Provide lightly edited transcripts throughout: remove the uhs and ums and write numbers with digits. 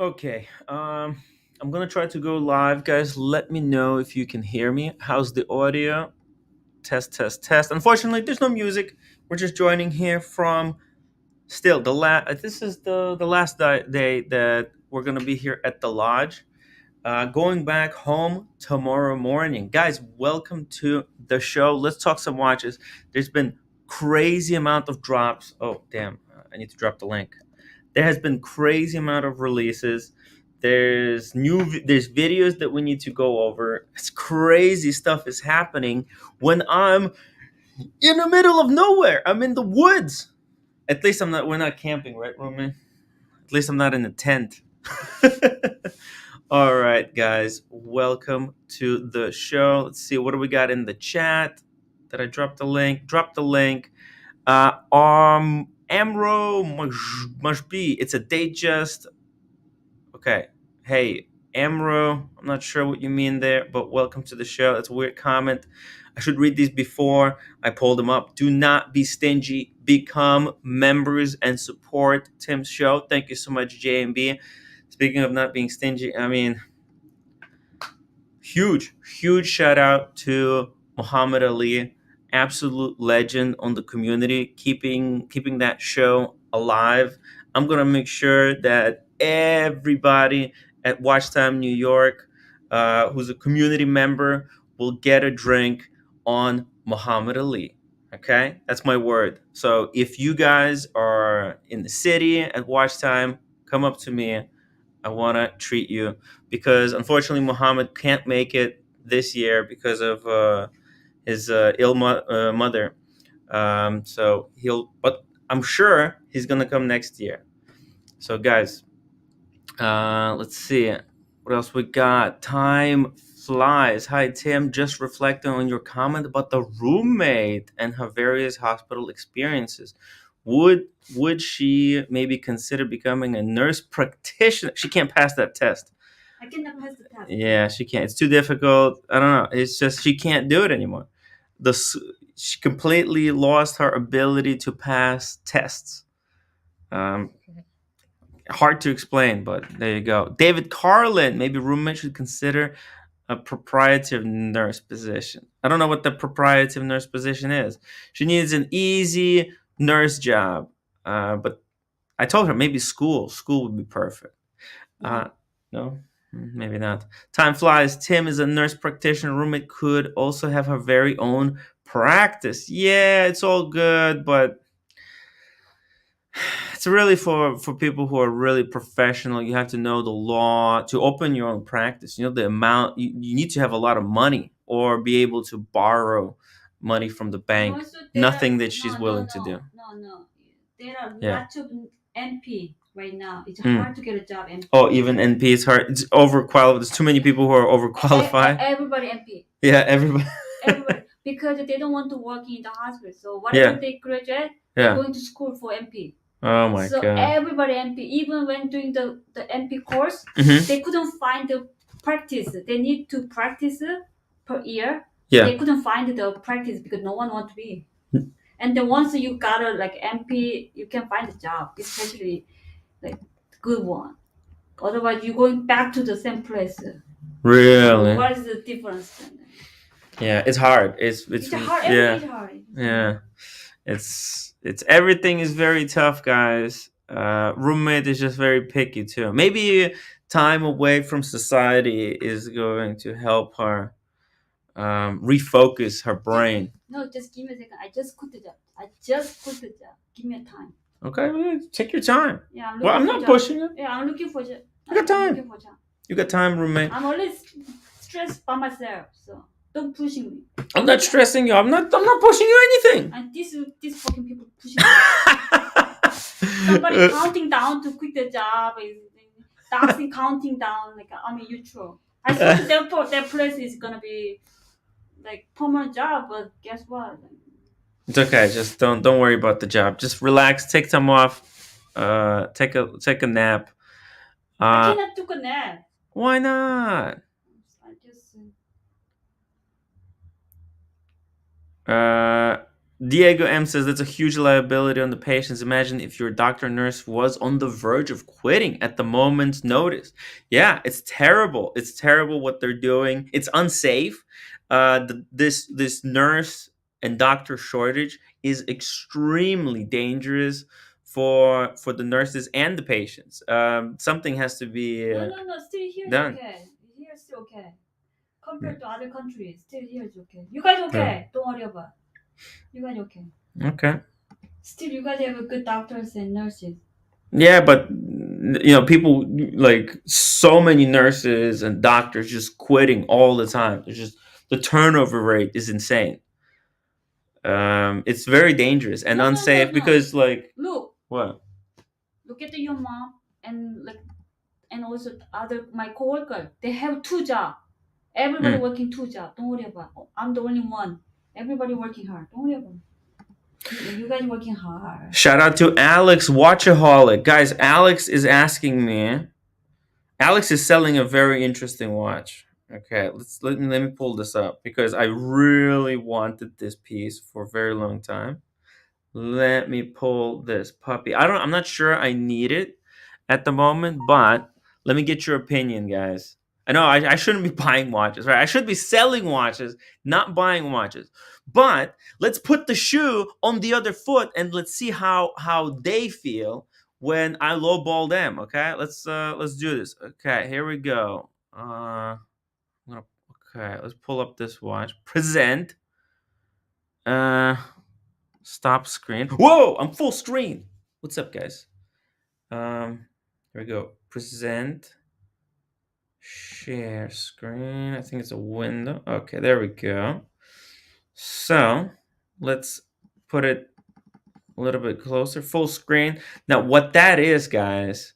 Okay. I'm gonna try to go live, guys. Let me know if you can hear me. How's the audio? Test, test, test. Unfortunately, there's no music. We're just joining here from still the last. This is the last day that we're gonna be here at the lodge. Going back home tomorrow morning, guys. Welcome to the show. Let's talk some watches. There's been crazy amount of drops. Oh damn! I need to drop the link. There has been crazy amount of releases. There's videos that we need to go over. It's crazy stuff is happening when I'm in the middle of nowhere. I'm in the woods. At least I'm not. We're not camping, right, Roman? At least I'm not in a tent. All right, guys. Welcome to the show. Let's see what do we got in the chat. Did I drop the link? Drop the link. Amro must be. It's a digest. Okay. Hey, Amro. I'm not sure what you mean there, but welcome to the show. That's a weird comment. I should read these before I pull them up. Do not be stingy. Become members and support Tim's show. Thank you so much, JMB. Speaking of not being stingy, I mean, huge shout out to Muhammad Ali, absolute legend on the community, keeping that show alive. I'm gonna make sure that everybody at Watch Time New York, who's a community member, will get a drink on Muhammad Ali. Okay, that's my word. So if you guys are in the city at Watch Time, come up to me. I want to treat you because unfortunately Muhammad can't make it this year because of his mother. But I'm sure he's gonna come next year. So guys, let's see what else we got. Time flies. Hi Tim, just reflecting on your comment about the roommate and her various hospital experiences. Would would she maybe consider becoming a nurse practitioner? She can't pass that test. I cannot pass the test. Yeah, she can't. It's too difficult. I don't know. It's just she can't do it anymore. She completely lost her ability to pass tests. Um, Hard to explain, but there you go. David Carlin, maybe roommate should consider a proprietor nurse position. I don't know what the proprietor nurse position is. She needs an easy nurse job. But I told her maybe school. School would be perfect. Uh, no, maybe not. Time flies. Tim is a nurse practitioner. Roommate could also have her very own practice. Yeah, it's all good, but it's really for people who are really professional. You have to know the law to open your own practice. You know the amount you need to have a lot of money or be able to borrow money from the bank. Also, Nothing that she's willing to do. no. There are Yeah. lots of MP right now. It's Mm. hard to get a job. MP. Oh, even NP is hard. It's overqualified. There's too many people who are overqualified. Everybody MP. Yeah, everybody. Everybody, because they don't want to work in the hospital. So whatever they graduate, they're going to school for MP. Oh my so god. everybody MP, even when doing the MP course, they couldn't find the practice. They need to practice per year. Yeah. They couldn't find the practice because no one want to be. And then once you got a like MP, you can find a job, especially like good one. Otherwise, you're going back to the same place. Really? What is the difference? Then? Yeah, it's hard. It's hard. Yeah. It's hard. Yeah. It's everything is very tough, guys. Roommate is just very picky too. Maybe time away from society is going to help her refocus her brain. No, just give me a second. I just quit the job. Give me a time. Okay, well, take your time. Yeah, Well, I'm not pushing you. Yeah, I'm looking for job. You got time. You got time, roommate. I'm always stressed by myself, so don't pushing me. I'm not stressing you. I'm not pushing you anything. And these fucking people pushing me. Somebody counting down to quit the job is dancing counting down like I'm a neutral. I thought their place is gonna be like permanent job, but guess what? It's okay. Just don't worry about the job. Just relax. Take time off. Take a nap. I cannot take a nap. Why not? I just. Diego M says that's a huge liability on the patients. Imagine if your doctor or nurse was on the verge of quitting at the moment's notice. Yeah, it's terrible. It's terrible what they're doing. It's unsafe. This nurse and doctor shortage is extremely dangerous for the nurses and the patients. Something has to be No, no, no. Still here is done. okay. Here is still okay. Mm, Compared to other countries, still here is okay. You guys yeah. okay? Don't worry about it. You guys okay? Okay. Still, you guys have a good doctors and nurses. Yeah, but people like so many nurses and doctors just quitting all the time. It's just the turnover rate is insane. It's very dangerous and No, no, no, unsafe no. because like Look, what? look at your mom and like and also other my coworker. They have two jobs. Everybody Mm. working two jobs. Don't worry about it. I'm the only one. Everybody working hard. Don't worry about it. You guys working hard. Shout out to Alex Watchaholic, guys. Alex is asking me. Alex is selling a very interesting watch. Okay, let me pull this up because I really wanted this piece for a very long time. Let me pull this puppy. I'm not sure I need it at the moment, but let me get your opinion, guys. I know I shouldn't be buying watches, right? I should be selling watches, not buying watches. But let's put the shoe on the other foot and let's see how they feel when I lowball them. Okay, let's do this. Okay, here we go. I'm gonna, okay, let's pull up this watch. Present. Uh, Stop screen. Whoa, I'm full screen. What's up, guys? Here we go. Present. Share screen. I think it's a window. Okay, there we go. So let's put it a little bit closer. Full screen. Now, what that is, guys.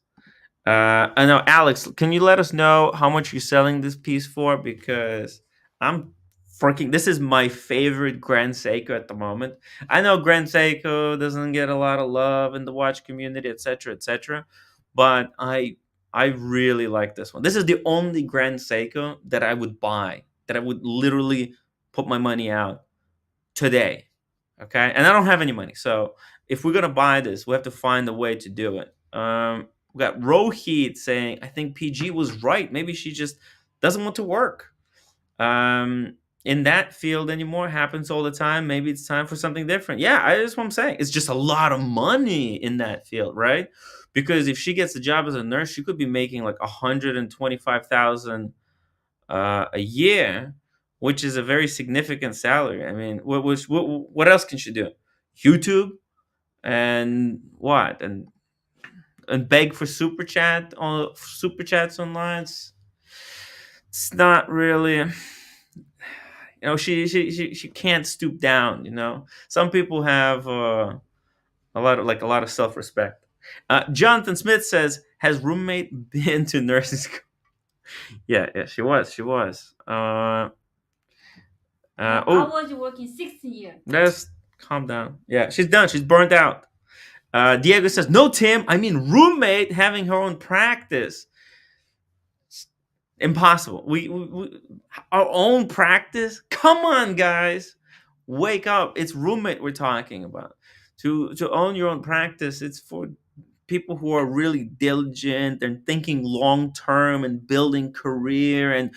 I know, Alex. Can you let us know how much you're selling this piece for? Because I'm freaking. This is my favorite Grand Seiko at the moment. I know Grand Seiko doesn't get a lot of love in the watch community, etc., etc. But I really like this one. This is the only Grand Seiko that I would buy. That I would literally put my money out today. Okay, and I don't have any money, so if we're gonna buy this, we have to find a way to do it. We got Rohit saying, "I think PG was right. Maybe she just doesn't want to work in that field anymore. Happens all the time. Maybe it's time for something different." Yeah, that's what I'm saying. It's just a lot of money in that field, right? Because if she gets a job as a nurse, she could be making like 125,000 a year, which is a very significant salary. I mean, what else can she do? YouTube and what and beg for super chats online. It's not really. She can't stoop down. Some people have a lot of self respect. Jonathan Smith says, "Has roommate been to nursing school?" Yeah, she was. I was working 16 years. Let's calm down. Yeah, she's done. She's burnt out. Diego says, "No, Tim. I mean, roommate having her own practice. Impossible. We our own practice. Come on, guys, wake up. It's roommate we're talking about. To own your own practice, it's for people who are really diligent and thinking long term and building career. And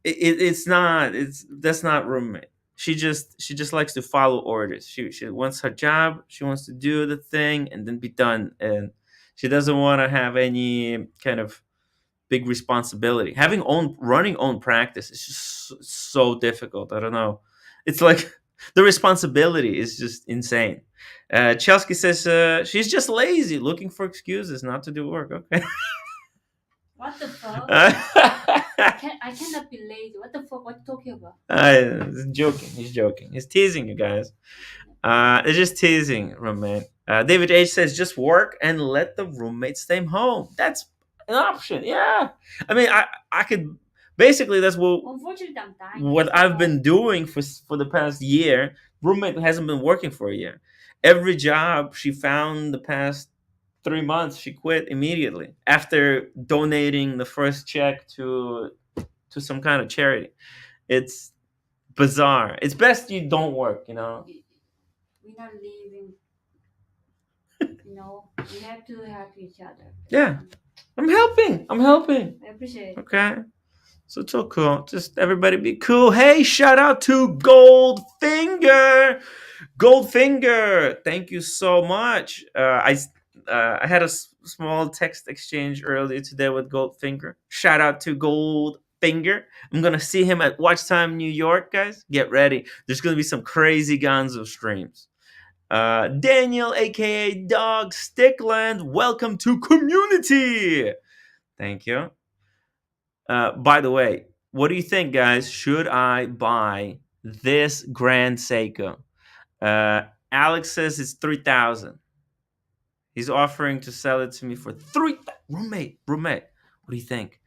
it's not. It's that's not roommate. She just likes to follow orders. She wants her job. She wants to do the thing and then be done. And she doesn't want to have any kind of big responsibility. Running own practice is just so difficult. I don't know. It's like the responsibility is just insane. Chelsea says she's just lazy, looking for excuses not to do work. Okay. What the fuck? I cannot be lazy. What the fuck? What you talking about? He's joking. He's joking. He's teasing you guys. It's just teasing, roommate. David H says just work and let the roommate stay home. That's an option. Yeah. I mean, I could basically that's Unfortunately, I'm dying. what I've been doing for the past year. Roommate hasn't been working for a year. Every job she found the past 3 months, she quit immediately after donating the first check to some kind of charity. It's bizarre. It's best you don't work. we're not living. We have to help each other. Yeah, I'm helping. I'm helping. I appreciate it. Okay. So it's all cool. Just everybody be cool. Hey, shout out to Goldfinger. Goldfinger, thank you so much. I had a small text exchange earlier today with Goldfinger. Shout out to Goldfinger. I'm gonna see him at Watch Time New York, guys. Get ready. There's gonna be some crazy Gonzo streams. Daniel, aka Dog Stickland, welcome to community. Thank you. By the way, what do you think, guys? Should I buy this Grand Seiko? Uh, Alex says it's 3,000. He's offering to sell it to me for three. Roommate. What do you think?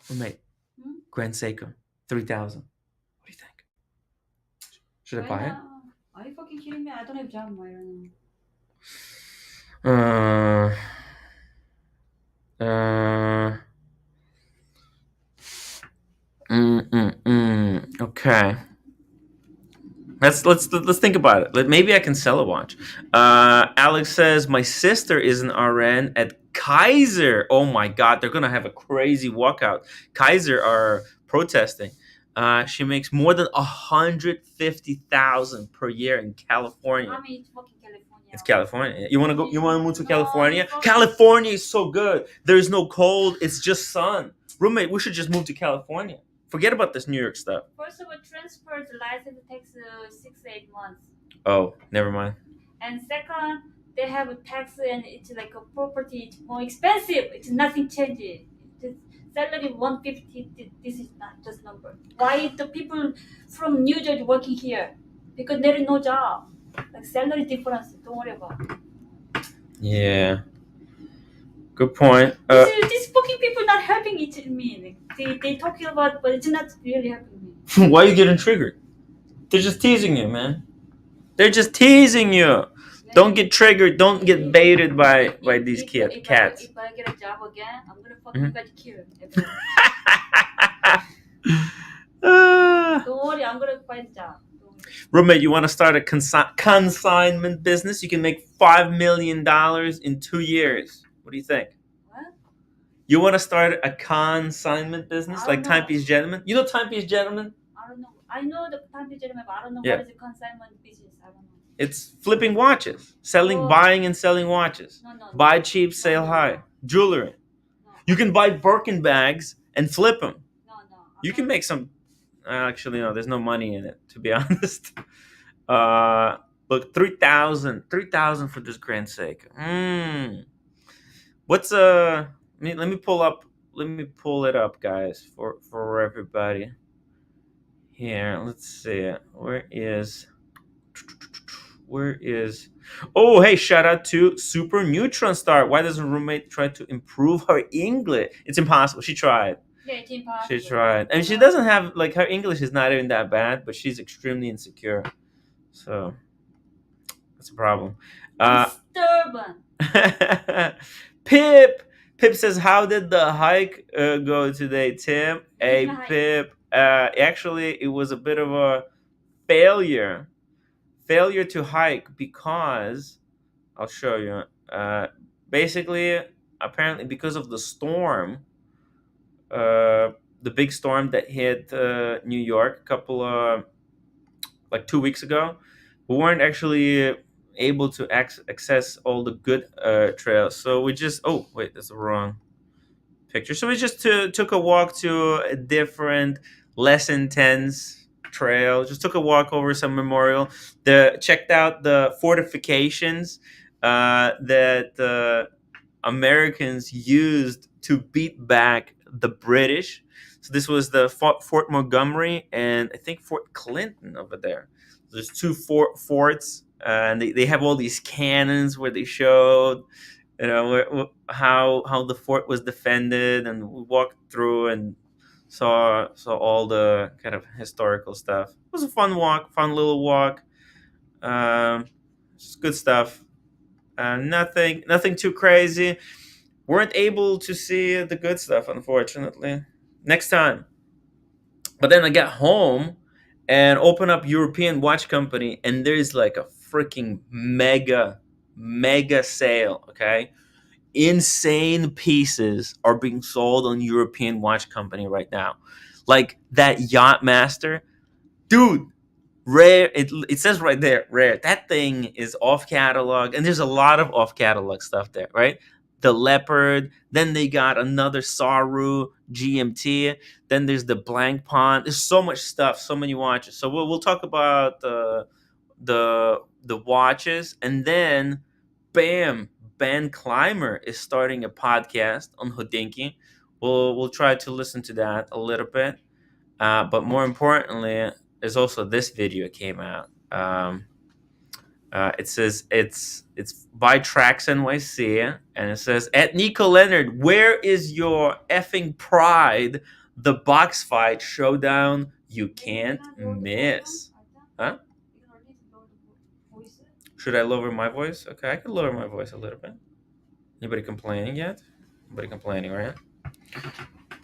Roommate, Grand Seiko, 3,000. What do you think? Should I buy it? Are you fucking kidding me? I don't have job right now. Uh, uh, okay. Let's think about it. Maybe I can sell a watch. Alex says my sister is an RN at Kaiser. Oh my God, they're gonna have a crazy walkout. Kaiser are protesting. She makes more than 150,000 per year in California. I mean, it's fucking California. It's California. You want to go? You want to move to California? California is so good. There's no cold. It's just sun. Roommate, we should just move to California. Forget about this New York stuff. First of all, transfer the license takes 6 to 8 months. Oh, never mind. And second, they have a tax and it's like a property. It's more expensive. It's nothing changes. It's salary 150. This is not just number. Why the people from New Jersey working here? Because there is no job. Like salary difference. Don't worry about it. Yeah. Good point. These fucking people not helping me. They talking about, but it's not really helping me. Why are you getting triggered? They're just teasing you, man. They're just teasing you. Don't get triggered. Don't get baited by these cats. If I get a job again, I'm gonna fucking get killed. Don't worry, I'm gonna find a job. Roommate, you want to start a consignment business? You can make $5 million in 2 years. What do you think? What? You want to start a consignment business like Timepiece Gentleman? You know Timepiece Gentleman? I don't know. I know the Timepiece Gentleman, but I don't know what is a consignment business. I don't know. It's flipping watches, buying and selling watches. No. Buy cheap, sell high. Jewelry. No. You can buy Birkin bags and flip them. No. You can make some. Actually, no. There's no money in it, to be honest. Look, 3,000 for this Grand Seiko. What's let me pull it up, guys, for everybody. Here, let's see. Where is? Oh, hey, shout out to Super Neutron Star. Why doesn't roommate try to improve her English? It's impossible. She tried. Yeah, it's impossible. She tried. And she doesn't have, like, her English is not even that bad, but she's extremely insecure. So, that's a problem. Disturbing. Pip says, how did the hike go today, Tim? Hey, Pip. Actually, it was a bit of a failure to hike because I'll show you. Basically, apparently, because of the storm, the big storm that hit New York a couple like 2 weeks ago, we weren't actually able to access all the good trails. So we just that's the wrong picture. So we just took a walk to a different, less intense trail. Just took a walk over some memorial. Checked out the fortifications that Americans used to beat back the British. So this was the Fort Montgomery and I think Fort Clinton over there. There's two forts, and they have all these cannons where they showed, how the fort was defended, and we walked through and saw all the kind of historical stuff. It was a fun little walk. Just good stuff. Nothing too crazy. Weren't able to see the good stuff, unfortunately. Next time. But then I got home and open up European watch company, and there's like a freaking mega sale. Okay, insane pieces are being sold on European Watch Company right now. Like that Yachtmaster, dude. Rare. It says right there, rare. That thing is off catalog, and there's a lot of off catalog stuff there, right? The Leopard. Then they got another Saru GMT. Then there's the Blank Pond. There's so much stuff, so many watches. So we'll talk about the watches, and then, bam, Ben Clymer is starting a podcast on Hodinkee. We'll try to listen to that a little bit. But more importantly, there's also this video came out. It says it's by Trax NYC, and it says at Nico Leonard, where is your effing pride? The box fight showdown you can't miss. Huh? Should I lower my voice? Okay, I can lower my voice a little bit. Anybody complaining yet? Nobody complaining, right?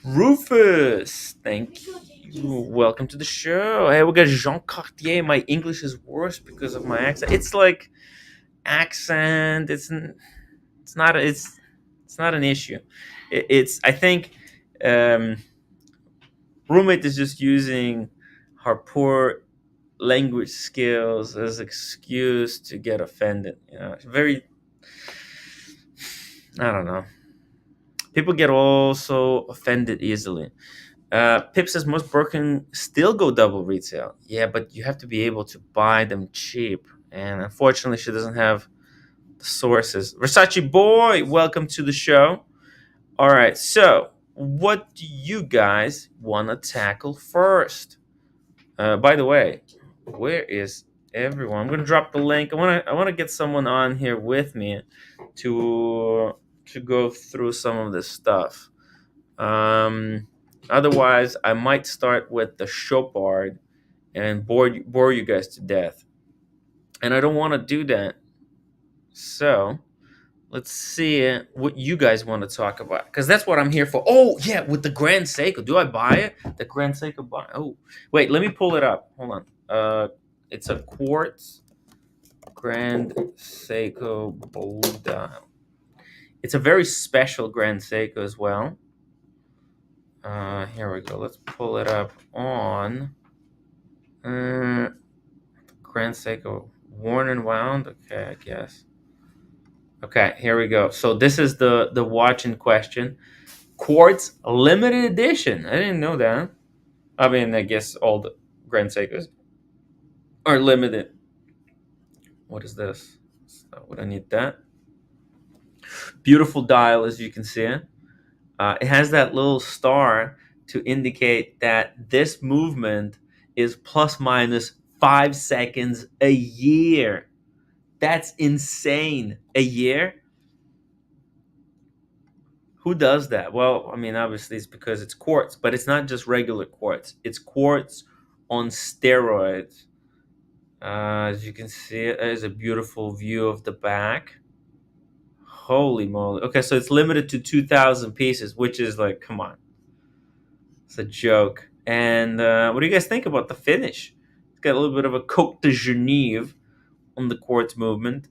Rufus, thank you. Welcome to the show. Hey, we got Jean Cartier. My English is worse because of my accent. It's like accent. It's not an issue. It's I think roommate is just using her poor language skills as excuse to get offended. You know, very. I don't know. People get also offended easily. Pip says most Birkin still go double retail. Yeah, but you have to be able to buy them cheap. And unfortunately, she doesn't have the sources. Versace boy, welcome to the show. All right, so what do you guys want to tackle first? By the way, where is everyone? I'm gonna drop the link. I wanna get someone on here with me to go through some of this stuff. Um, Otherwise, I might start with the Chopard and bore you guys to death, and I don't want to do that. So let's see what you guys want to talk about, because that's what I'm here for. Oh yeah, with the Grand Seiko, do I buy it? The Grand Seiko buy? Oh wait, let me pull it up. Hold on. It's a quartz Grand Seiko blue dial. It's a very special Grand Seiko as well. Here we go. Let's pull it up on Grand Seiko worn and wound. Okay, I guess. Okay, here we go. So this is the watch in question. Quartz limited edition. I didn't know that. I mean, I guess all the Grand Seikos are limited. What is this? Would I need that? Beautiful dial, as you can see. It has that little star to indicate that this movement is plus minus 5 seconds a year. That's insane. A year? Who does that? Well, I mean, obviously it's because it's quartz, but it's not just regular quartz. It's quartz on steroids. As you can see, there's a beautiful view of the back. Holy moly. Okay, so it's limited to 2,000 pieces, which is like, come on. It's a joke. And what do you guys think about the finish? It's got a little bit of a Cote de Genève on the quartz movement,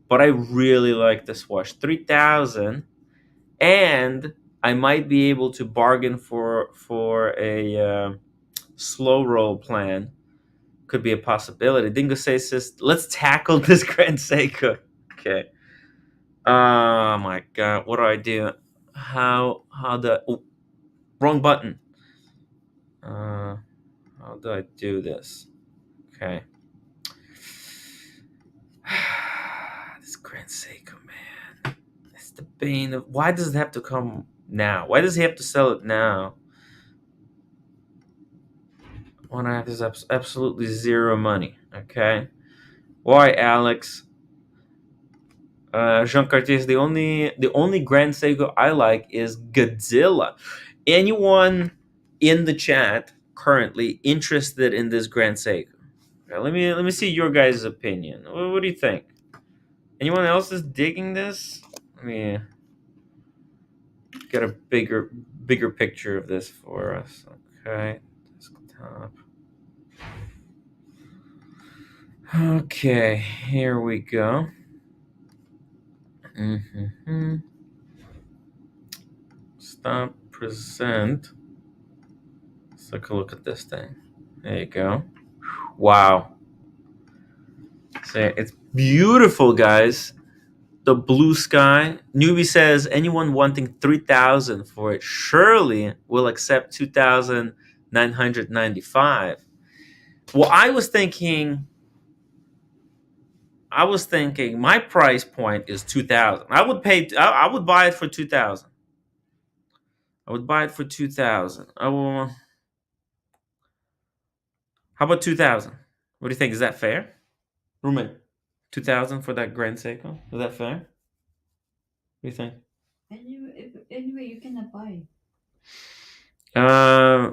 but I really like this watch. 3,000, and I might be able to bargain for a slow roll plan. Could be a possibility. Dingo says, "Let's tackle this Grand Seiko." Okay. Oh my God, what do I do? How the wrong button? How do I do this? Okay. This Grand Seiko, man. It's the bane of. Why does it have to come now? Why does he have to sell it now? When I have this absolutely zero money. Okay. Why, Alex? Jean Cartier is the only Grand Seiko I like is Godzilla. Anyone in the chat currently interested in this Grand Seiko? Okay, let me see your guys' opinion. What do you think? Anyone else is digging this? Let me get a bigger picture of this for us. Okay, desktop. Okay, here we go. Hmm. Stop present. Let's take a look at this thing. There you go. Wow. See, it's beautiful, guys. The blue sky. Newbie says anyone wanting 3,000 for it surely will accept 2,995. Well, I was thinking my price point is 2,000. I would buy it for 2,000. I would buy it for 2,000. I will. How about 2,000? What do you think? Is that fair? Roommate, 2,000 for that Grand Seiko? Is that fair? What do you think? Anyway, you cannot buy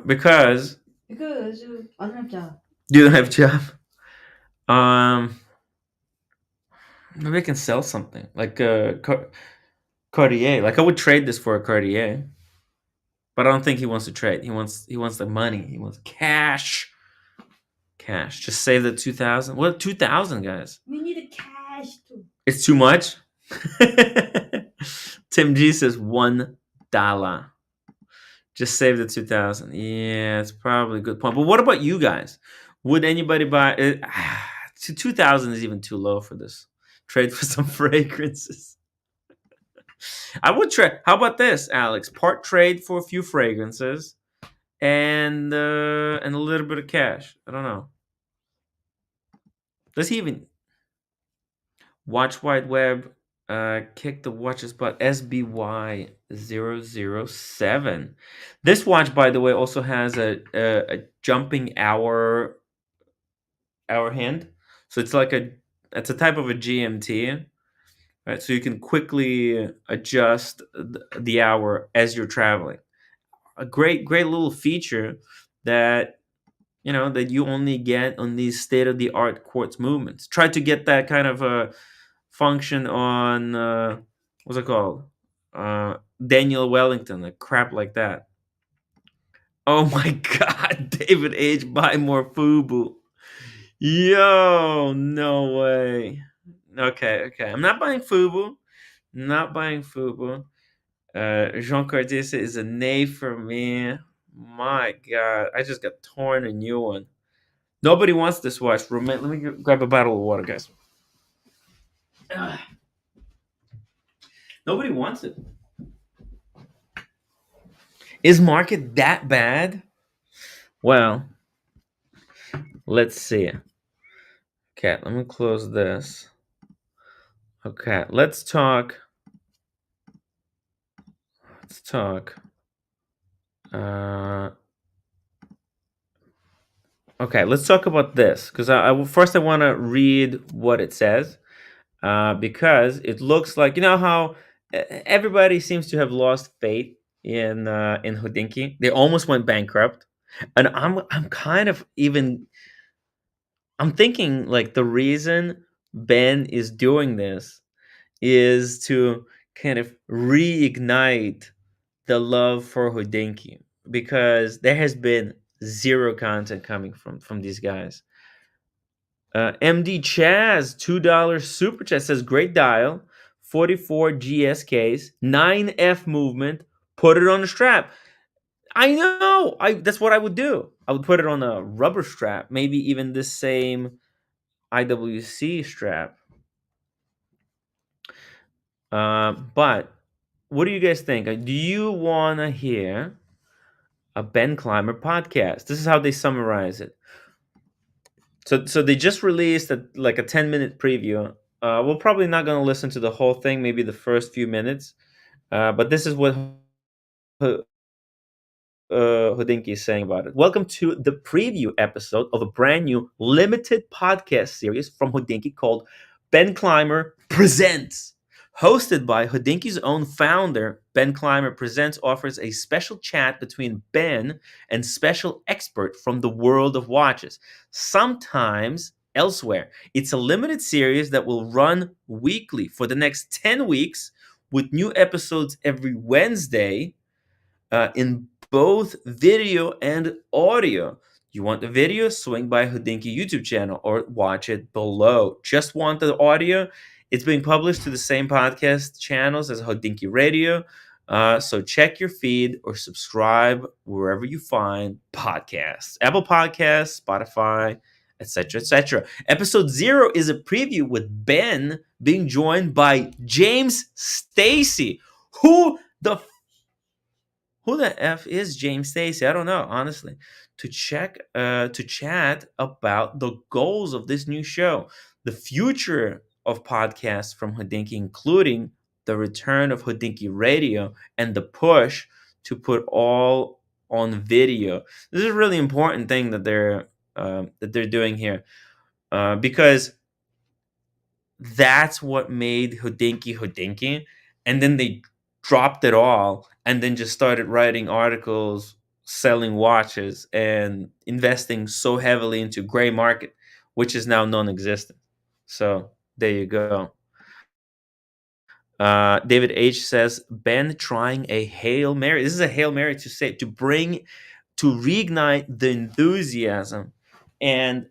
Because because I don't have job. you don't have a job. Um, Maybe I can sell something like a Cartier. Like I would trade this for a Cartier, but I don't think he wants to trade. He wants the money. He wants cash. Cash. Just save the 2,000. What 2,000, guys? We need a cash too. It's too much. Tim G says $1. Just save the 2,000. Yeah, it's probably a good point. But what about you guys? Would anybody buy it? 2,000 is even too low for this. Trade for some fragrances. I would trade. How about this, Alex? Part trade for a few fragrances and a little bit of cash. I don't know. Does he even watch Wide Web? Kick the watch's butt. SBY007. This watch, by the way, also has a jumping hour hand. So it's a type of a GMT, right? So you can quickly adjust the hour as you're traveling. A great little feature that that you only get on these state of the art quartz movements. Try to get that kind of a function on what's it called? Daniel Wellington, a crap like that. Oh my god, David H. Buy more FUBU. Yo, no way. Okay. I'm not buying FUBU. Not buying FUBU. Jean Cartier is a nay for me. My God, I just got torn a new one. Nobody wants this watch, roommate. Let me grab a bottle of water, guys. Ugh. Nobody wants it. Is market that bad? Well, let's see. Okay, let me close this. Okay, let's talk. Let's talk. Okay, let's talk about this because first I want to read what it says because it looks like how everybody seems to have lost faith in Hodinkee. They almost went bankrupt, and I'm kind of even I'm thinking like the reason Ben is doing this is to kind of reignite the love for Hodinkee because there has been zero content coming from these guys. MD Chaz, $2 super chat says great dial, 44 GSKs, 9F movement, put it on a strap. I know. That's what I would do. I would put it on a rubber strap, maybe even the same IWC strap. But what do you guys think? Do you want to hear a Ben Clymer podcast? This is how they summarize it. So they just released like a 10-minute preview. We're probably not going to listen to the whole thing, maybe the first few minutes. But this is what Hodinkee is saying about it. Welcome to the preview episode of a brand new limited podcast series from Hodinkee called Ben Clymer Presents. Hosted by Hodinkee's own founder, Ben Clymer Presents offers a special chat between Ben and special expert from the world of watches, sometimes elsewhere. It's a limited series that will run weekly for the next 10 weeks with new episodes every Wednesday in both video and audio. You want the video? Swing by Hodinkee YouTube channel or watch it below. Just want the audio? It's being published to the same podcast channels as Hodinkee Radio. So check your feed or subscribe wherever you find podcasts. Apple Podcasts, Spotify, etc., etc. Episode 0 is a preview with Ben being joined by James Stacy. The who the f is James Stacy? I don't know, honestly. To chat about the goals of this new show, the future of podcasts from Hodinkee, including the return of Hodinkee Radio and the push to put all on video. This is a really important thing that they're doing here, because that's what made Hodinkee Hodinkee, and then they dropped it all and then just started writing articles, selling watches, and investing so heavily into gray market, which is now non-existent. So there you go. David H says Ben trying a Hail Mary. This is a Hail Mary to reignite the enthusiasm. And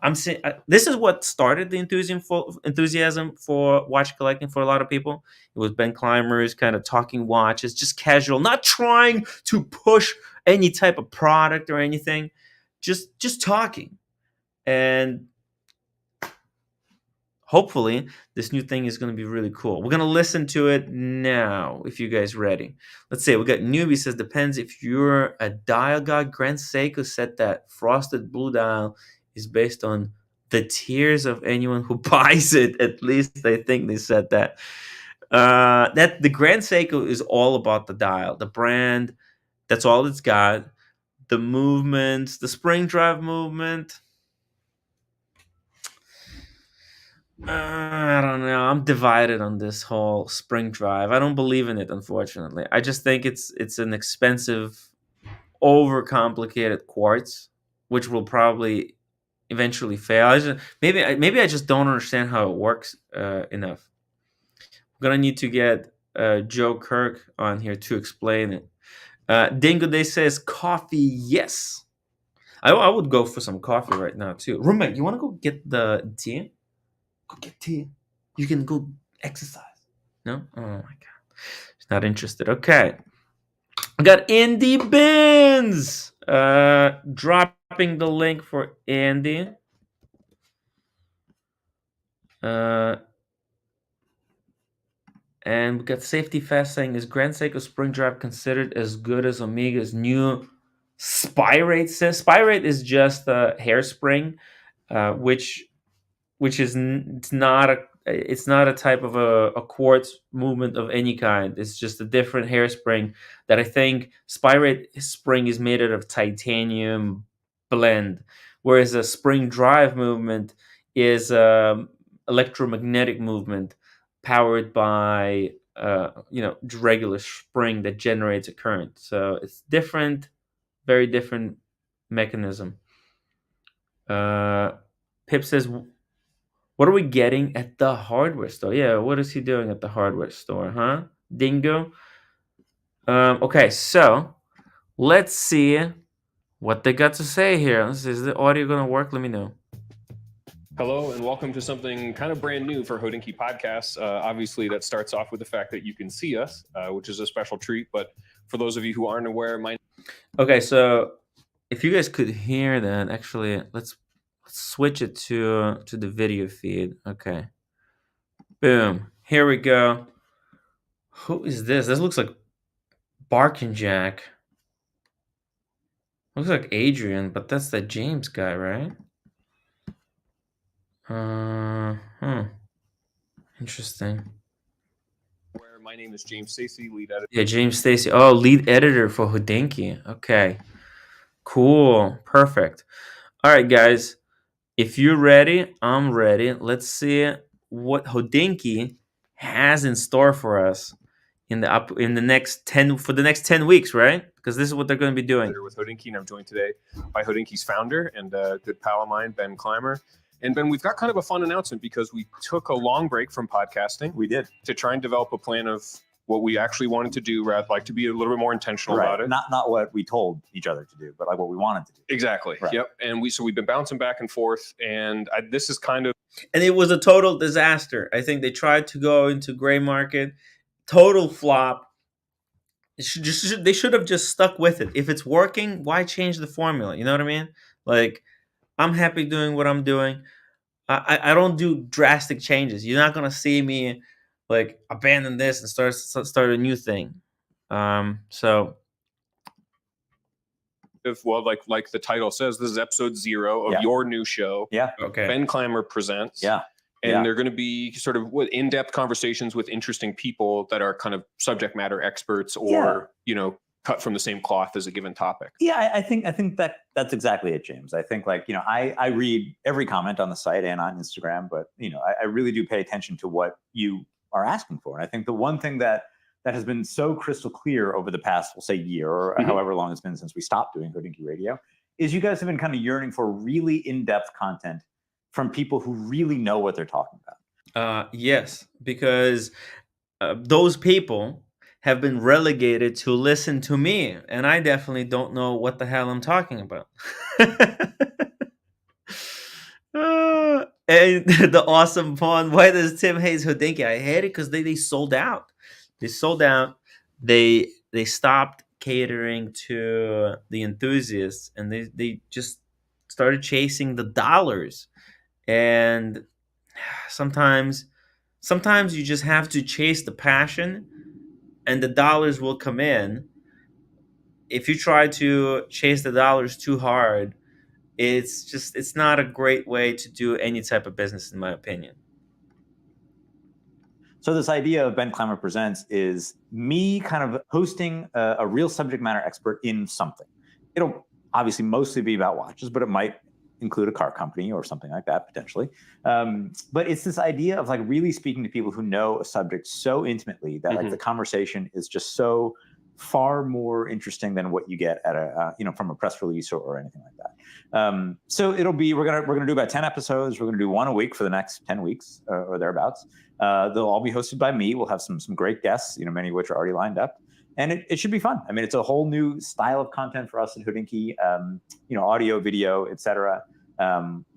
I'm saying this is what started the enthusiasm for watch collecting for a lot of people. It was Ben Clymer's kind of talking watches, just casual, not trying to push any type of product or anything, just talking. And hopefully this new thing is going to be really cool. We're going to listen to it now if you guys ready. Let's see. We got Newbie says depends if you're a dial god. Grand Seiko said that frosted blue dial is based on the tears of anyone who buys it. At least I think they said that. That the Grand Seiko is all about the dial, the brand. That's all it's got. The movements, the spring drive movement. I don't know. I'm divided on this whole spring drive. I don't believe in it, unfortunately. I just think it's an expensive, overcomplicated quartz, which will probably eventually fail. Maybe I just don't understand how it works enough. I'm gonna need to get Joe Kirk on here to explain it. Dingo Day says coffee. Yes, I would go for some coffee right now too. Roommate, you want to go get the tea? Go get tea. You can go exercise. No? Oh my god. He's not interested. Okay. I got Andy Bins. Dropping the link for Andy. And we got Safety Fast saying, is Grand Seiko Spring Drive considered as good as Omega's new Spirate? Says Spirate is just a hairspring, which is it's not a type of a quartz movement of any kind. It's just a different hairspring that I think Spirate spring is made out of titanium blend, whereas a spring drive movement is electromagnetic movement powered by regular spring that generates a current. So it's different, very different mechanism. Pip says, what are we getting at the hardware store? Yeah, what is he doing at the hardware store, huh? Dingo? Okay, so let's see what they got to say here. Is the audio going to work? Let me know. Hello, and welcome to something kind of brand new for Hodinkee Podcasts. Obviously, that starts off with the fact that you can see us, which is a special treat. But for those of you who aren't aware, Okay, so if you guys could hear that, actually, let's switch it to the video feed. Okay. Boom. Here we go. Who is this? This looks like Barkin Jack. Looks like Adrian, but that's the James guy, right? Interesting. where my name is James Stacy, lead editor. Yeah, James Stacy. Oh, lead editor for Hodinkee. Okay. Cool. Perfect. All right, guys. If you're ready, I'm ready. Let's see what Hodinkee has in store for us in the next 10 weeks, right? Because this is what they're going to be doing. With Hodinkee, and I'm joined today by Hodinkee's founder and a good pal of mine, Ben Clymer. And Ben, we've got kind of a fun announcement because we took a long break from podcasting. We did. To try and develop a plan of what we actually wanted to do, rather like to be a little bit more intentional about it. Not what we told each other to do, but like what we wanted to do. Exactly. Right. Yep. And we've been bouncing back and forth, and this is kind of, And it was a total disaster. I think they tried to go into gray market, total flop. They should have just stuck with it. If it's working, why change the formula? You know what I mean? Like, I'm happy doing what I'm doing. I don't do drastic changes. You're not gonna see me like abandon this and start a new thing. So well, like the title says, this is episode 0 of your new show. Yeah. okay. Ben Clymer presents. Yeah. And they're going to be sort of in-depth conversations with interesting people that are kind of subject matter experts or, cut from the same cloth as a given topic. Yeah, I think that's exactly it, James. I think I read every comment on the site and on Instagram, but I really do pay attention to what you are asking for. And I think the one thing that has been so crystal clear over the past, we'll say, year or however long it's been since we stopped doing Hodinkee Radio, is you guys have been kind of yearning for really in-depth content from people who really know what they're talking about. Yes, because those people have been relegated to listen to me, and I definitely don't know what the hell I'm talking about. And the awesome pun, why does Tim hate Hodinkee? I hate it because they sold out. They sold out. They stopped catering to the enthusiasts, and they just started chasing the dollars. And sometimes you just have to chase the passion, and the dollars will come in. If you try to chase the dollars too hard, it's not a great way to do any type of business, in my opinion. So this idea of Ben Clymer Presents is me kind of hosting a real subject matter expert in something. It'll obviously mostly be about watches, but it might include a car company or something like that potentially. But it's this idea of like really speaking to people who know a subject so intimately that like the conversation is just so far more interesting than what you get at a from a press release or anything like that. So it'll be we're gonna do about 10 episodes. We're gonna do one a week for the next 10 weeks or thereabouts. They'll all be hosted by me. We'll have some great guests, many of which are already lined up. And it should be fun. I mean, it's a whole new style of content for us at Hodinkee, audio, video, etc.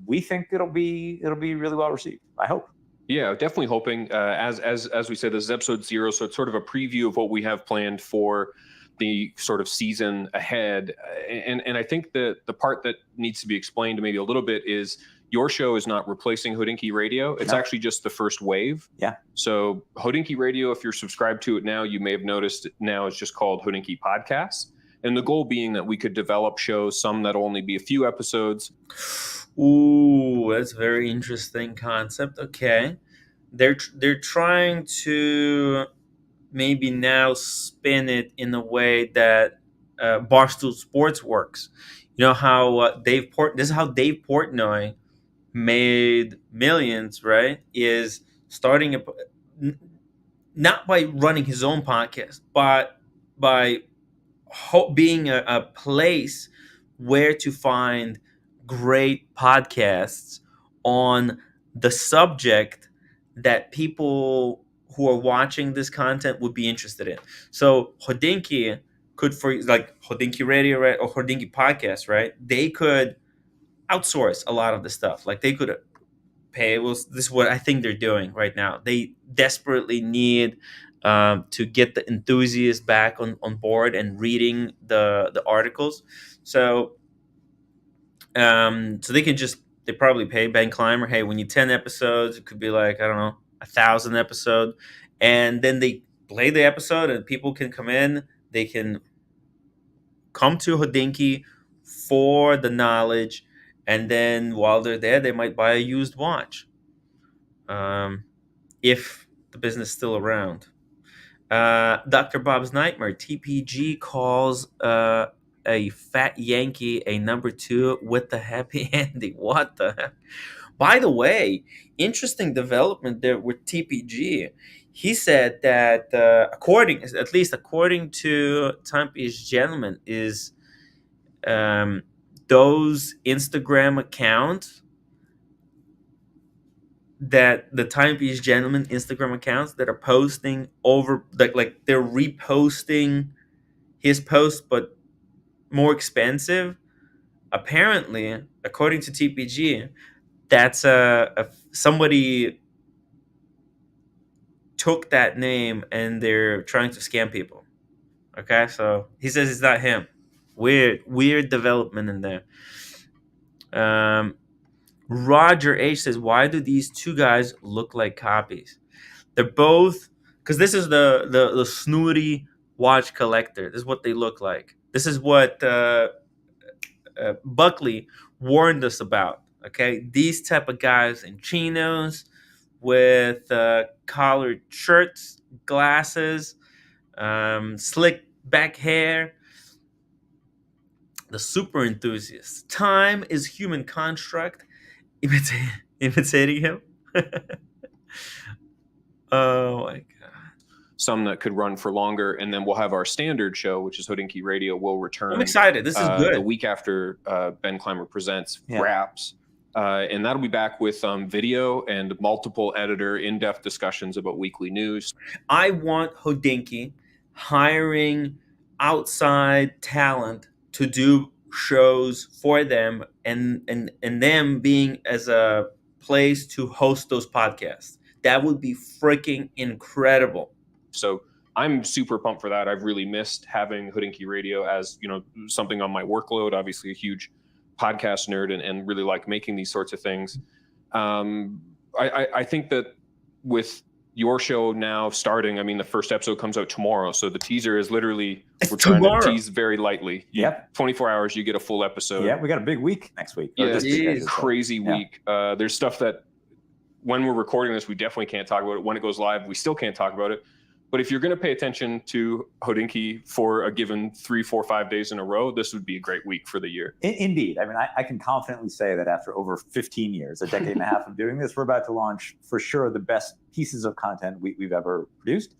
We think it'll be really well received. I hope. Yeah, definitely hoping. As we said, this is episode 0, so it's sort of a preview of what we have planned for the sort of season ahead. And I think that the part that needs to be explained maybe a little bit is your show is not replacing Hodinkee Radio. It's actually just the first wave. Yeah. So Hodinkee Radio, if you're subscribed to it now, you may have noticed now it's just called Hodinkee Podcasts. And the goal being that we could develop shows, some that'll only be a few episodes. Ooh, that's a very interesting concept. Okay. They're trying to maybe now spin it in a way that Barstool Sports works. You know how this is how Dave Portnoy made millions, right? Is starting not by running his own podcast, but by being a place where to find great podcasts on the subject that people who are watching this content would be interested in. So Hodinkee could, for like Hodinkee Radio, right, or Hodinkee Podcast, right? They could outsource a lot of the stuff. Like they could pay. Well, this is what I think they're doing right now. They desperately need to get the enthusiasts back on board and reading the articles. So they probably pay Ben Clymer, hey, we need 10 episodes. It could be like, I don't know, 1,000 episode. And then they play the episode and people can come in. They can come to Hodinkee for the knowledge. And then while they're there, they might buy a used watch. If the business is still around. Dr. Bob's Nightmare, TPG calls a fat Yankee a number 2 with the happy ending. What the heck? By the way, interesting development there with TPG. He said that according to Timepiece Gentleman, is those Instagram accounts that the Timepiece Gentleman Instagram accounts that are posting over like they're reposting his post but more expensive. Apparently, according to TPG, that's somebody took that name and they're trying to scam people. Okay, so he says it's not him. Weird development in there. Roger H says, why do these two guys look like copies? They're both, because this is the snooty watch collector. This is what they look like. This is what Buckley warned us about. Okay, these type of guys in chinos with collared shirts, glasses, slick back hair. The super enthusiast. Time is human construct. Imitating him. Oh my god. Some that could run for longer, and then we'll have our standard show, which is Hodinkee Radio, will return. I'm excited. This is good. The week after Ben Clymer Presents wraps. And that'll be back with video and multiple editor in-depth discussions about weekly news. I want Hodinkee hiring outside talent to do shows for them and them being as a place to host those podcasts. That would be freaking incredible. So I'm super pumped for that. I've really missed having Hodinkee Radio as, something on my workload. Obviously a huge podcast nerd and really like making these sorts of things. I think that with your show now starting, I mean, the first episode comes out tomorrow. So the teaser is literally, we're trying to tease very lightly. Yep. 24 hours, you get a full episode. Yeah, we got a big week next week. Yeah, it's a crazy week. There's stuff that when we're recording this, we definitely can't talk about it. When it goes live, we still can't talk about it. But if you're going to pay attention to Hodinkee for a given 3, 4, 5 days in a row, this would be a great week for the year. Indeed. I mean, I can confidently say that after over 15 years, a decade and a half of doing this, we're about to launch, for sure, the best pieces of content we've ever produced.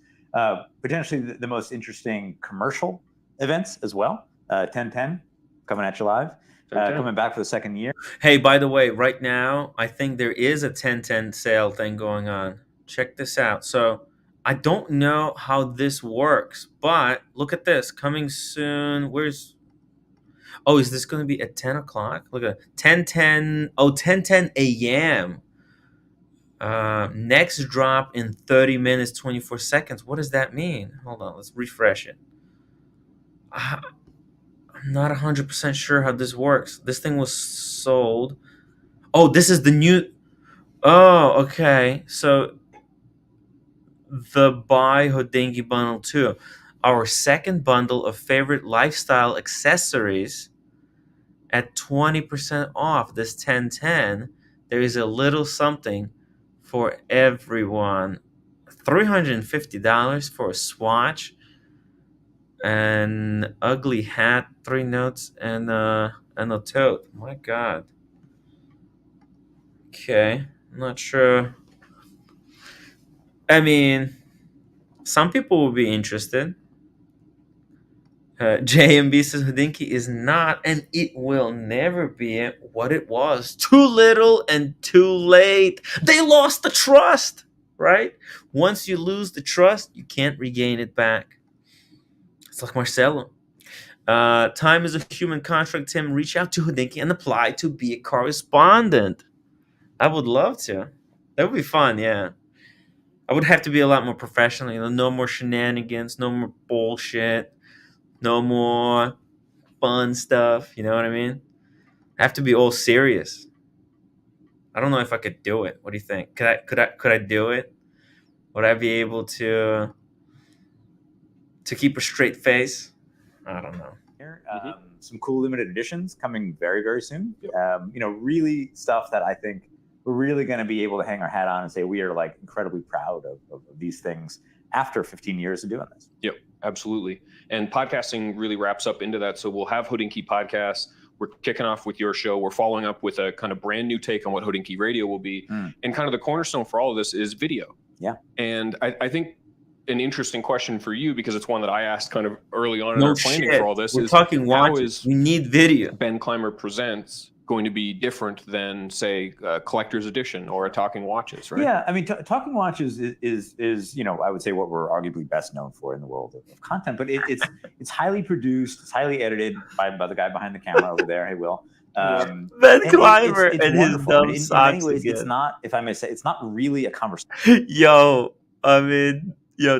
Potentially the most interesting commercial events as well. 1010 coming at you live. Coming back for the second year. Hey, by the way, right now, I think there is a 1010 sale thing going on. Check this out. So I don't know how this works, but look at this. Coming soon. Is this going to be at 10 o'clock? Look at 10:10. Oh, 10:10 a.m. Next drop in 30 minutes, 24 seconds. What does that mean? Hold on. Let's refresh it. I'm not 100% sure how this works. This thing was sold. Oh, this is the new. Oh, okay. So the Buy Hodinkee Bundle 2. Our second bundle of favorite lifestyle accessories at 20% off this 1010. There is a little something for everyone. $350 for a swatch, an ugly hat, 3 notes, and a tote. My God. Okay, I'm not sure. I mean, some people will be interested. JMB says Hodinkee is not, and it will never be what it was. Too little and too late. They lost the trust, right? Once you lose the trust, you can't regain it back. It's like Marcelo. Time is a human construct. Tim, reach out to Hodinkee and apply to be a correspondent. I would love to. That would be fun, yeah. I would have to be a lot more professional, no more shenanigans, no more bullshit, no more fun stuff, you know what I mean? I have to be all serious. I don't know if I could do it. What do you think? Could I do it? Would I be able to keep a straight face? I don't know. Some cool limited editions coming very, very soon. Yep. Really stuff that I think we're really going to be able to hang our hat on and say we are like incredibly proud of these things after 15 years of doing this. Yep, absolutely. And podcasting really wraps up into that. So we'll have Hodinkee podcasts. We're kicking off with your show. We're following up with a kind of brand new take on what Hodinkee Radio will be. And kind of the cornerstone for all of this is video. Yeah. And I think an interesting question for you, because it's one that I asked kind of early on in our planning for all this. We're talking watches. We need video. Ben Clymer Presents going to be different than, say, a collector's edition or a talking watches, right? Yeah, I mean, talking watches is I would say what we're arguably best known for in the world of content, but it's highly produced, it's highly edited by the guy behind the camera over there. Hey, Will. Ben And Clymer it's and his wonderful. I dumb mean, in many socks ways, it's again. not, if I may say, it's not really a conversation. Yo, I mean,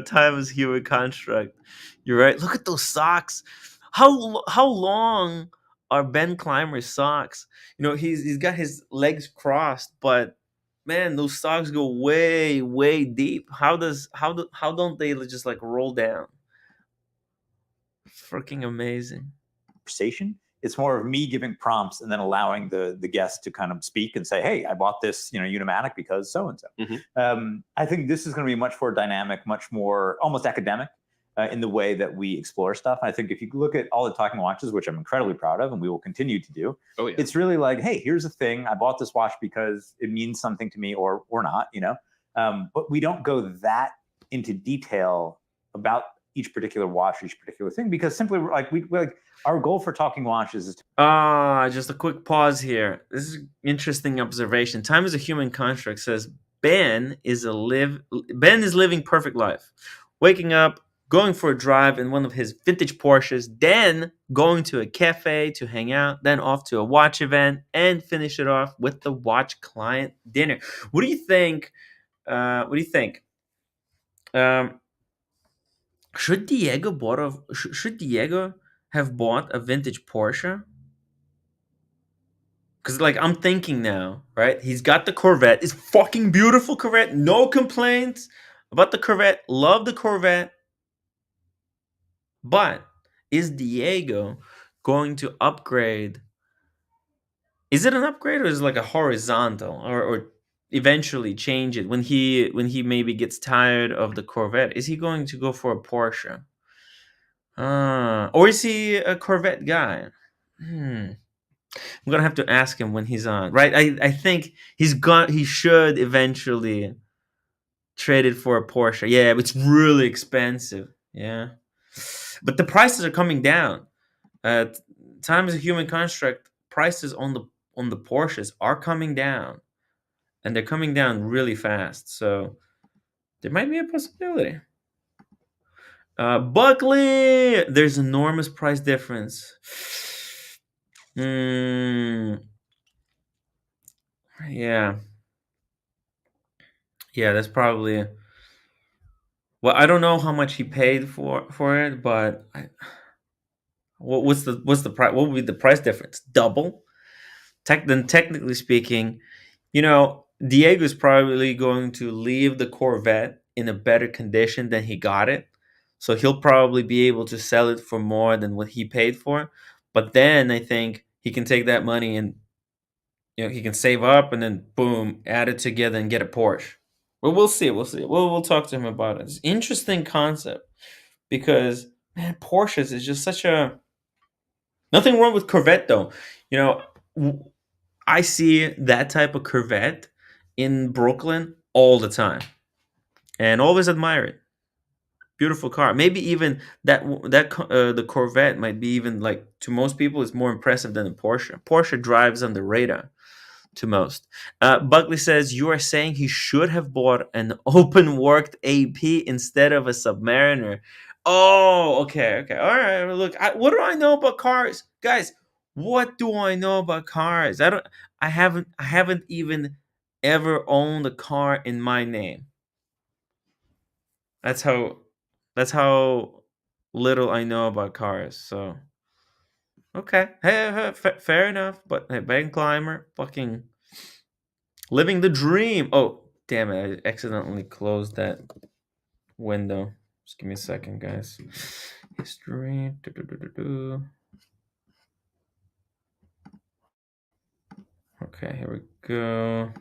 time is human construct. You're right. Look at those socks. How long are Ben Clymer's socks? He's got his legs crossed, but man, those socks go way, way deep. How don't they just like roll down? Freaking amazing. It's more of me giving prompts and then allowing the guest to kind of speak and say, hey, I bought this Unimatic because so and so. I think this is going to be much more dynamic, much more almost academic in the way that we explore stuff. And I think if you look at all the talking watches, which I'm incredibly proud of and we will continue to do, it's really like, hey, here's a thing. I bought this watch because it means something to me or not, but we don't go that into detail about each particular watch, each particular thing, because simply like our goal for talking watches is just a quick pause here. This is an interesting observation. Time is a human construct says Ben is living perfect life. Waking up, going for a drive in one of his vintage Porsches, then going to a cafe to hang out, then off to a watch event, and finish it off with the watch client dinner. What do you think? Should Diego have bought a vintage Porsche? Because I'm thinking now, right? He's got the Corvette. It's fucking beautiful Corvette. No complaints about the Corvette. Love the Corvette. But is Diego going to upgrade? Is it an upgrade or is it like a horizontal or eventually change it when he maybe gets tired of the Corvette? Is he going to go for a Porsche? Or is he a Corvette guy? I'm gonna have to ask him when he's on. Right? I think he should eventually trade it for a Porsche. Yeah, but it's really expensive. Yeah. But the prices are coming down. Time is a human construct. Prices on the Porsches are coming down. And they're coming down really fast. So there might be a possibility. Buckley, there's enormous price difference. Yeah. Yeah, that's probably. Well, I don't know how much he paid for it, but what's the price? What would be the price difference? Double? Then technically speaking, Diego's probably going to leave the Corvette in a better condition than he got it. So he'll probably be able to sell it for more than what he paid for. But then I think he can take that money and he can save up and then boom, add it together and get a Porsche. Well, we'll see. We'll talk to him about it. It's an interesting concept because man, Porsches is just such a nothing wrong with Corvette though. I see that type of Corvette in Brooklyn all the time, and always admire it. Beautiful car. Maybe even the Corvette might be even like to most people it's more impressive than the Porsche. Porsche drives on the radar to most. Buckley says you are saying he should have bought an open worked AP instead of a Submariner. Oh, okay. All right. Look, what do I know about cars, guys? What do I know about cars? I haven't even ever owned a car in my name. That's how little I know about cars. So okay, hey, fair enough. But hey, Ben Clymer, fucking living the dream. Oh damn it! I accidentally closed that window. Just give me a second, guys. History. Okay, here we go.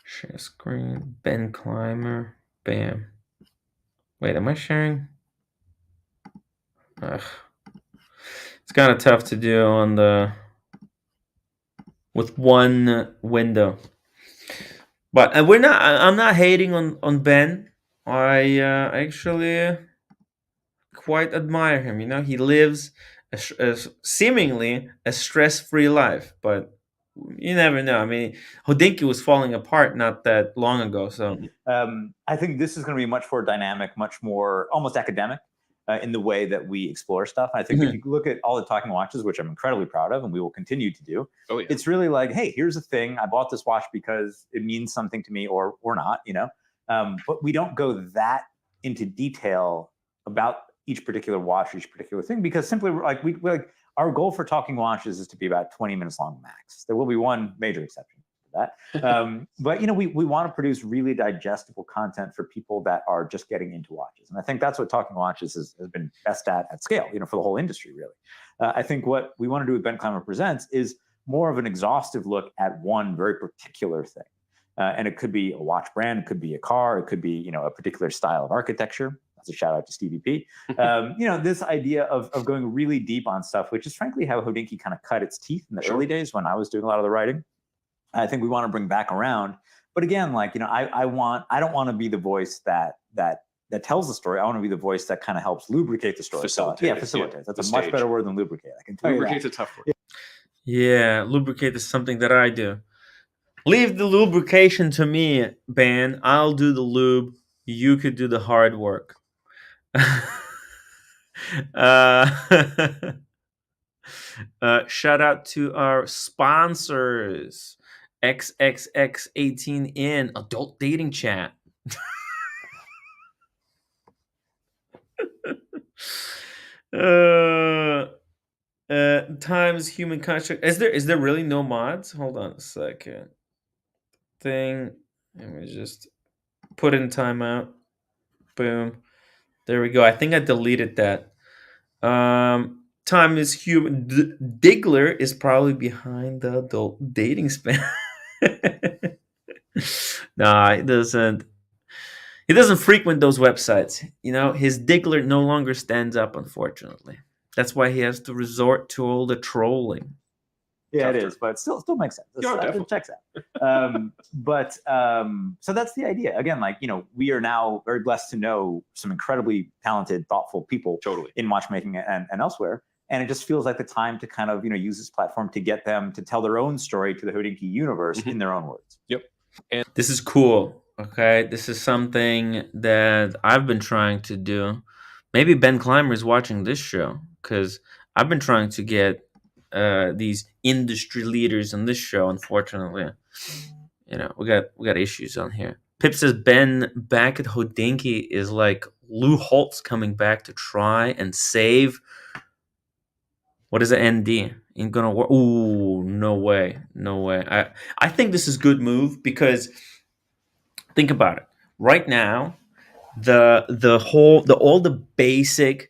Share screen. Ben Clymer. Bam. Wait, am I sharing? Ugh. It's kind of tough to do with one window. But I'm not hating on Ben. I actually quite admire him. He lives seemingly a stress-free life, but you never know. I mean, Hodinkee was falling apart not that long ago, so I think this is going to be much more dynamic, much more almost academic in the way that we explore stuff. And I think if you look at all the talking watches, which I'm incredibly proud of, and we will continue to do, it's really like, hey, here's a thing. I bought this watch because it means something to me, or not, you know. But we don't go that into detail about each particular watch, each particular thing, because simply like we like our goal for talking watches is to be about 20 minutes long max. There will be one major exception to that. But you know, we want to produce really digestible content for people that are just getting into watches. And I think that's what talking watches has been best at scale, you know, for the whole industry, really. I think what we want to do with Ben Clymer Presents is more of an exhaustive look at one very particular thing. And it could be a watch brand, it could be a car, it could be, you know, a particular style of architecture. That's a shout out to Stevie P. You know, this idea of going really deep on stuff, which is frankly how Hodinkee kind of cut its teeth in the early days when I was doing a lot of the writing. I think we want to bring back around. But again, like, you know, I don't want to be the voice that tells the story. I want to be the voice that kind of helps lubricate the story. Facilitate. Facilitate. That's a much better word than lubricate. I can tell you that. Lubricate's a tough word. yeah, lubricate is something that I do. Leave the lubrication to me, Ben. I'll do the lube. You could do the hard work. Shout out to our sponsors. XXX18in Adult Dating Chat. Times human construct. Is there really no mods? Hold on a second. Thing. Let me just put in timeout. Boom. There we go. I think I deleted that. Time is human. Diggler is probably behind the adult dating span. Nah, he doesn't. He doesn't frequent those websites. You know, his Diggler no longer stands up, unfortunately. That's why he has to resort to all the trolling. Yeah, it is, but it still makes sense. It checks out. So that's the idea. Again, like, you know, we are now very blessed to know some incredibly talented, thoughtful people in watchmaking and elsewhere. And it just feels like the time to kind of, you know, use this platform to get them to tell their own story to the Hodinkee universe in their own words. Yep. And this is cool. Okay. This is something that I've been trying to do. Maybe Ben Clymer is watching this show, because I've been trying to get these industry leaders on this show. Unfortunately, you know, we got issues on here. Pip says Ben back at Hodinkee is like Lou Holtz coming back to try and save. What is an ND? Ain't gonna work. Ooh, no way. I think this is a good move, because think about it. Right now, all the basic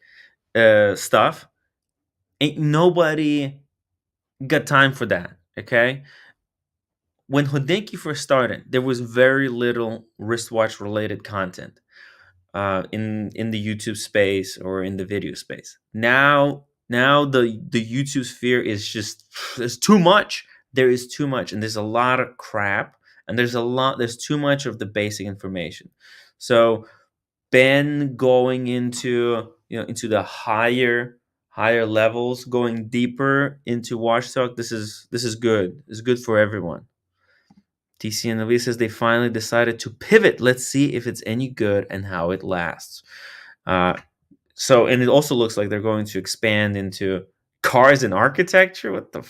stuff, ain't nobody got time for that. Okay. When Hodinkee first started, there was very little wristwatch related content in the YouTube space or in the video space. Now the YouTube sphere is just, there's too much. There is too much, and there's a lot of crap, and there's too much of the basic information. So Ben going into the higher levels, going deeper into watch talk, this is good. It's good for everyone. TC and Elise says they finally decided to pivot. Let's see if it's any good and how it lasts. And it also looks like they're going to expand into cars and architecture. What the?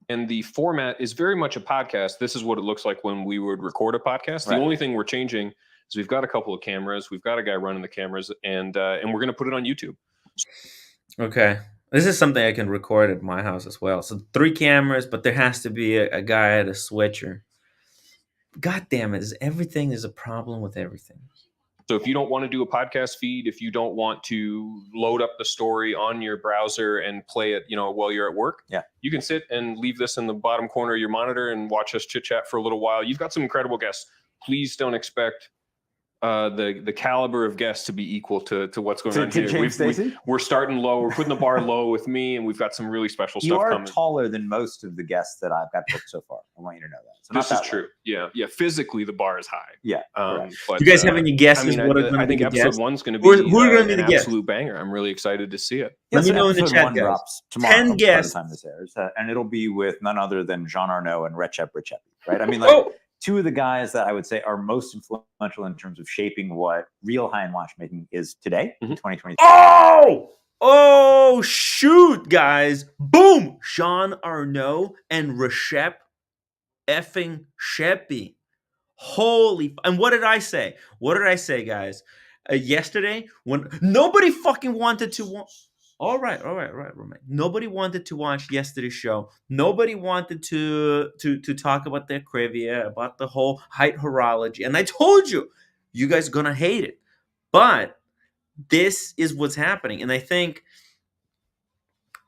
And the format is very much a podcast. This is what it looks like when we would record a podcast. Right. The only thing we're changing is we've got a couple of cameras. We've got a guy running the cameras, and we're going to put it on YouTube. Okay. This is something I can record at my house as well. So 3 cameras, but there has to be a guy at a switcher. God damn it. Everything is a problem with everything. So if you don't want to do a podcast feed, if you don't want to load up the story on your browser and play it, you know, while you're at work, you can sit and leave this in the bottom corner of your monitor and watch us chit chat for a little while. You've got some incredible guests. Please don't expect the caliber of guests to be equal to what's going on To here. James Stacey? We're starting low. We're putting the bar low with me, and we've got some really special You stuff are coming. taller than most of the guests that I've got booked so far. I want you to know that. So This not is that true. low. Yeah. Physically, the bar is high. Yeah. But, Do you guys have any guesses? What are going I to be think the episode guests? one's going to Who be are gonna be an the guests? absolute banger. I'm really excited to see it. Let me know in the episode chat, one guys. drops tomorrow 10 by the guests. time this airs, and it'll be with none other than Jean Arnaud and Recep Recepi, right? I mean, like Oh, two of the guys that I would say are most influential in terms of shaping what real high-end watchmaking is today in 2023. oh, shoot, guys! Boom, Jean Arnaud and Recep effing Sheppy. Holy! And what did I say? What did I say, guys? Yesterday, when nobody fucking wanted to watch. All right, Romain. Nobody wanted to watch yesterday's show. Nobody wanted to talk about their trivia, about the whole height horology. And I told you, you guys are gonna hate it. But this is what's happening, and I think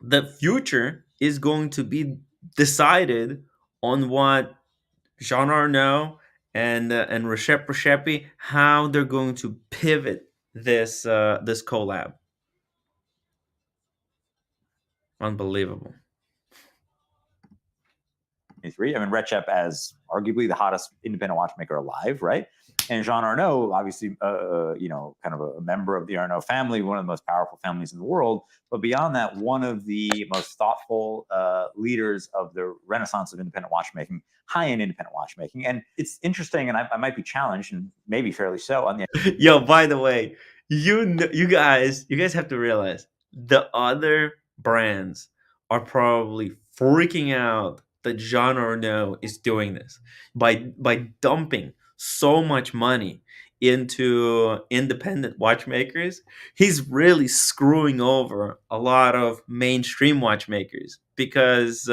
the future is going to be decided on what Jean Arnaud and Recep Recepi, how they're going to pivot this collab. Unbelievable. I mean, Recep as arguably the hottest independent watchmaker alive, right? And Jean Arnaud, obviously, kind of a member of the Arnaud family, one of the most powerful families in the world. But beyond that, one of the most thoughtful leaders of the renaissance of independent watchmaking, high-end independent watchmaking. And it's interesting, and I might be challenged, and maybe fairly so, on the Yo, by the way, you guys have to realize the other brands are probably freaking out that Jean Arnaud is doing this by dumping so much money into independent watchmakers. He's really screwing over a lot of mainstream watchmakers because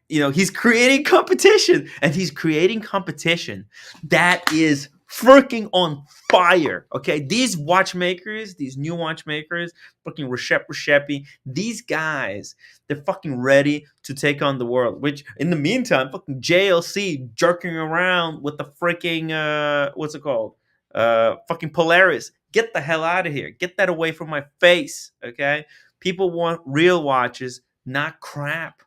he's creating competition, and he's creating competition that is freaking on fire. Okay, these watchmakers, these new watchmakers, fucking Recep Recepi, these guys, they're fucking ready to take on the world. Which, in the meantime, fucking JLC jerking around with the freaking what's it called? Fucking Polaris. Get the hell out of here. Get that away from my face. Okay, people want real watches, not crap.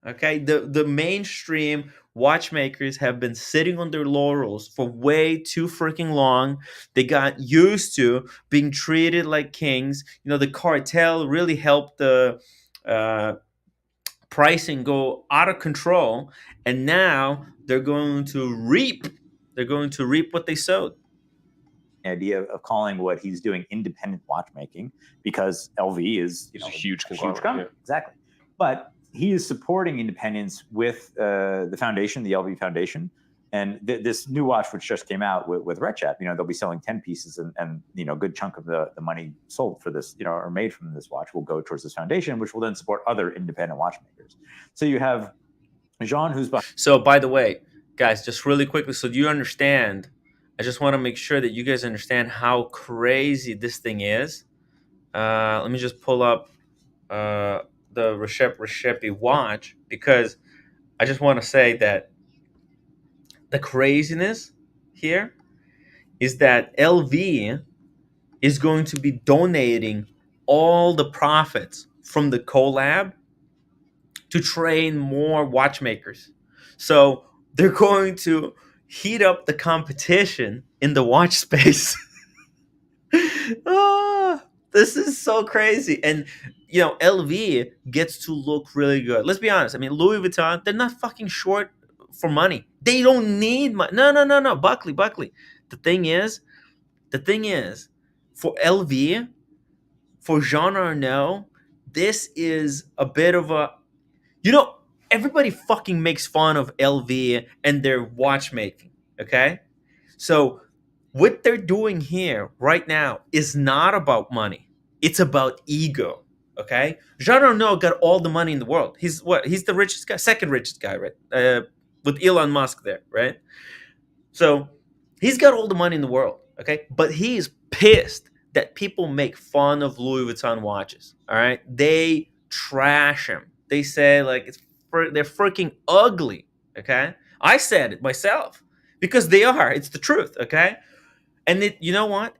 Okay, the mainstream watchmakers have been sitting on their laurels for way too freaking long. They got used to being treated like kings. The cartel really helped the pricing go out of control, and now they're going to reap. They're going to reap what they sowed. idea of calling what he's doing independent watchmaking, because LV is It's a huge conglomerate, company. yeah. Exactly. But he is supporting independence with the foundation, the LV Foundation. And this new watch, which just came out with Recep, they'll be selling 10 pieces, and a good chunk of the money sold for this, or made from this watch, will go towards this foundation, which will then support other independent watchmakers. So you have Jean, who's behind. So, by the way, guys, just really quickly, so do you understand? I just want to make sure that you guys understand how crazy this thing is. Let me just pull up the Recep Recepi watch, because I just want to say that the craziness here is that LV is going to be donating all the profits from the collab to train more watchmakers. So they're going to heat up the competition in the watch space. This is so crazy. And LV gets to look really good. Let's be honest. I mean, Louis Vuitton, they're not fucking short for money. They don't need money. No. Buckley. The thing is, for LV, for Jean Arnaud, this is a bit of a, everybody fucking makes fun of LV and their watchmaking. Okay, so what they're doing here right now is not about money. It's about ego. Okay, Jean Arnaud got all the money in the world. He's the richest guy, second richest guy, right? With Elon Musk there, right? So he's got all the money in the world. Okay, but he is pissed that people make fun of Louis Vuitton watches. All right, they trash him. They say like they're freaking ugly. Okay, I said it myself because they are. It's the truth. Okay. And you know what?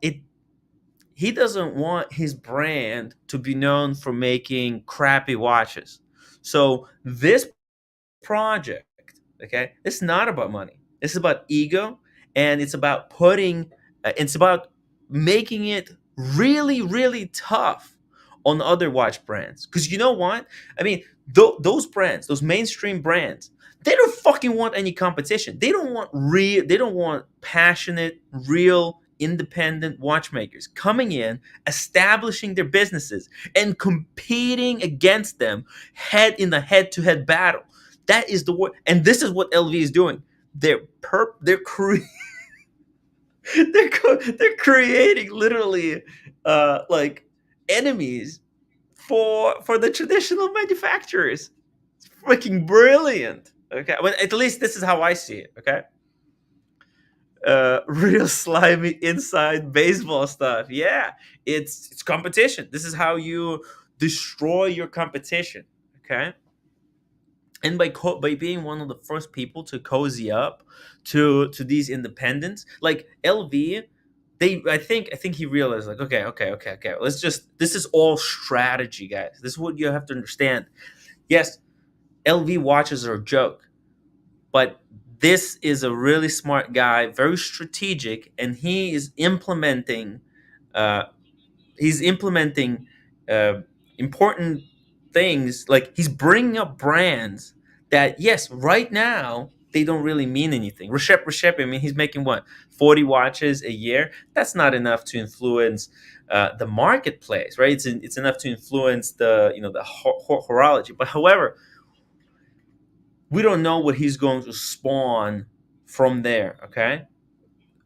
He doesn't want his brand to be known for making crappy watches. So this project, okay, it's not about money. It's about ego, and it's about making it really, really tough on other watch brands. Because you know what? I mean, those brands, those mainstream brands, they don't fucking want any competition. They don't want real. They don't want passionate, real, independent watchmakers coming in, establishing their businesses, and competing against them head-to-head battle. That is the word, and this is what LV is doing. They're they're creating literally like enemies for the traditional manufacturers. It's freaking brilliant. Okay, well, at least this is how I see it. Okay, real slimy inside baseball stuff. Yeah, it's competition. This is how you destroy your competition. Okay, and by being one of the first people to cozy up to these independents like LV, I think he realized like, okay, this is all strategy, guys. This is what you have to understand. Yes, LV watches are a joke, but this is a really smart guy, very strategic, and uh, he's implementing uh, important things. Like he's bringing up brands that, yes, right now they don't really mean anything. Reshep, I mean, he's making what, 40 watches a year. That's not enough to influence the marketplace, right? It's enough to influence the horology. But however, we don't know what he's going to spawn from there. Okay,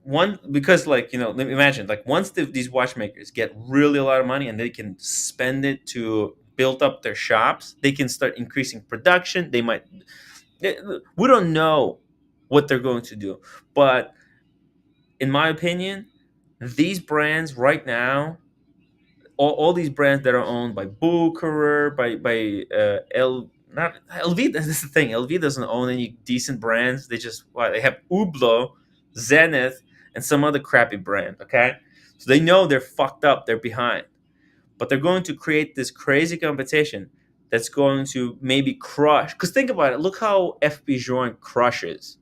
one, because like, imagine like once these watchmakers get really a lot of money and they can spend it to build up their shops, they can start increasing production. We don't know what they're going to do, but in my opinion, these brands right now, all these brands that are owned by Bucherer, by L not LV. This is the thing. LV doesn't own any decent brands. They have Hublot, Zenith, and some other crappy brand. Okay, so they know they're fucked up. They're behind, but they're going to create this crazy competition that's going to maybe crush. Because think about it. Look how FP Journe crushes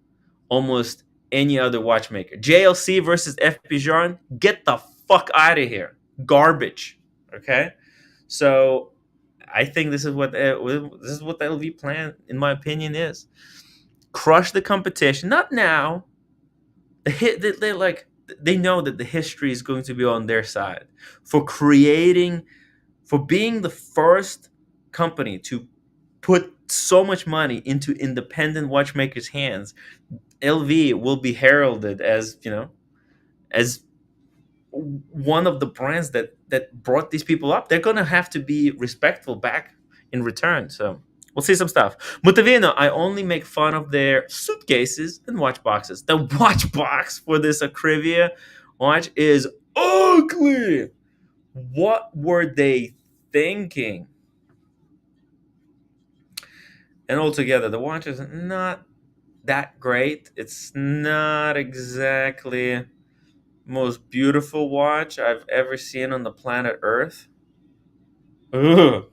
almost any other watchmaker. JLC versus FP Journe. Get the fuck out of here. Garbage. Okay, so I think this is what the LV plan, in my opinion, is. Crush the competition. Not now. They know that the history is going to be on their side for being the first company to put so much money into independent watchmakers' hands. LV will be heralded as one of the brands that brought these people up. They're gonna have to be respectful back in return. So we'll see some stuff. Mutavino, I only make fun of their suitcases and watch boxes. The watch box for this Acrivia watch is ugly. What were they thinking? And altogether, the watch is not that great. It's not exactly most beautiful watch I've ever seen on the planet Earth. Ugh.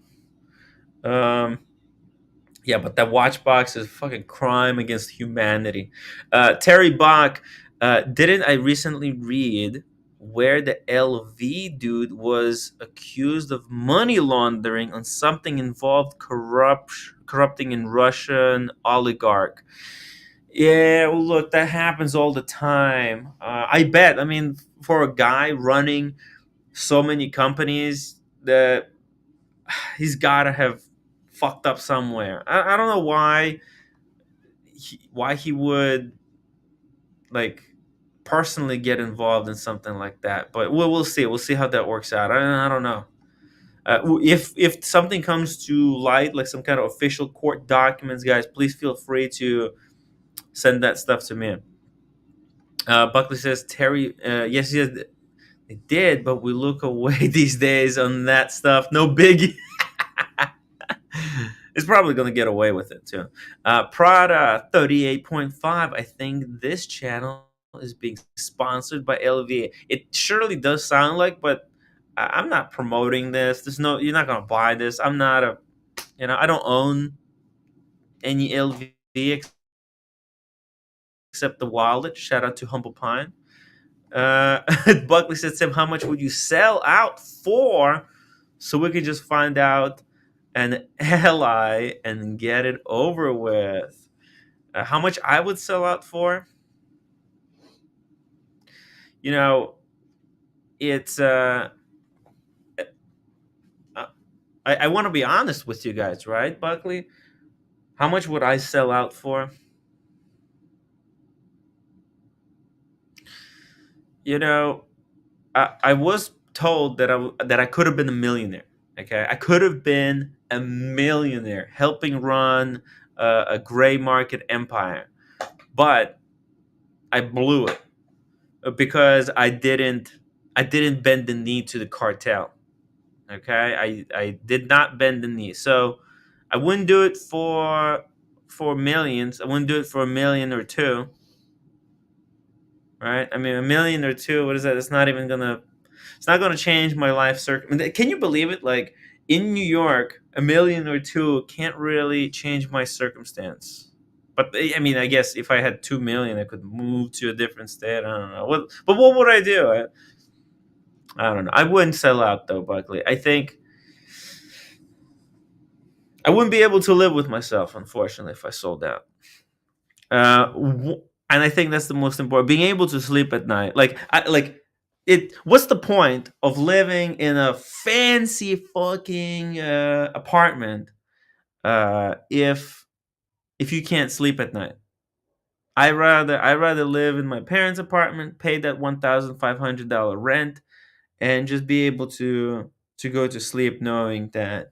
Um, yeah, but that watch box is fucking crime against humanity. Terry Bach, didn't I recently read where the LV dude was accused of money laundering on something involved corrupting in Russian oligarch? Yeah, well, look, that happens all the time. I bet. I mean, for a guy running so many companies, that he's got to have fucked up somewhere. I don't know why he would like personally get involved in something like that, but we'll see. We'll see how that works out. I don't know. If something comes to light, like some kind of official court documents, guys, please feel free to send that stuff to me. Buckley says Terry. Yes, they did, but we look away these days on that stuff. No biggie. It's probably going to get away with it too. Prada 38.5. I think this channel is being sponsored by LV. It surely does sound like, but I'm not promoting this. There's no, you're not gonna buy this. I'm not a, I don't own any LV except the wallet. Shout out to Humble Pine. Buckley said, Sam, how much would you sell out for? So we could just find out an ally and get it over with. How much I would sell out for? It's I want to be honest with you guys, right, Buckley? How much would I sell out for? I was told that I could have been a millionaire. Okay, I could have been a millionaire helping run a gray market empire, but I blew it because I didn't bend the knee to the cartel. Okay, I did not bend the knee, so I wouldn't do it for millions. I wouldn't do it for a million or two. Right? I mean, a million or two. What is that? It's not even gonna. It's not gonna change my life. Can you believe it? Like in New York, a million or two can't really change my circumstance. But I mean, I guess if I had 2 million, I could move to a different state. I don't know. But what would I do? I don't know. I wouldn't sell out though, Buckley. I think I wouldn't be able to live with myself, unfortunately, if I sold out. And I think that's the most important. Being able to sleep at night, it. What's the point of living in a fancy fucking apartment if you can't sleep at night? I rather live in my parents' apartment, pay that $1,500 rent, and just be able to go to sleep knowing that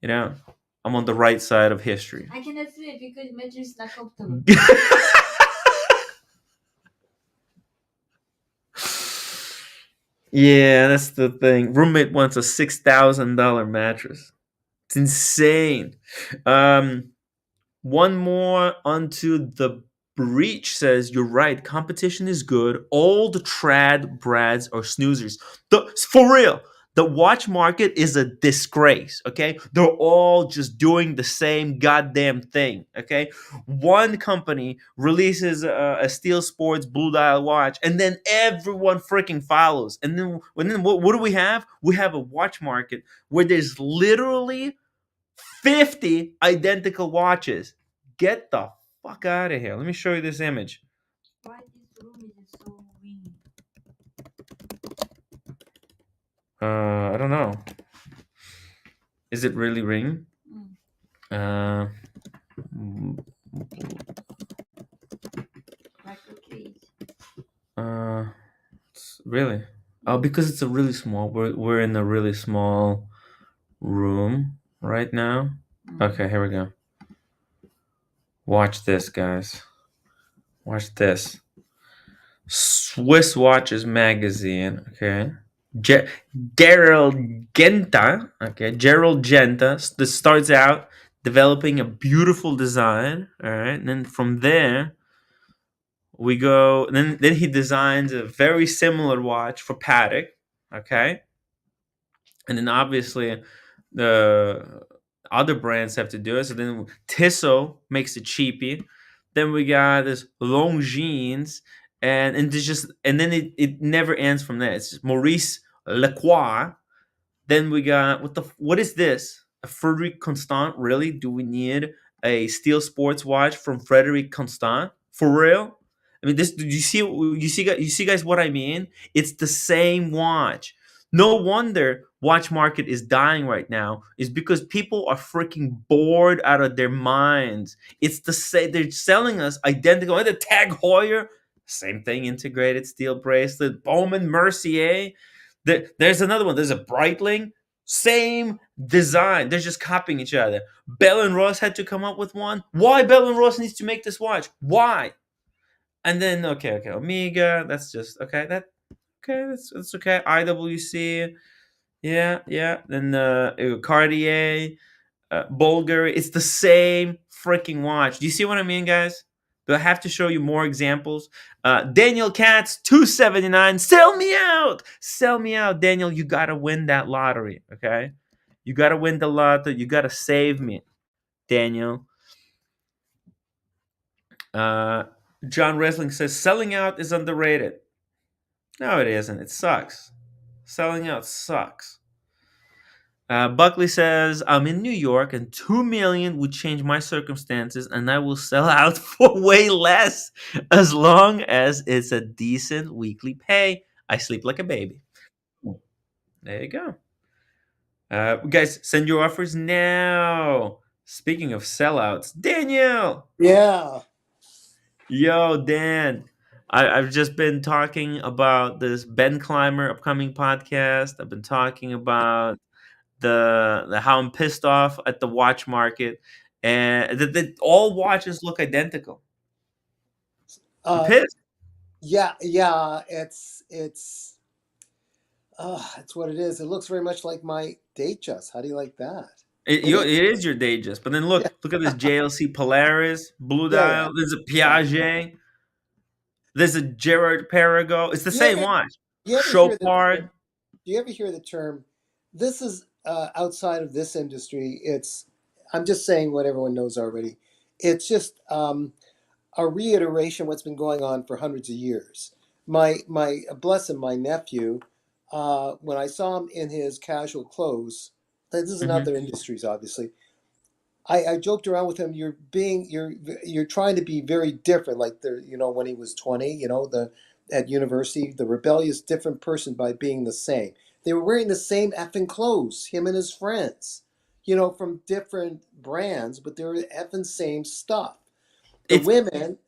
I'm on the right side of history. I cannot sleep because mattress is not comfortable. Yeah, that's the thing. Roommate wants a $6,000 mattress. It's insane. One more onto the breach says, you're right. Competition is good. All the trad brads are snoozers. For real. The watch market is a disgrace, okay? They're all just doing the same goddamn thing, okay? One company releases a Steel Sports Blue Dial watch, and then everyone freaking follows. And then what do we have? We have a watch market where there's literally 50 identical watches. Get the fuck out of here. Let me show you this image. Why this room is so windy? I don't know. Is it really ringing? Like a cage. Really? Oh, because it's a really small. We're in a really small room right now. Okay, here we go. Watch this, guys. Watch this. Swiss Watches magazine. Okay. Gerald Genta. Okay, Gerald Genta. This starts out developing a beautiful design. All right, and then from there we go. Then he designs a very similar watch for Patek. Okay, and then obviously the other brands have to do it. So then Tissot makes it cheapy. Then we got this Longines, and then it never ends from there. It's just Maurice Lacroix. Then we got what is this? A Frederic Constant? Really? Do we need a steel sports watch from Frederic Constant? For real? I mean, this. Do you see guys what I mean? It's the same watch. No wonder watch market is dying right now. Is because people are freaking bored out of their minds. It's the same. They're selling us identical. The Tag Heuer, same thing. Integrated steel bracelet. Bowman Mercier. There's another one. There's a Breitling. Same design. They're just copying each other. Bell and Ross had to come up with one. Why Bell and Ross needs to make this watch? Why? And then okay, Omega. That's just okay. That's okay. IWC. Yeah. Then Cartier, Bulgari. It's the same freaking watch. Do you see what I mean, guys? Do I have to show you more examples? Daniel Katz, 279. Sell me out. Sell me out. Daniel, you got to win that lottery, okay? You got to win the lotto. You got to save me, Daniel. John Wrestling says, selling out is underrated. No, it isn't. It sucks. Selling out sucks. Buckley says, I'm in New York and 2 million would change my circumstances and I will sell out for way less as long as it's a decent weekly pay. I sleep like a baby. There you go. Guys, send your offers now. Speaking of sellouts, Daniel. Yeah. Yo, Dan. I've just been talking about this Ben Clymer upcoming podcast. I've been talking about the how I'm pissed off at the watch market, and that all watches look identical. I'm Uh, pissed. yeah. It's what it is. It looks very much like my Datejust. How do you like that? It is your Datejust, but then look at this JLC Polaris blue dial. There's a Piaget. There's a Gerard Perigo. It's the same watch. You ever hear Chopard. do you ever hear the term? This is outside of this industry. I'm just saying what everyone knows already. It's just a reiteration of what's been going on for hundreds of years. My bless him, my nephew, when I saw him in his casual clothes, this is in other industries, obviously. I joked around with him. You're trying to be very different. Like when he was 20, at university, the rebellious different person by being the same. They were wearing the same effing clothes, him and his friends, from different brands, but they were effing same stuff. The women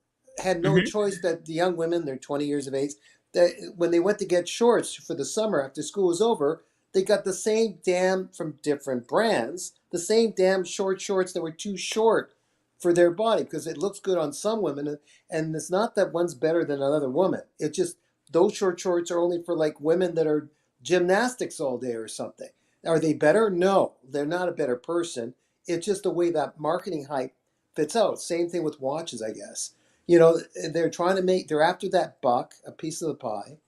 had no choice. That the young women, they're 20 years of age, that when they went to get shorts for the summer after school was over, they got the same damn, from different brands, the same damn shorts that were too short for their body because it looks good on some women. And it's not that one's better than another woman. It's just those shorts are only for like women that are gymnastics all day or something. Are they better? No, they're not a better person. It's just the way that marketing hype fits out. Same thing with watches, I guess. They're trying to they're after that buck, a piece of the pie.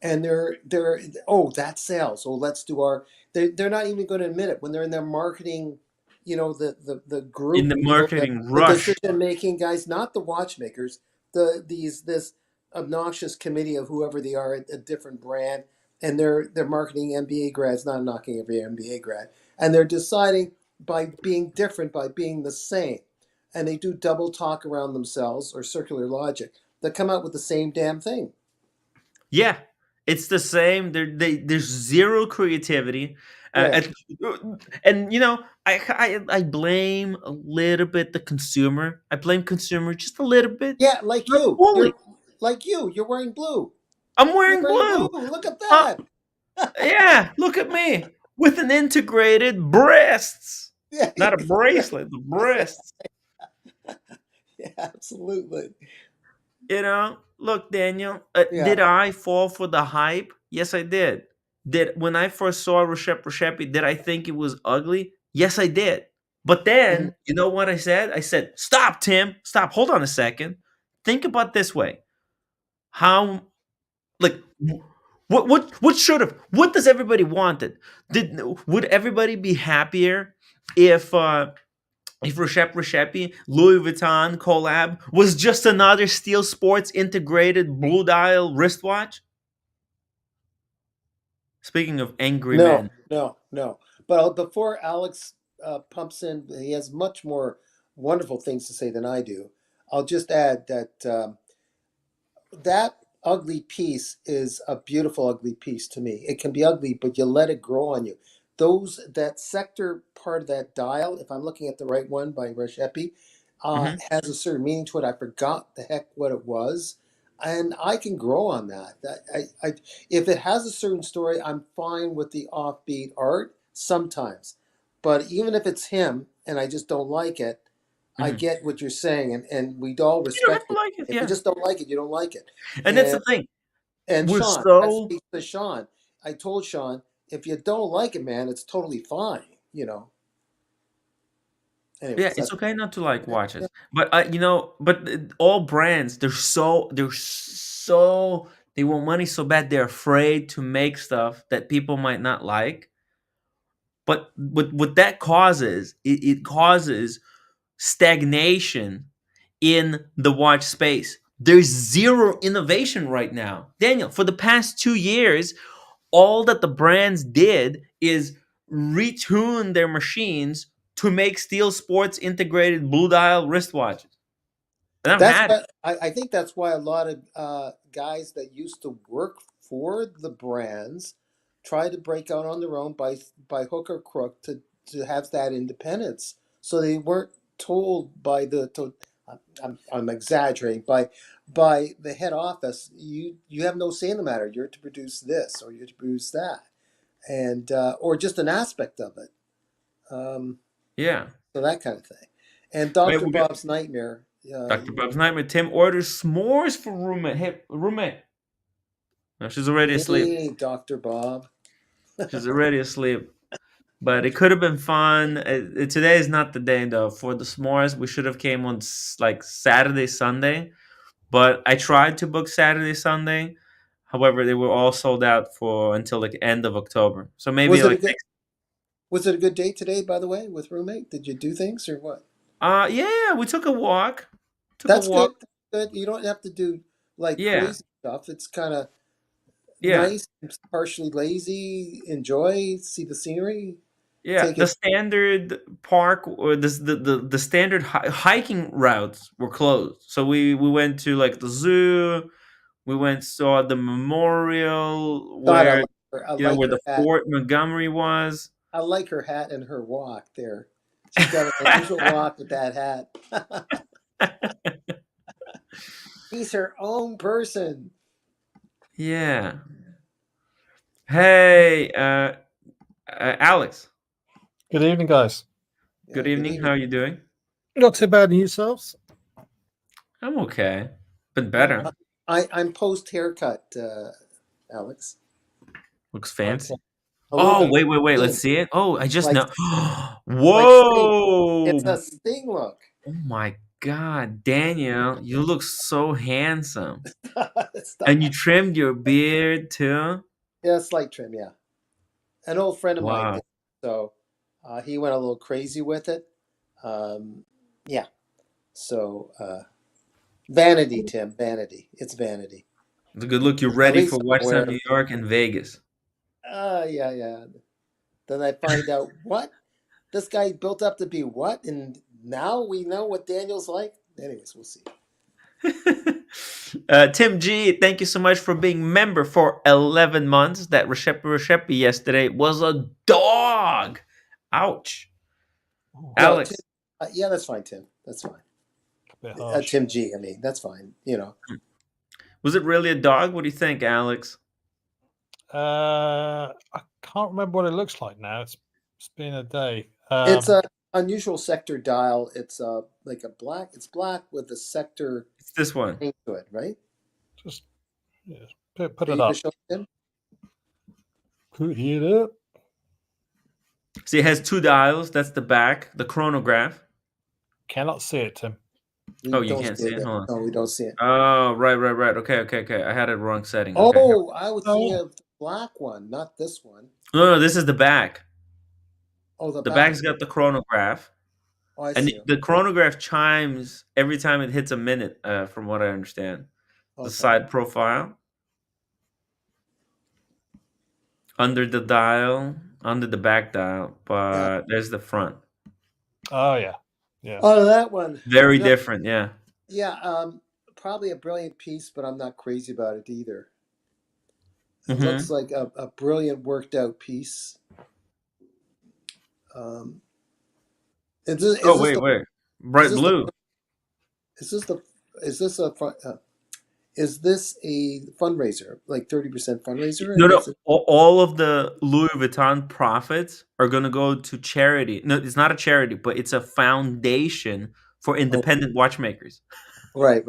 And they're that sells. Oh, let's do they're not even going to admit it when they're in their marketing, the group, in the marketing the rush. decision making guys, not the watchmakers, this obnoxious committee of whoever they are at a different brand, and they're marketing MBA grads, not knocking every MBA grad, and they're deciding by being different, by being the same, and they do double talk around themselves or circular logic that come out with the same damn thing. Yeah, it's the same. There's zero creativity, and I blame a little bit the consumer. I blame consumer just a little bit. Yeah, like you. Fully. You're wearing blue. I'm wearing blue. Look at that. Yeah, look at me with an integrated breasts. Yeah, Not a bracelet, the breasts. Yeah, absolutely. Look, Daniel, Yeah. did I fall for the hype? Yes, I did. When I first saw Roshepi, did I think it was ugly? Yes, I did. But then, you know what I said? I said, stop, Tim. Stop. Hold on a second. Think about this way. What does everybody wanted? Would everybody be happier if Roshepi Louis Vuitton collab was just another Steel Sports integrated blue dial wristwatch? Speaking of angry men. No. But before Alex pumps in, he has much more wonderful things to say than I do. I'll just add that that ugly piece is a beautiful ugly piece to me. It can be ugly, but you let it grow on you. That sector part of that dial, if I'm looking at the right one by Reshepi, has a certain meaning to it. I forgot the heck what it was, and I can grow on that. If it has a certain story, I'm fine with the offbeat art sometimes. But even if it's him and I just don't like it, I get what you're saying, and we all respect You don't have to like it. If Yeah. you just don't like it, you don't like it. And that's the thing. And We're Sean, so- that speaks to Sean. I told Sean, if you don't like it, man, it's totally fine. Anyways, Yeah, it's that's okay not to like yeah. watches, but all brands they're so they want money so bad they're afraid to make stuff that people might not like. But what that causes, it causes stagnation in the watch space. There's zero innovation right now, Daniel. For the past 2 years, all that the brands did is retune their machines to make Steel Sports integrated blue dial wristwatches. And I've That's had it. what I think. That's why a lot of guys that used to work for the brands try to break out on their own by hook or crook to have that independence. So they weren't told by I'm exaggerating by the head office. You have no say in the matter. You're to produce this or you're to produce that, and or just an aspect of it. Um, Yeah. so that kind of thing. And Wait, Dr. we got Bob's Nightmare. Dr. Bob's Nightmare. Tim orders s'mores for roommate. Hey, roommate. No, she's already asleep. Hey, Dr. Bob. She's already asleep. But it could have been fun. Today is not the day though. For the s'mores, we should have came on like Saturday, Sunday. But I tried to book Saturday, Sunday. However, they were all sold out for until like end of October. So maybe Was it a like good next. was it a good day today, by the way, with roommate? Did you do things or what? Yeah, we took a walk. Took a That's walk. good. That's good. You don't have to do like Yeah, crazy stuff. It's kind of yeah, nice, partially lazy, enjoy, see the scenery, yeah. take The it. standard park or the standard hiking routes were closed. So we went to like the zoo. We went saw the memorial God, I where like her. I where like the her hat. Fort Montgomery was. I like her hat and her walk there. She's got an unusual walk with that hat. She's her own person. Yeah. Hey, Alex. Good evening, guys. Good Good evening. How evening. are you doing? Not too bad in yourselves. I'm okay. Been Yeah, better. I'm post haircut, Alex. Looks Okay. fancy. A little Oh, bit wait. Let's sting, see it. Oh, I just like know. like sting. Whoa. It's a sting look. Oh my God, Daniel, you look so handsome. And you Stop. trimmed your beard too? Yeah, slight trim. Yeah, an old friend of mine Wow. did. So he went a little crazy with it. Um, yeah. So vanity, Tim. Vanity. It's vanity. It's a good look. You're At ready for least I'm Watch aware Time of New it. York and Vegas. Yeah, yeah. Then I find out what this guy built up to be what, and now we know what Daniel's like. Anyways, we'll see. Tim G, thank you so much for being member for 11 months. That Reshepi yesterday was a dog. Ouch. No, Tim, Alex, yeah, that's fine, Tim. That's fine. A bit harsh. Tim G. I mean, that's fine. was it really a dog? What do you think, Alex? I can't remember what it looks like now. It's been a day. It's a unusual sector dial. It's like a black. It's black with a sector It's this one. paint to it, right? just yeah, put Are it you up. gonna show Tim? Put it up. See, it has two dials. That's the back, the chronograph. Cannot see it, Tim. We Oh, you don't can't see see it it? yet. Hold on. No, we don't see it. Oh, right. Okay. I had it wrong setting. Okay. Oh, I was thinking Oh. of the black one, not this one. No, this is the back. Oh, the The back. back's got the chronograph. Oh, I And see. the chronograph chimes every time it hits a minute, from what I understand. The Okay. side profile. Under the dial, under the back dial, but there's the front. Oh yeah, yeah. Oh, that one. Very No, different, yeah. yeah, probably a brilliant piece, but I'm not crazy about it either. It Mhm. looks like a brilliant worked out piece. Is this, Oh, is this the wait. Bright is this blue. is this a is this a fundraiser, like 30% fundraiser? No, And no. is it, All of the Louis Vuitton profits are going to go to charity. No, it's not a charity, but it's a foundation for independent watchmakers. right,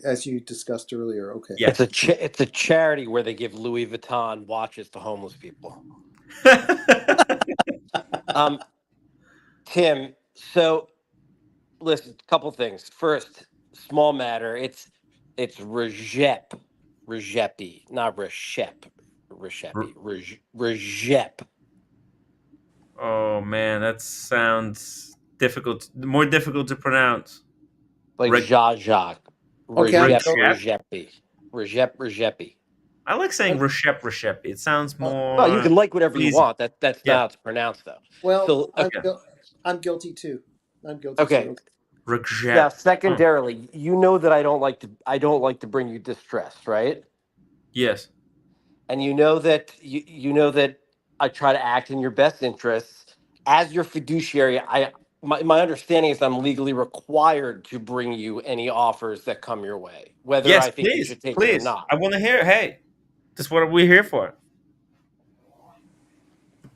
as you discussed earlier. Okay. Yeah. It's a charity where they give Louis Vuitton watches to homeless people. Tim, so listen, couple things. First, small matter. It's Rejep, not Reshep, Rejep. Oh man, that sounds difficult. More difficult to pronounce. Like Reg- Zsa. Okay, I'm Rejep, go- Rejepi. I like saying Reshep. It sounds Well, you more can like whatever you pleasing. want. That's not Yeah. how it's pronounced, though. well, So, Okay. I'm guilty too. I'm guilty okay. too. Now, Rejep. secondarily, you know that I don't like to bring you distress, right? Yes. And you know that you know that I try to act in your best interests as your fiduciary. My understanding is I'm legally required to bring you any offers that come your way, whether Yes, I think you please. should take it or Please. not. I want to hear. Hey, that's what we're here for.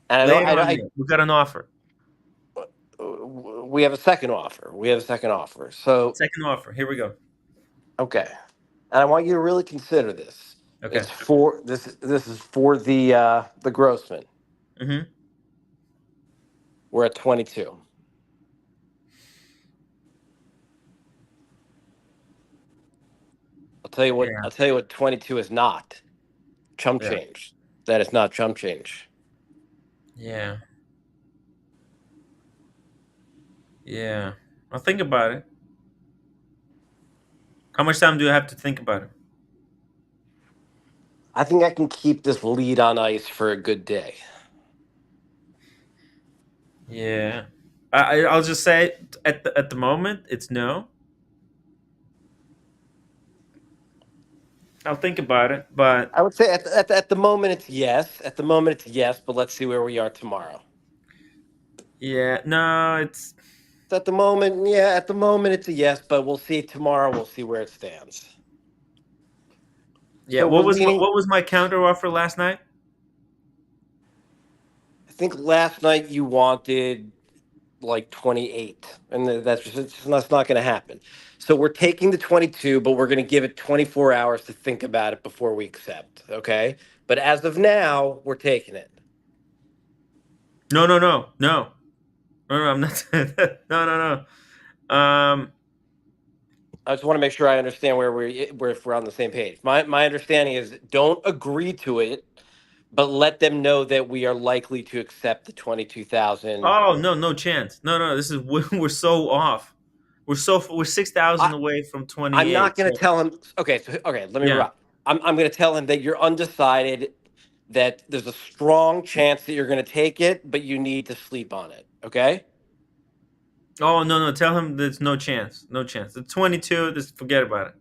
And I Lay know it on me. We got an offer. we have a second offer. So Second offer. Here we go. okay, and I want you to really consider this. Okay. It's for this. This is for the Grossman. Mm-hmm. We're at 22. I'll tell you what. Yeah. I'll tell you what. 22 is not chump Yeah. change. That is not chump change. Yeah. Yeah. I'll think about it. How much time do I have to think about it? I think I can keep this lead on ice for a good day. Yeah. I'll just say at the moment it's no. I'll think about it, but I would say at the moment it's yes. At the moment it's yes, but let's see where we are tomorrow. yeah, no, it's At the moment, yeah, at the moment it's a yes, but we'll see tomorrow. We'll see where it stands. yeah. So we're leaning. What was my counter offer last night? I think last night you wanted like 28, and that's not going to happen. So we're taking the 22, but we're going to give it 24 hours to think about it before we accept. Okay, but as of now, we're taking it. No. I'm not. No. I just want to make sure I understand where if we're on the same page. My understanding is don't agree to it, but let them know that we are likely to accept the 22,000. Oh no, no chance. No. This is we're so off. We're 6,000 away from I'm 28. not going to So tell him. Okay, so okay, let me yeah. wrap. I'm going to tell him that you're undecided, that there's a strong chance that you're going to take it, but you need to sleep on it. Okay. Oh no. Tell him there's no chance. No chance. The 22. Just forget about it.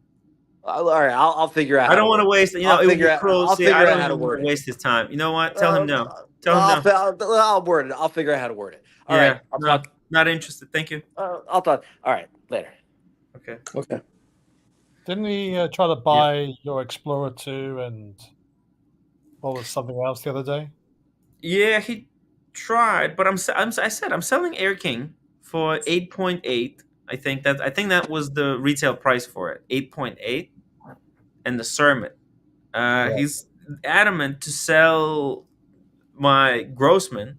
All right, I'll figure out I how to don't want to word it. waste. It would be cruel. I'll See, I figure out don't how to even want word to it. waste his time. You know what? Tell him no. Tell him no. I'll word it. I'll figure out how to word it. All right. Yeah. No. Not interested. Thank you. I'll talk. All right. Later. Okay. Okay. Didn't he try to buy your Explorer 2 and what was something else the other day? Yeah, he tried, but I said I'm selling Air King for 8.8. I think that was the retail price for it, 8.8, and the Sermon. He's adamant to sell my Grossman,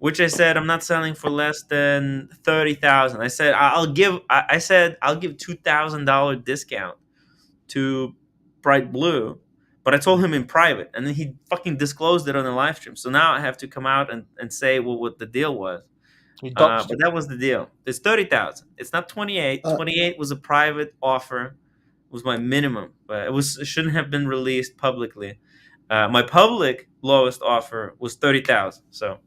which I said I'm not selling for less than 30,000. I said I said I'll give $2,000 discount to Bright Blue, but I told him in private, and then he fucking disclosed it on the live stream. So now I have to come out and say what the deal was. He doxed But it. that was the deal. It's 30,000. It's not 28. 28 was a private offer. It was my minimum, but it shouldn't have been released publicly. My public lowest offer was 30,000. So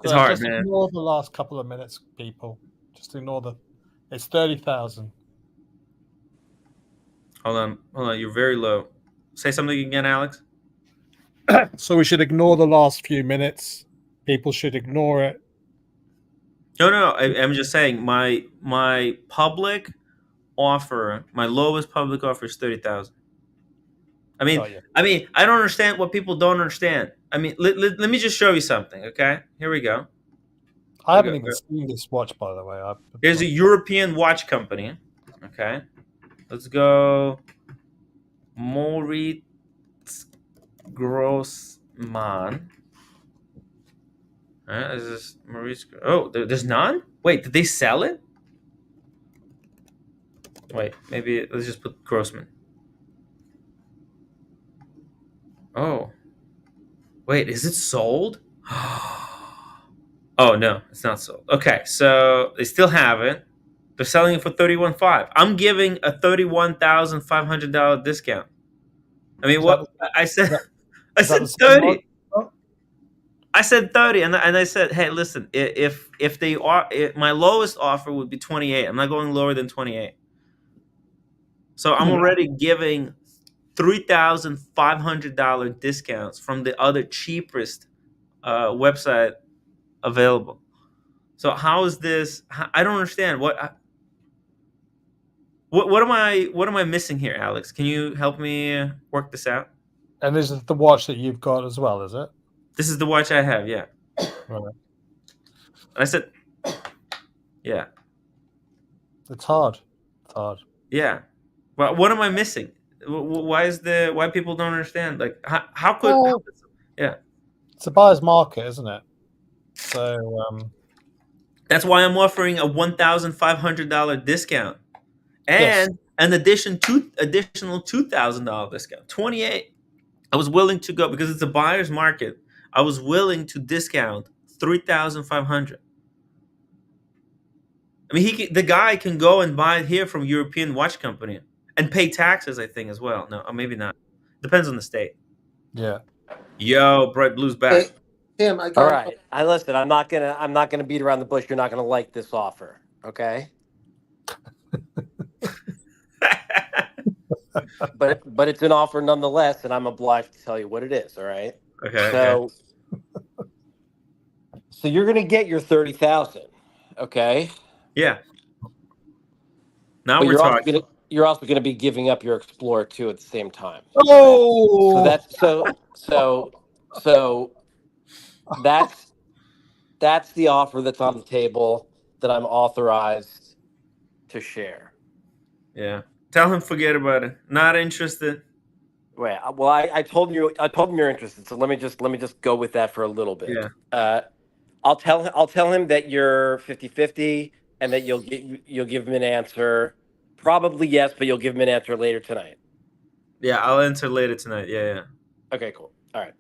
it's hard, Just man. ignore the last couple of minutes, people. Just ignore the. It's 30,000. Hold on. You're very low. Say something again, Alex. So we should ignore the last few minutes. People should ignore it. No. I'm just saying my public offer, my lowest public offer is 30,000. I mean, Oh, yeah. I don't understand what people don't understand. I mean, let me just show you something. Okay, here we go. I haven't even seen this watch, by the way. Here's a European watch company. Okay, let's go. Moritz Grossman. Is this Maurice? Oh, there's none. Wait, did they sell it? Wait, maybe let's just put Grossman. Oh, wait, is it sold? Oh no, it's not sold. Okay, so they still have it. They're selling it for $31,500. I'm giving a $31,500 discount. I mean, Is that what I said? that- I is that said the same 30. one? I said 30, and I said, hey, listen, if they are, my lowest offer would be 28. I'm not going lower than 28. So I'm already giving $3,500 discounts from the other cheapest website available. So how is this? I don't understand what am I missing here, Alex? Can you help me work this out? And this is the watch that you've got as well, is it? This is the watch I have, yeah. Right. I said, yeah, It's hard. It's hard. yeah. But what am I missing? Why people don't understand? Like how could Well, yeah? it's a buyer's market, isn't it? So That's why I'm offering a $1,500 discount yes, and an additional $2,000 discount. 28. I was willing to go because it's a buyer's market. I was willing to discount 3,500. I mean, the guy can go and buy it here from European watch company and pay taxes, I think, as well. No, or maybe not. Depends on the state. yeah. Yo, Bright Blue's back. Hey, Tim, I All got right. I listen. I'm not gonna beat around the bush. You're not gonna like this offer. Okay. But it's an offer nonetheless, and I'm obliged to tell you what it is. All right. Okay. So you're gonna get your 30,000. Okay. Yeah. Now But we're talking. you're also gonna be giving up your Explorer 2 at the same time. Oh, So that's the offer that's on the table that I'm authorized to share. Yeah. Tell him forget about it. Not interested. Wait, well, I told him you're interested. So let me just go with that for a little bit. Yeah. I'll tell him that you're 50-50 and that you'll give him an answer. Probably yes, but you'll give him an answer later tonight. Yeah, I'll answer later tonight. Yeah. Okay, cool. All right.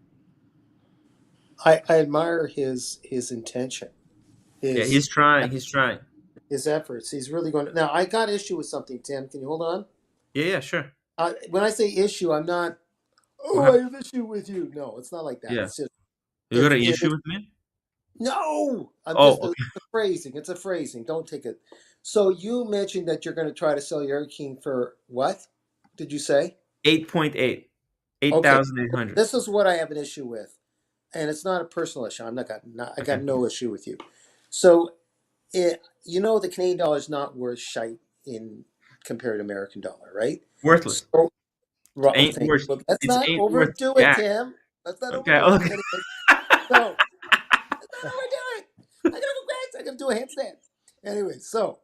I admire his intention. He's trying. His efforts. He's really going to. Now, I got issue with something, Tim. Can you hold on? Yeah, sure. When I say issue, I'm not. Oh, I have issue with you. No, it's not like that. Yeah. It's just. You got an issue with me? No, Okay. It's a phrasing. It's a phrasing. Don't take it. So you mentioned that you're going to try to sell your King for what? Did you say? 8.8. Okay. 8,800. This is what I have an issue with, and it's not a personal issue. I got no issue with you. So, the Canadian dollar is not worth shite in compared to American dollar, right? Worthless. So, Ain't worth. well, let's It's not ain't overdo worth it, jack. Tim. Let's not Okay. overdo Okay. it. Anyway, so let's not overdo it. I gotta go crazy. I gotta do a handstand. Anyway, so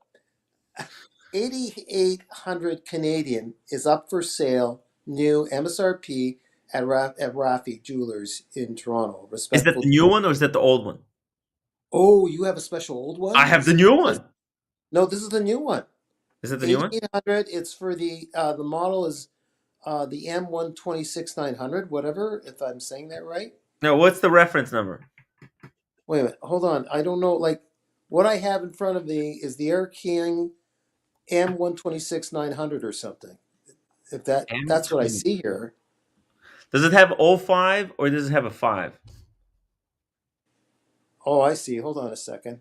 8,800 Canadian is up for sale, new MSRP at Rafi Jewelers in Toronto. Is that Respectful. the new one or is that the old one? Oh, you have a special old one? I have the new one. No, this is the new one. Is it the new one? 8,800. It's for the model is the M126900, whatever, if I'm saying that right. No, what's the reference number? Wait a minute, hold on. I don't know. Like, what I have in front of me is the Air King M126900 or something. If that's what I see here. Does it have 05 or does it have a 5? Oh, I see. Hold on a second.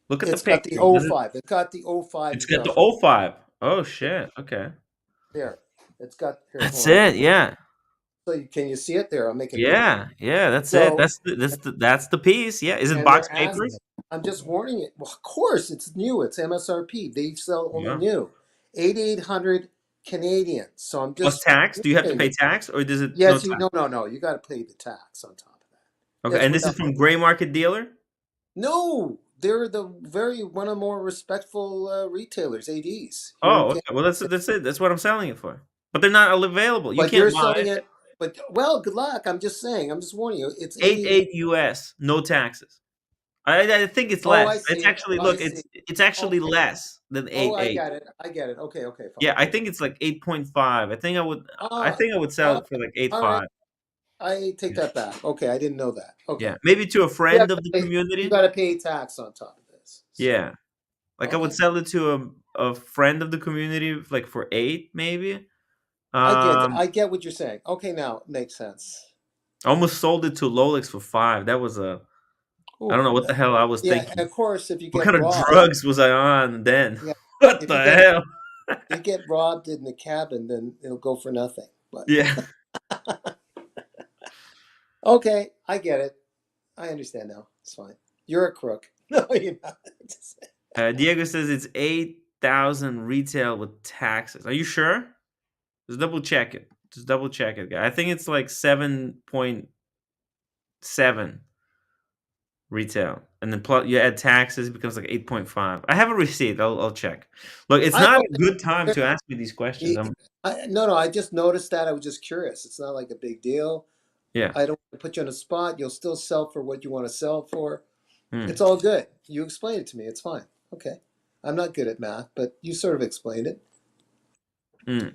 Look at It's the got picture. the 05. It's got the 05. It's got the 05. Oh shit. Okay. There. It's got. Here, That's hold on. it. Yeah. So can you see it there? I'm making. Yeah. That's So- it. That's the piece. Yeah. Is it And box they're asking- papers? I'm just warning it. Well, of course, it's new. It's MSRP. They sell only Yeah. new. 8,800 Canadian. So I'm Plus just. tax? Do you have to pay tax or does it? Yes, no tax? no. You got to pay the tax on top of that. Okay. Yes, And this is without- from Gray Market Dealer? No, they're one of the more respectful retailers, ADs. Oh, okay. Well, that's it. That's what I'm selling it for. But they're not available. You But can't you're buy selling it. it. But well, good luck. I'm just saying. I'm just warning you. It's 8.8 US, no taxes. I think it's Oh, I less. see It's it. actually I look. see. It's actually Okay. less than Oh, I 8.8. get it. I get it. Okay, fine. Yeah, I think it's like 8.5. I think I would sell Uh, it for like all right. 8.5. I take that back. Okay, I didn't know that. Okay. Yeah, maybe to a Yeah, friend of the you community. got to pay tax on top of this. So, Yeah, like I would okay. sell it to a friend of the community, like for 8 maybe. I get what you're saying. Okay, now it makes sense. Almost sold it to Lolix for 5. That was I don't Ooh. know what the hell I was Yeah, and thinking. of course, if you What get kind of robbed, drugs was I on then? yeah, What if you the get hell? you get robbed in the cabin, then it'll go for nothing. But Yeah. okay, I get it. I understand now. It's fine. You're a crook. No, you're not. Diego says it's 8,000 retail with taxes. Are you sure? Just double check it. Just double check it, guy. I think it's like 7.7 retail, and then plus you add taxes, it becomes like 8.5. I have a receipt. I'll check. Look, it's I not don't a good time to ask me these questions. think no. I just noticed that. I was just curious. It's not like a big deal. Yeah. I don't want to put you on the spot. You'll still sell for what you want to sell for. Hmm. It's all good. You explained it to me. It's fine. Okay. I'm not good at math, but you sort of explained it.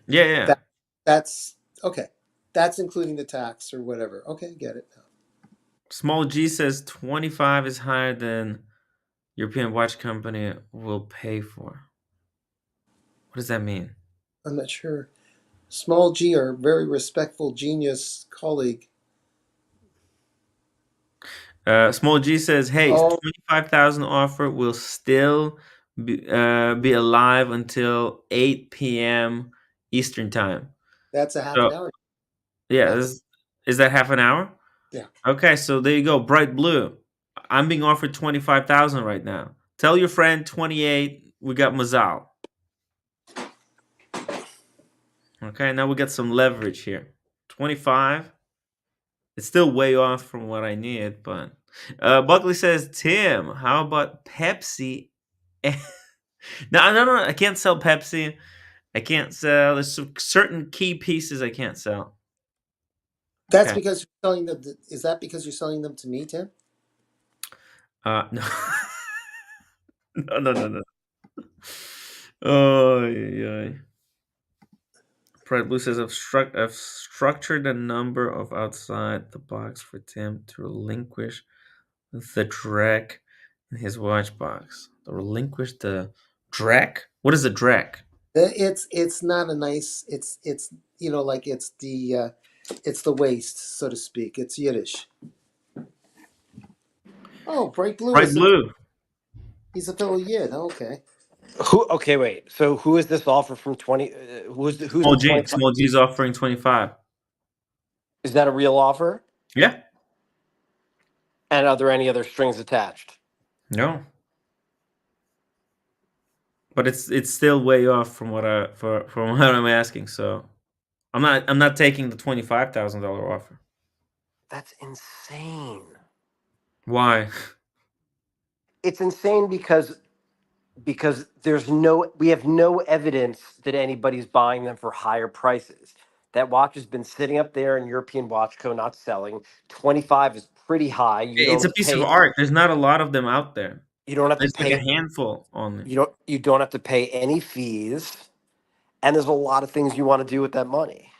Yeah. That's okay. That's including the tax or whatever. Okay, get it now. Small G says 25 is higher than European watch company will pay for. What does that mean? I'm not sure. Small G, our very respectful genius colleague. Small G says, "Hey, Oh, 25,000 offer will still be alive until 8 p.m. Eastern time." that's a half So an hour. yeah, Half, is that half an hour? yeah. Okay, so there you go. Bright blue. I'm being offered 25,000 right now. Tell your friend 28. We got Mazal. Okay, now we got some leverage here. 25. It's still way off from what I need, but Buckley says, Tim, how about Pepsi? No, I can't sell Pepsi. I can't sell. There's some certain key pieces I can't sell. That's Okay. because you're selling them. Is that because you're selling them to me, Tim? No. No. Oh, yeah. Pride Blue says, I've structured a number of outside the box for Tim to relinquish the Drek in his watch box. To relinquish the Drek? What is a Drek? It's not a nice. It's like it's the waist, so to speak. It's Yiddish. Oh, bright blue. Bright Blue. He's a fellow Yid. Okay. Who? Okay, wait. So who is this offer from 20? Who's the Small G. 25? Small G is offering 25. Is that a real offer? Yeah. And are there any other strings attached? No. But it's still way off from what from what I'm asking. So I'm not taking the $25,000 offer. That's insane. Why? It's insane because we have no evidence that anybody's buying them for higher prices. That watch has been sitting up there in European Watch Co. not selling. 25 is pretty high. It's a piece of art. There's not a lot of them out there. You don't have to There's like a pay handful only. you don't have to pay any fees, and there's a lot of things you want to do with that money.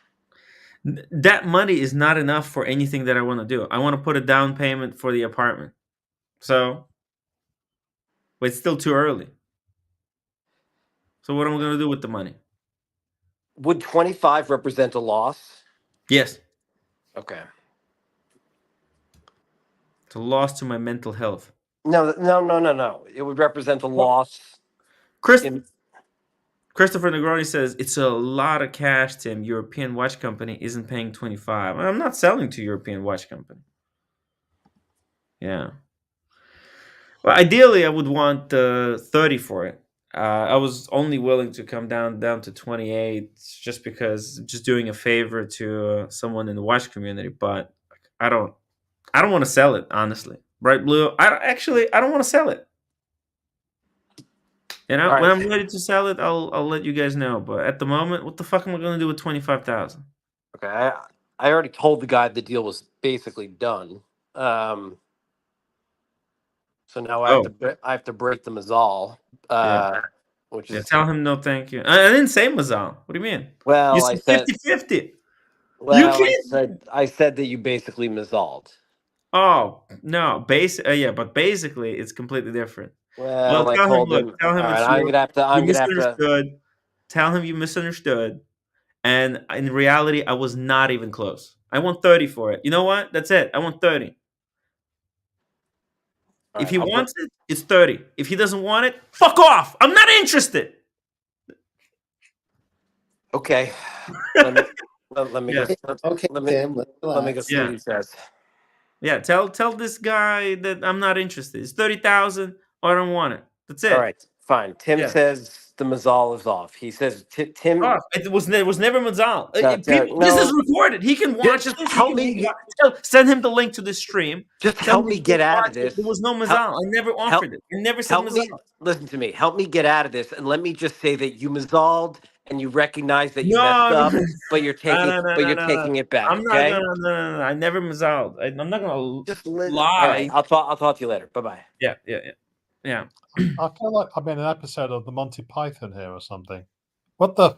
That money is not enough for anything that I want to do. I want to put a down payment for the apartment. So, but it's still too early. So what am I going to do with the money? Would 25 represent a loss? Yes. Okay. It's a loss to my mental health. No. It would represent a loss. Christopher Negroni says, it's a lot of cash, Tim. European watch company isn't paying 25. I'm not selling to European watch company. Yeah. Well, ideally, I would want 30 for it. I was only willing to come down to 28 just because just doing a favor to someone in the watch community, but I don't want to sell it, honestly. Bright blue, I don't want to sell it. You know, All when right. I'm ready to sell it, I'll let you guys know. But at the moment, what the fuck am I going to do with 25,000? Okay. I already told the guy the deal was basically done. So now Oh. I have to break the Mazal, which Yeah, is tell him no thank you. I didn't say Mazal. What do you mean? You well, I said said 50-50. You well, can't. I said that you basically Mazaled. Oh, no. Yeah, but basically it's completely different. Well, Well, I tell him, told look, him. tell All him right, it's your you I'm gonna have to. misunderstood. Tell him you misunderstood. And in reality, I was not even close. I want 30 for it. You know what? That's it. I want 30. All If right, he wants it, it's 30. If he doesn't want it, fuck off. I'm not interested. okay. Let me let me Yeah. go. Okay, Let me Tim, let's let me go relax. see what Yeah. he says. Yeah. Tell this guy that I'm not interested. It's 30,000 or I don't want it. That's All it. right, fine. Tim Yeah. says the Mazal is off. He says Tim. Oh, it was never Mazal. People, this is No, recorded. He can watch just this. help me. Send him the link to this stream. Just Tell help him me to get out of watch it. this. There was no Help, Mazal. I never help, offered it. I never said help me. Mazal. Listen to me. Help me get out of this, and let me just say that you Mazaled and you recognize that you messed No, no, up, but you're taking, no. it back. I'm not Okay. gonna. No. I never Mazal. I'm not gonna Just all right. lie. I'll talk to you later. Bye bye. Yeah. I feel like I'm in an episode of the Monty Python here or something. What the?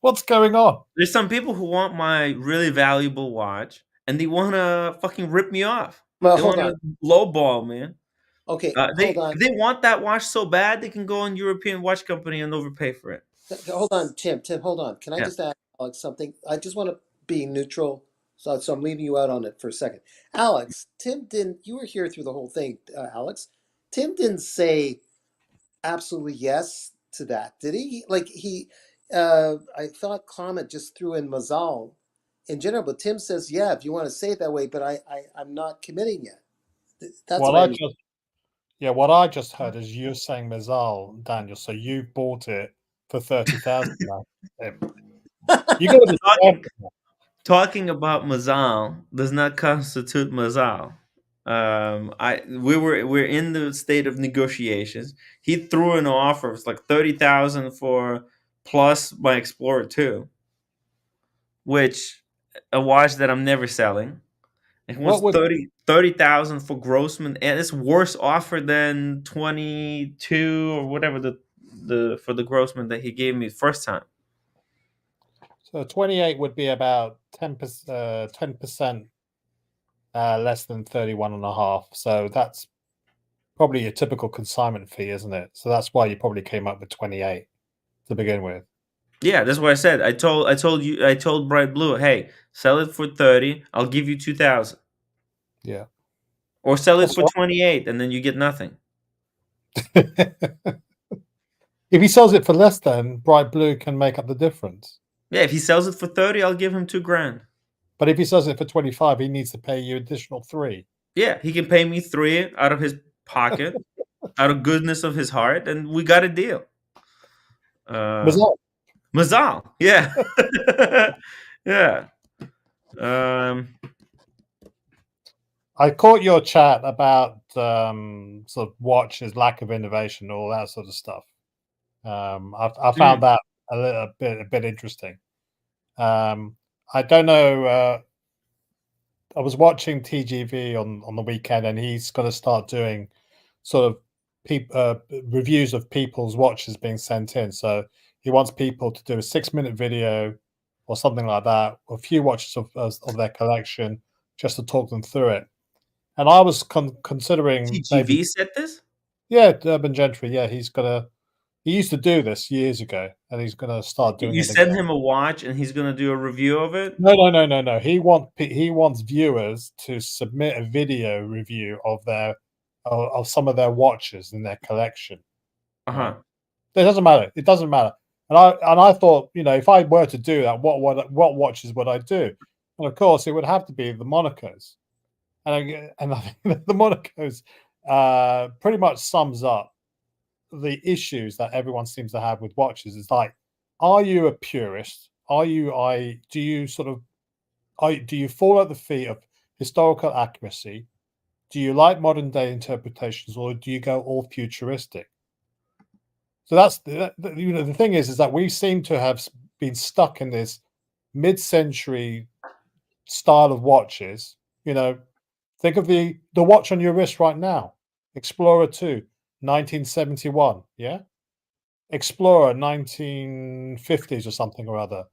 What's going on? There's some people who want my really valuable watch, and they want to fucking rip me off. Well, They hold want on. to lowball, man. Okay, hold on. If they want that watch so bad, they can go on European watch company and overpay for it. Hold on, Tim. Tim, hold on. Can I Yeah. just ask Alex something? I just want to be neutral, so I'm leaving you out on it for a second. Alex, Tim didn't. You were here through the whole thing, Alex. Tim didn't say absolutely yes to that, did he? Like he, I thought Clymer just threw in Mazal in general, but Tim says, yeah, if you want to say it that way, but I'm not committing yet. That's What what I I mean. just what I just heard is you saying Mazal, Daniel. So you bought it for 30,000 now. You got to be Talking, careful. talking about Mazal does not constitute Mazal. We're in the state of negotiations. He threw an offer. It's like 30,000 for plus my Explorer 2, which a watch that I'm never selling. It What wants would 30,000 for Grossman, and it's worse offer than 22 or whatever the for the Grossman that he gave me first time. so 28 would be about 10% less than 31.5. So that's probably a typical consignment fee, isn't it? So that's why you probably came up with 28 to begin with. Yeah, that's what I said. I told Bright Blue, hey, sell it for 30. I'll give you 2,000, Yeah. or sell it That's for all. 28, and then you get nothing. If he sells it for less, then Bright Blue can make up the difference. Yeah, if he sells it for 30, I'll give him $2,000. But if he sells it for 25, he needs to pay you additional 3. Yeah, he can pay me 3 out of his pocket, out of goodness of his heart, and we got a deal. Mazal, yeah, yeah. I caught your chat about sort of watches, lack of innovation, all that sort of stuff. I found that a bit interesting. I don't know. I was watching TGV on the weekend, and he's going to start doing sort of reviews of people's watches being sent in. So he wants people to do a 6-minute video or something like that, a few watches of their collection, just to talk them through it. And I was considering maybe, TGV said this? yeah, Urban Gentry, yeah, he used to do this years ago, and he's gonna start doing You it send again. him a watch, and he's gonna do a review of it. No. He wants viewers to submit a video review of of some of their watches in their collection. Uh-huh. It doesn't matter. It doesn't matter. And I thought, if I were to do that, what watches would I do? And of course, it would have to be the Monacos. And I think the Monacos pretty much sums up the issues that everyone seems to have with watches. It's like, are you a purist? Do you fall at the feet of historical accuracy? Do you like modern day interpretations, or do you go all futuristic? So that's the thing is that we seem to have been stuck in this mid-century style of watches. Think of the watch on your wrist right now. Explorer 2, 1971. Yeah. Explorer, 1950s or something or other.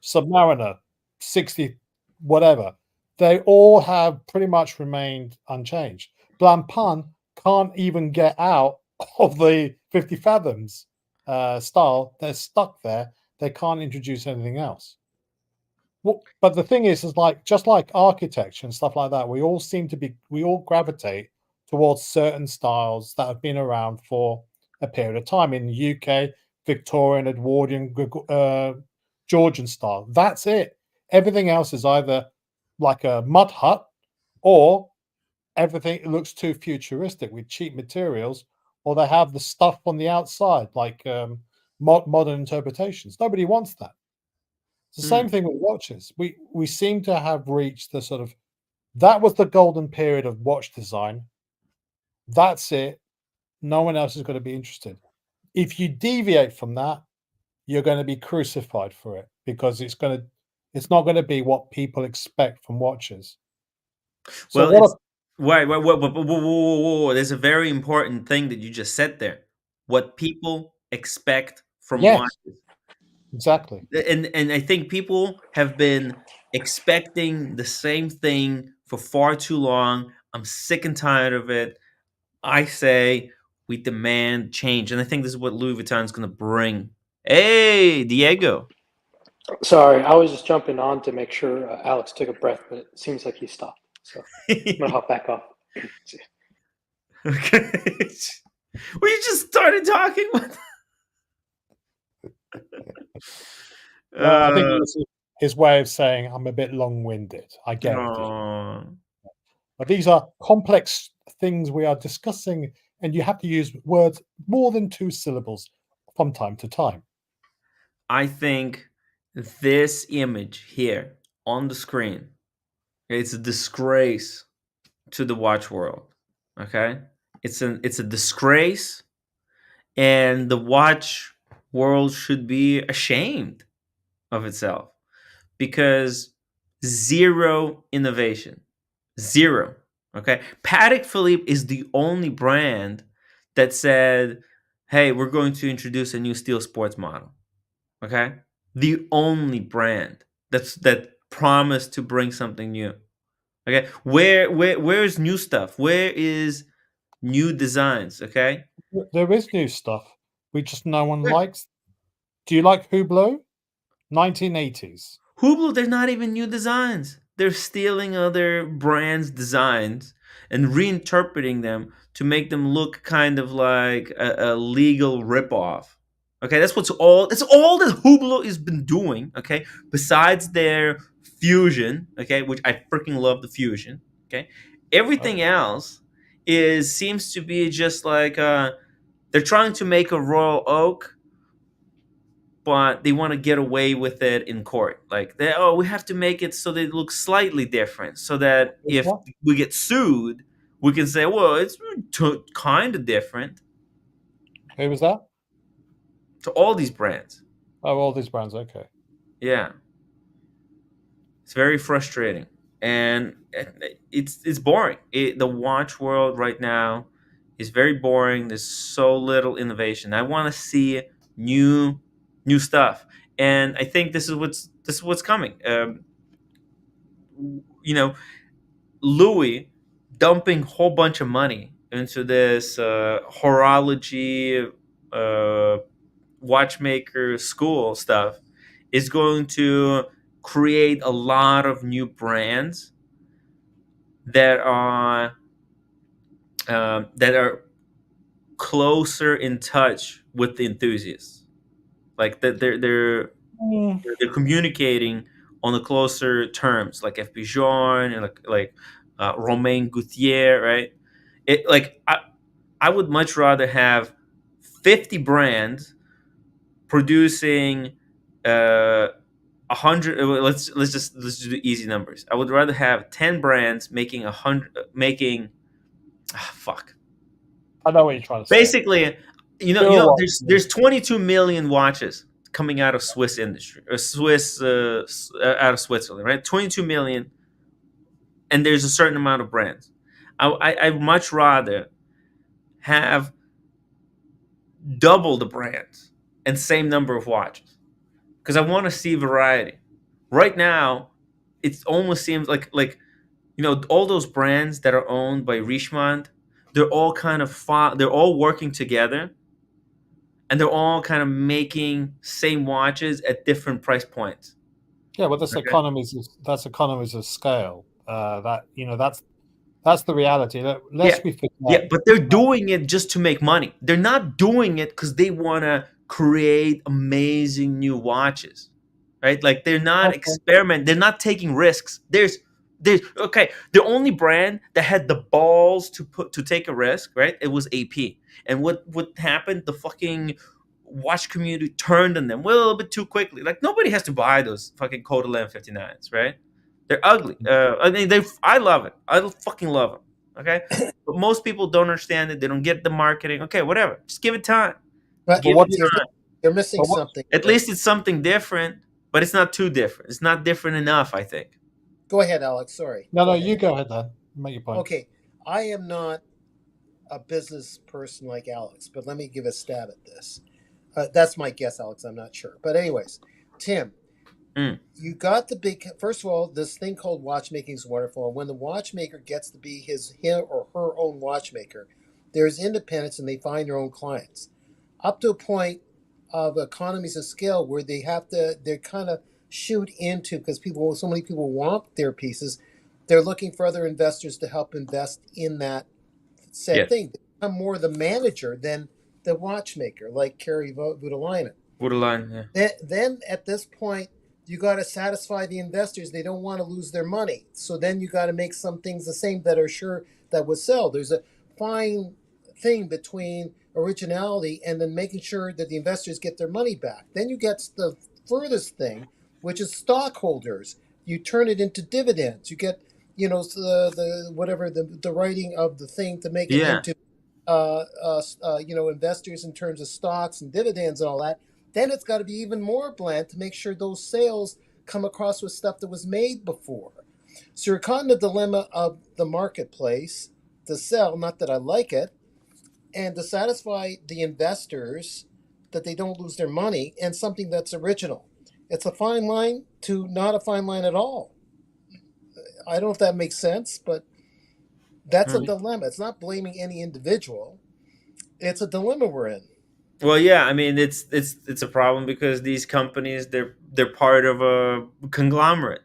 Submariner, 60, whatever. They all have pretty much remained unchanged. Blancpain can't even get out of the 50 fathoms style. They're stuck there. They can't introduce anything else. Well, but the thing is like just like architecture and stuff like that, we all gravitate towards certain styles that have been around for a period of time. In the UK, Victorian, Edwardian, Georgian style. That's it. Everything else is either like a mud hut or everything looks too futuristic with cheap materials, or they have the stuff on the outside, like modern interpretations. Nobody wants that. It's the same thing with watches. We seem to have reached the sort of that was the golden period of watch design. That's it. No one else is going to be interested. If you deviate from that, you're going to be crucified for it because it's not going to be what people expect from watches. So Well, what? it's wait, wait, whoa, whoa, whoa, whoa, whoa, whoa. There's a very important thing that you just said there. What people expect from Yes, watches. exactly. And I think people have been expecting the same thing for far too long. I'm sick and tired of it. I say we demand change, and I think this is what Louis Vuitton is going to bring. Hey, Diego. Sorry, I was just jumping on to make sure Alex took a breath, but it seems like he stopped. So I'm gonna hop back off. See. Okay. Well, you just started talking. I think it's his way of saying I'm a bit long-winded. I get it. Aw. But these are complex things we are discussing, and you have to use words more than 2 syllables from time to time. I think this image here on the screen, it's a disgrace to the watch world. Okay, it's a disgrace, and the watch world should be ashamed of itself because zero innovation, zero. Okay, Patek Philippe is the only brand that said, "Hey, we're going to introduce a new steel sports model." Okay, the only brand that promised to bring something new. Okay, where's new stuff? Where is new designs? Okay, There is new stuff. No one Where? likes. Do you like Hublot? 1980s. Hublot, they're not even new designs. They're stealing other brands' designs and reinterpreting them to make them look kind of like a legal ripoff. Okay, that's all that Hublot has been doing. Okay, besides their fusion, okay, which I freaking love the fusion. Okay, everything else is seems to be just like they're trying to make a royal oak, but they want to get away with it in court. Like, we have to make it so that it looks slightly different, so that if What? we get sued, we can say, well, it's kind of different. Who was that? To all these brands, Oh, all these brands. Okay. yeah, it's very frustrating, and it's boring. The watch world right now is very boring. There's so little innovation. I want to see new stuff, and I think this is what's coming. You know, Louis dumping a whole bunch of money into this horology uh, watchmaker school stuff is going to create a lot of new brands that are closer in touch with the enthusiasts. Like that they're communicating on the closer terms, like F. Bijon and like Romain Gauthier, right? It like I would much rather have 50 brands producing 100. Let's do the easy numbers. I would rather have 10 brands making 100, making fuck. I know what you're trying to say. Basically, there's 22 million watches coming out of Swiss industry or Swiss out of Switzerland, right? 22 million, and there's a certain amount of brands. I'd much rather have double the brands and same number of watches, because I want to see variety. Right now, it almost seems like all those brands that are owned by Richemont, they're all kind of they're all working together, and they're all kind of making same watches at different price points. Yeah, well, that's Okay. economies of scale. That's the reality. Lest we forget. Yeah, but they're doing it just to make money. They're not doing it because they want to create amazing new watches, right? Like they're not they're not taking risks. There's okay, the only brand that had the balls to take a risk, right? It was AP. And what happened? The fucking watch community turned on them a little bit too quickly. Like nobody has to buy those fucking Code 1159s, right? They're ugly. I mean, I love it. I fucking love them. Okay, but most people don't understand it. They don't get the marketing. Okay, whatever. Just give it time. But Give what it is time. you're missing But what- something. At least it's something different, but it's not too different. It's not different enough, I think. Go ahead, Alex. Sorry. No, Go no, ahead. you go ahead then. Make your point. Okay, I am not a business person like Alex, but let me give a stab at this. That's my guess, Alex. I'm not sure. But anyways, Tim, you got the big. First of all, this thing called watchmaking is wonderful. And when the watchmaker gets to be him or her own watchmaker, there's independence and they find their own clients. Up to a point of economies of scale where they're kind of shoot into, because so many people want their pieces. They're looking for other investors to help invest in that said thing. They become more the manager than the watchmaker, like Kerry Voutilainen. Voutilainen, yeah. Then at this point, you got to satisfy the investors. They don't want to lose their money. So then you got to make some things the same that are sure that would sell. There's a fine thing between originality and then making sure that the investors get their money back. Then you get the furthest thing, which is stockholders. You turn it into dividends. You get, the writing of the thing to make it into investors in terms of stocks and dividends and all that. Then it's got to be even more bland to make sure those sales come across with stuff that was made before. So you're caught in the dilemma of the marketplace to sell, not that I like it, and to satisfy the investors that they don't lose their money, and something that's original. It's a fine line to not a fine line at all. I don't know if that makes sense, but that's a dilemma. It's not blaming any individual. It's a dilemma we're in. Well, yeah, I mean it's a problem because these companies they're part of a conglomerate.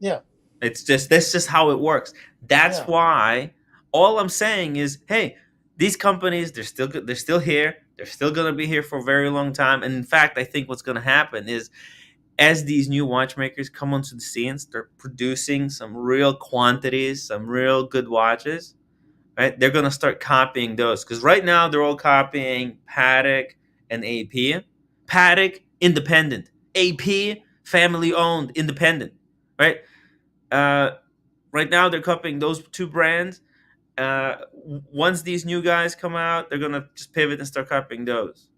Yeah. That's just how it works. That's why all I'm saying is, hey, these companies they're still here. They're still going to be here for a very long time. And in fact, I think what's going to happen is as these new watchmakers come onto the scenes, they're producing some real quantities, some real good watches. Right, they're gonna start copying those because right now they're all copying Patek and AP. Patek independent, AP family owned independent. Right, right now they're copying those two brands. Once these new guys come out, they're gonna just pivot and start copying those.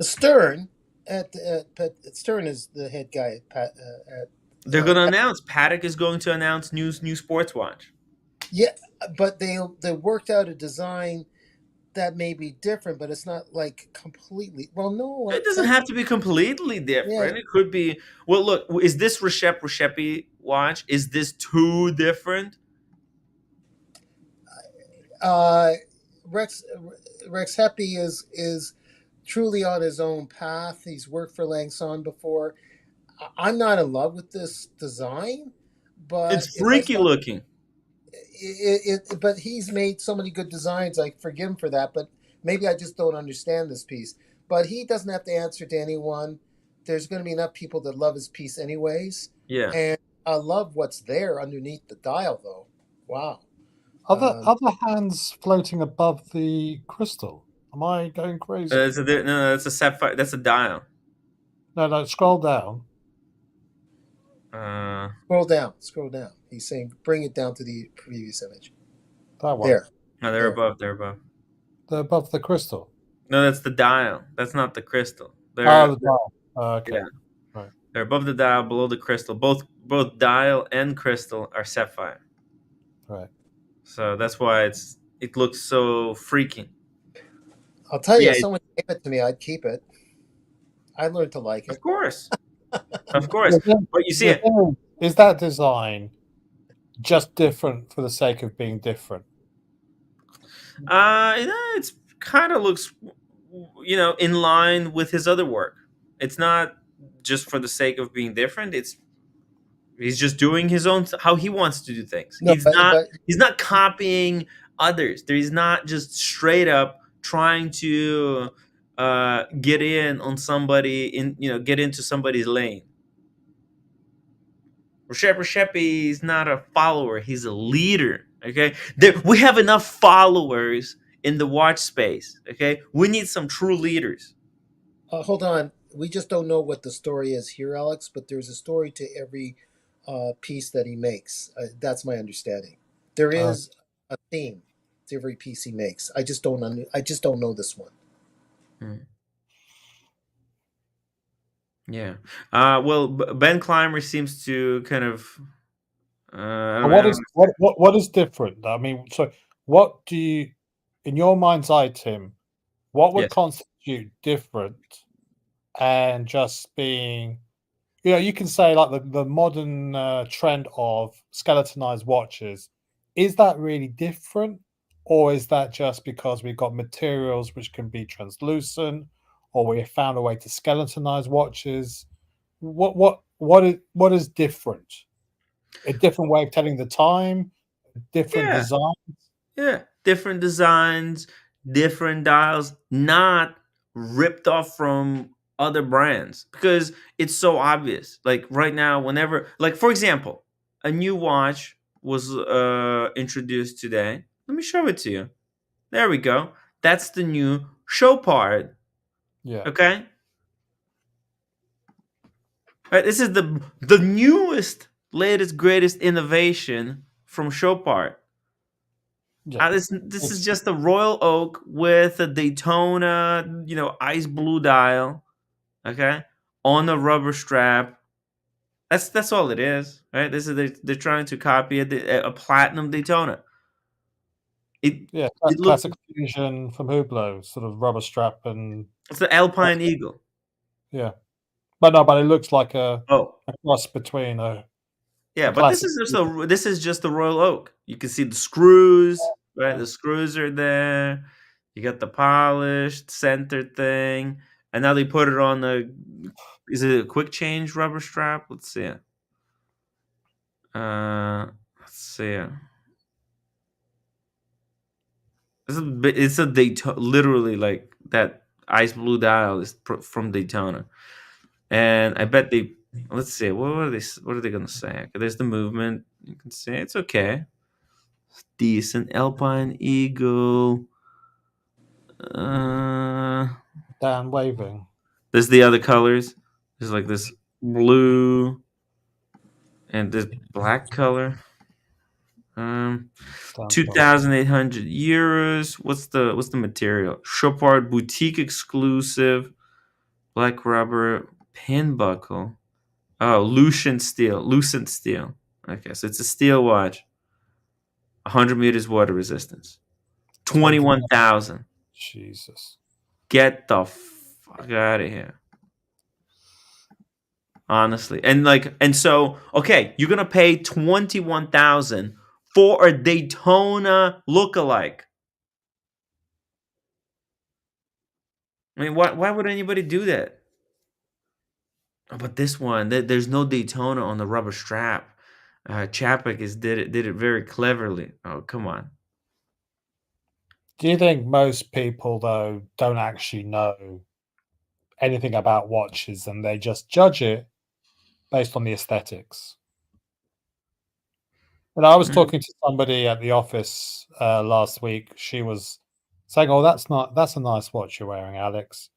Stern Stern is the head guy at they're gonna announce Patek is going to announce new sports watch. Yeah, but they worked out a design that may be different, but it's not like completely. Well, no, it doesn't have to be completely different. Yeah. It could be. Well, look, is this Rexepi watch? Is this too different? Rexepi is truly on his own path. He's worked for Langson before. I'm not in love with this design, but it's freaky looking. But he's made so many good designs. I forgive him for that. But maybe I just don't understand this piece. But he doesn't have to answer to anyone. There's going to be enough people that love his piece anyways. Yeah. And I love what's there underneath the dial, though. Wow. Other hands floating above the crystal. Am I going crazy? That's a sapphire. That's a dial. No, scroll down. Scroll down. He's saying bring it down to the previous image. That one. There. No, they're above. They're above. They're above the crystal. No, that's the dial. That's not the crystal. The dial. Okay. Yeah. Right. They're above the dial, below the crystal. Both dial and crystal are sapphire. Right. So that's why it looks so freaking. I'll tell you, Yeah, if someone gave it to me, I'd keep it. I learned to like of it. course, of course. But you see The it. thing is that design just different for the sake of being different? It's kind of looks, in line with his other work. It's not just for the sake of being different. He's just doing his own how he wants to do things. No, but He's not copying others. He's not just straight up trying to get in on somebody get into somebody's lane. Rishepi is not a follower, he's a leader. Okay, we have enough followers in the watch space. Okay, we need some true leaders. hold on. We just don't know what the story is here, Alex. But there's a story to every piece that he makes. That's my understanding. There is a theme to every piece he makes. I just don't. I just don't know this one. Yeah. Well, Ben Clymer seems to kind of. What is different? I mean, so what do you, in your mind's eye, Tim? What would Yes. constitute different and just being, you can say like the modern trend of skeletonized watches. Is that really different, or is that just because we've got materials which can be translucent, or we have found a way to skeletonize watches? What is different? A different way of telling the time, different Yeah. design. Yeah, different designs, different dials, not ripped off from other brands because it's so obvious. Like right now, whenever, like for example, a new watch was introduced today. Let me show it to you. There we go. That's the new Chopard. Yeah. Okay. Right. This is the newest, latest, greatest innovation from Chopard. Yeah. This is just a royal oak with a Daytona, ice blue dial, okay, on a rubber strap. That's all it is, right? This is they're trying to copy a platinum Daytona. Yeah, It looks classic fusion from Hublot, sort of rubber strap and it's the Alpine Eagle. yeah, but it looks like a Oh, cross between yeah, a but this classic. is just the royal oak. You can see the screws, right? Yeah. The screws are there. You got the polished center thing, and now they put it on the. Is it a quick change rubber strap? Let's see. Let's see. It's a Daytona, literally like that ice blue dial is from Daytona, and I bet they. Let's see. What are they gonna say? Okay, there's the movement. You can see it's okay. Decent Alpine Eagle. Dan waving. There's the other colors. There's like this blue and this black color. Dan 2,800 euros. What's the material? Chopard boutique exclusive, black rubber pin buckle. Oh, lucent steel. Okay, so it's a steel watch. 100 meters water resistance. 21,000. Jesus. Get the fuck out of here. Honestly. And so, okay, you're gonna pay 21,000 for a Daytona lookalike. I mean, why would anybody do that? Oh, but this one, there's no Daytona on the rubber strap. Chapek did it very cleverly. Oh, come on. Do you think most people though don't actually know anything about watches and they just judge it based on the aesthetics? And I was talking to somebody at the office last week. She was saying, "Oh, that's a nice watch you're wearing, Alex."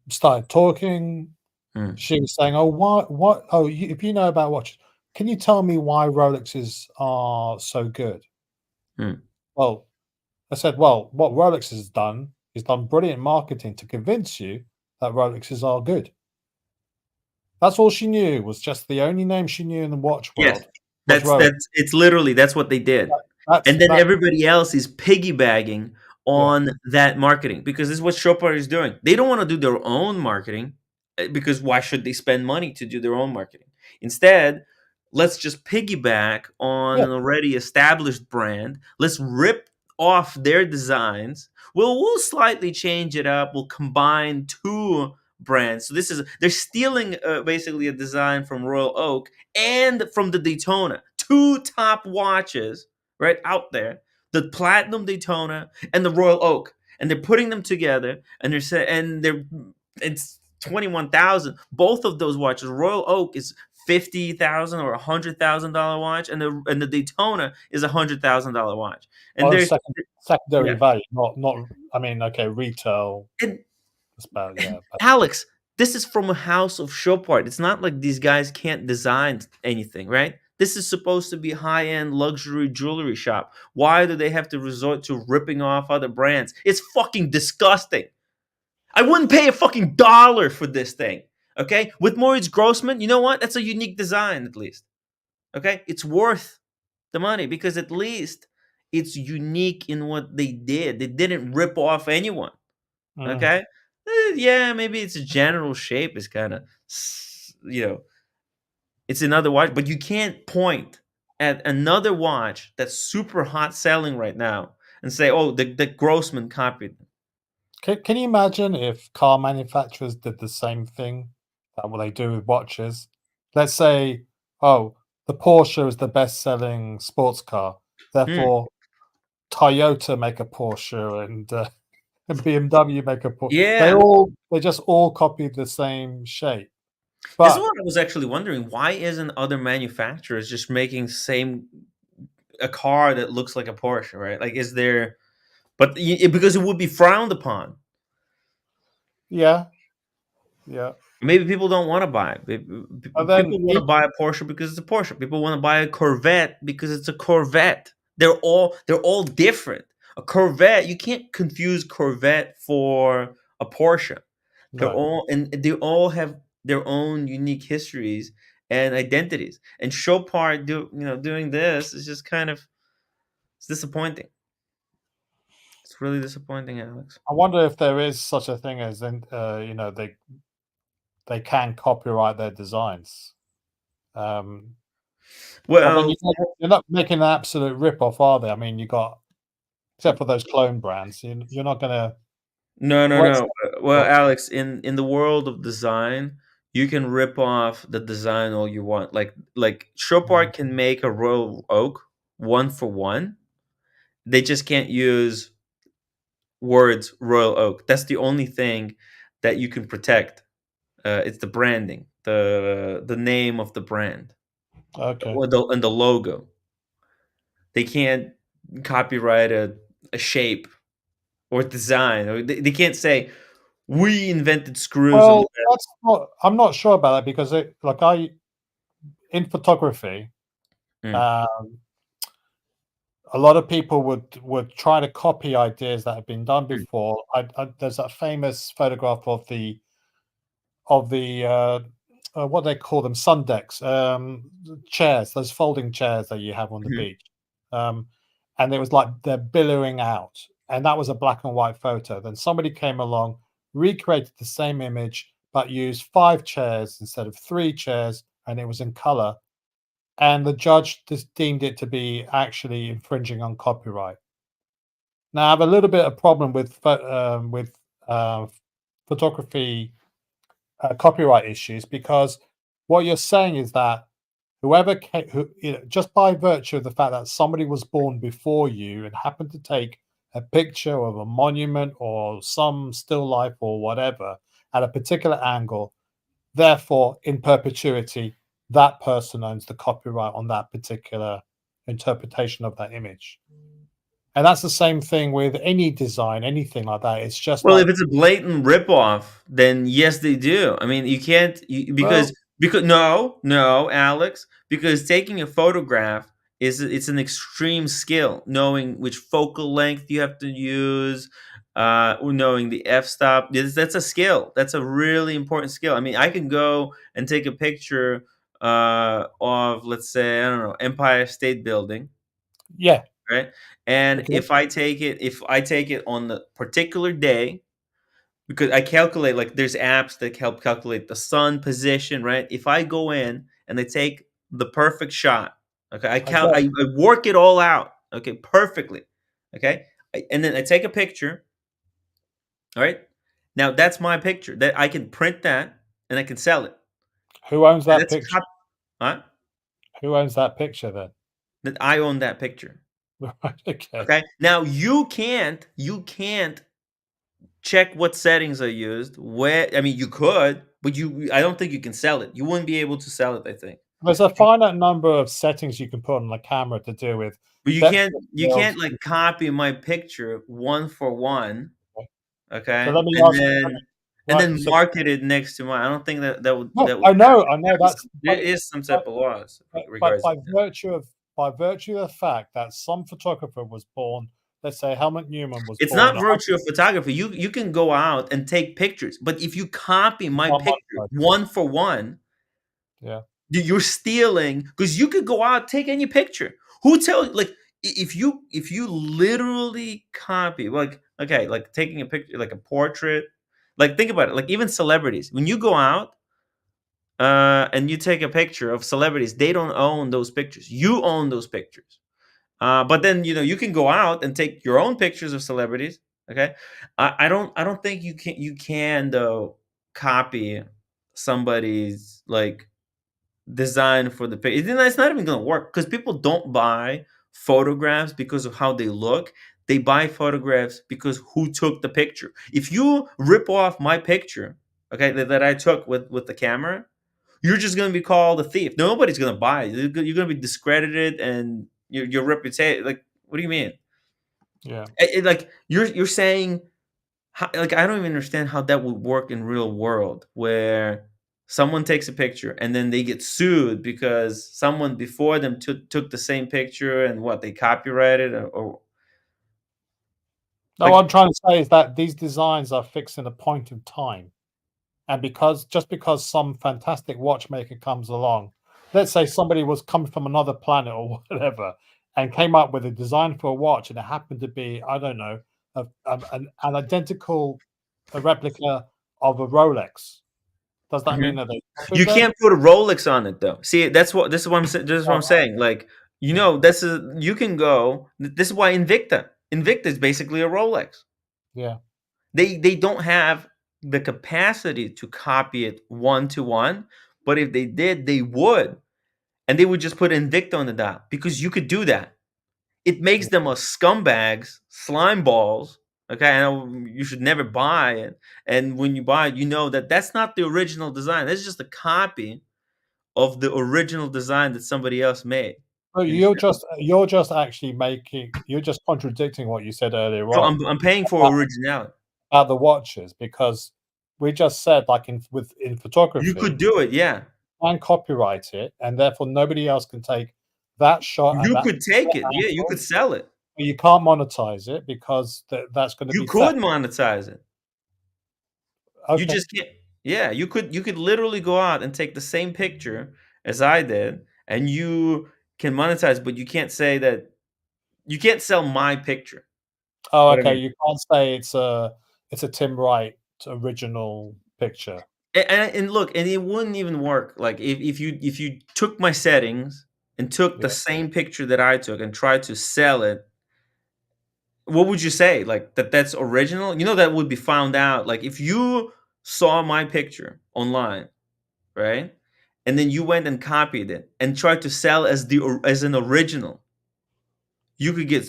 Started talking. She was saying, "Oh, what? Oh, if you know about watches, can you tell me why Rolexes are so good?" Well, I said, "Well, what Rolex has done is done brilliant marketing to convince you that Rolexes are good." That's all she knew. Was just the only name she knew in the watch Yes, world. that's it's literally that's what they did. And then everybody else is piggybacking on that marketing, because this is what Chopard is doing. They don't want to do their own marketing, because why should they spend money to do their own marketing? Instead, let's just piggyback on Yeah. an already established brand. Let's rip off their designs. We'll slightly change it up. We'll combine two brands. So they're stealing basically a design from Royal Oak and from the Daytona, two top watches right out there, the Platinum Daytona and the Royal Oak, and they're putting them together, and it's 21,000. Both of those watches, Royal Oak is 50,000 or $100,000 watch, and the Daytona is $100,000 watch. And there's secondary yeah. value, not. I mean, okay, retail. And It's about Alex, this is from a house of Chopard. It's not like these guys can't design anything, right? This is supposed to be high-end luxury jewelry shop. Why do they have to resort to ripping off other brands? It's fucking disgusting. I wouldn't pay a fucking dollar for this thing. Okay? With Moritz Grossman, you know what? That's a unique design, at least. Okay? It's worth the money because at least it's unique in what they did. They didn't rip off anyone. Okay? Yeah, maybe its general shape is kind of, it's another watch, but you can't point at another watch that's super hot selling right now and say, oh, the Grossman copied. Can you imagine if car manufacturers did the same thing that what they do with watches? Let's say, oh, the Porsche is the best-selling sports car, therefore Toyota make a Porsche and BMW make a Porsche. Yeah, they just all copied the same shape. this is But what I was actually wondering. Why isn't other manufacturers just making a car that looks like a Porsche, right? Like, is there? But because it would be frowned upon. yeah. Maybe people don't want to buy it. People want to buy a Porsche because it's a Porsche. People want to buy a Corvette because it's a Corvette. They're all different. A Corvette, you can't confuse Corvette for a Porsche. They all have their own unique histories and identities. And Chopard doing this is just kind of, it's disappointing. It's really disappointing, Alex. I wonder if there is such a thing as they can copyright their designs. Well, you're not making an absolute rip-off, are they? I mean, except for those clone brands, you're not going to. No. Well, Alex, in the world of design, you can rip off the design all you want. Like Chopard can make a Royal Oak 1-for-1. They just can't use words Royal Oak. That's the only thing that you can protect. It's the branding, the name of the brand, Okay, and the logo. They can't copyright a shape or design, or they can't say we invented screws. Well, I'm not sure about that because in photography, a lot of people would try to copy ideas that have been done before. There's that famous photograph of the what they call them, sun decks, chairs, those folding chairs that you have on the beach, and it was like they're billowing out, and that was a black and white photo. Then somebody came along, recreated the same image, but used 5 chairs instead of 3 chairs, and it was in color. And the judge just deemed it to be actually infringing on copyright. Now, I have a little bit of problem with photography copyright issues, because what you're saying is that just by virtue of the fact that somebody was born before you and happened to take a picture of a monument or some still life or whatever at a particular angle, therefore, in perpetuity, that person owns the copyright on that particular interpretation of that image. And that's the same thing with any design, anything like that. It's just if it's a blatant ripoff, then yes, they do. I mean, you can't because no, Alex, because taking a photograph it's an extreme skill, knowing which focal length you have to use, knowing the f-stop. That's a skill. That's a really important skill. I mean, I can go and take a picture of, let's say, I don't know, Empire State Building. Yeah. right? And Okay. if I take it on the particular day, because I calculate, like, there's apps that help calculate the sun position, right? If I go in and I take the perfect shot, okay, Okay. I work it all out, okay, perfectly, okay, and then I take a picture, all right. Now that's my picture that I can print that and I can sell it. Who owns And that that's picture? huh? Who owns that picture then? That I own that picture. Right. Okay. Okay. Now you can't check what settings are used. Where, I mean, you could, but I don't think you can sell it. You wouldn't be able to sell it, I think. There's a finite number of settings you can put on the camera to do with But you depth can't of you field. can't like copy my picture one for one, So okay? let me And ask. Right. then So market it next to mine. I don't think no, that would I know. happen. I know. There is some type of laws But regards to that. by virtue of the fact that some photographer was born, let's say Helmut Newman was It's born not virtue of photography. You can go out and take pictures, but if you copy my picture 100. one for one, Yeah. you're stealing, because you could go out, take any picture. Who tells, like, if you literally copy, like, okay, like taking a picture, like a portrait, like, think about it, like, even celebrities, when you go out and you take a picture of celebrities, they don't own those pictures. You own those pictures. But then, you can go out and take your own pictures of celebrities. Okay, I don't think you can though copy somebody's, like, design for the page. It's not even gonna work, because people don't buy photographs because of how they look. They buy photographs because who took the picture. If you rip off my picture, okay, that I took with the camera, you're just gonna be called a thief. Nobody's gonna buy it. You're gonna be discredited, and your reputation. Like, what do you mean? Yeah. Like, you're saying, like, I don't even understand how that would work in real world, where someone takes a picture and then they get sued because someone before them took the same picture, and what, they copyrighted, or No, what like, I'm trying to say is that these designs are fixed in a point of time. And because some fantastic watchmaker comes along, let's say somebody was coming from another planet or whatever, and came up with a design for a watch, and it happened to be, I don't know, an identical replica of a Rolex. Does that mhm. mean that they copied You them? can't put a Rolex on it though. See, this is what this is what I'm saying. Like, this is you can go. This is why Invicta is basically a Rolex. Yeah. They don't have the capacity to copy it one to one, but if they did, they would, and they would just put Invicta on the dial, because you could do that. It makes them a scumbags, slime balls. Okay, and you should never buy it. And when you buy it, you know that that's not the original design. That's just a copy of the original design that somebody else made. So You understand? you're just contradicting what you said earlier So on I'm paying for originality. about the watches, because we just said, like, in You photography, could do it, yeah. and copyright it, and therefore nobody else can take that shot and You that could take it, yeah. You angle. could sell it. You can't monetize it because that's going to You be could theft. monetize it. You Okay. just can't. Yeah, you could literally go out and take the same picture as I did, and you can monetize, but you can't say that you can't sell my picture. Oh, What I okay. mean, You can't say it's a Tim Wright original picture. and look, and it wouldn't even work. Like, if you took my settings and took the Yeah. same picture that I took and tried to sell it, what would you say? Like, that's original? That would be found out. Like, if you saw my picture online, right? And then you went and copied it and tried to sell as an original, you could get.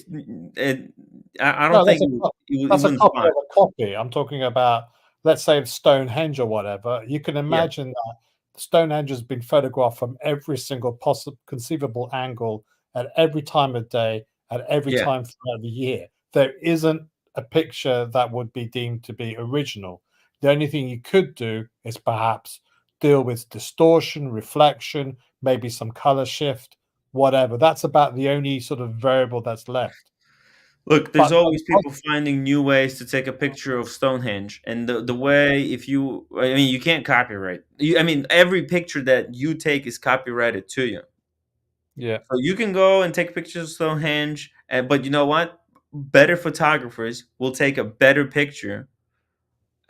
And I don't No, think it that's a wouldn't copy fly. of a copy. I'm talking about, let's say, Stonehenge or whatever. You can Yeah, imagine that Stonehenge has been photographed from every single possible conceivable angle at every time of day, at every yeah. time throughout the year. There isn't a picture that would be deemed to be original. The only thing you could do is perhaps deal with distortion, reflection, maybe some color shift, whatever. That's about the only sort of variable that's left. Look, there's But always people finding new ways to take a picture of Stonehenge, and the way, I mean, you can't copyright. I mean, every picture that you take is copyrighted to you. Yeah. So you can go and take pictures of Stonehenge, but you know what? Better photographers will take a better picture.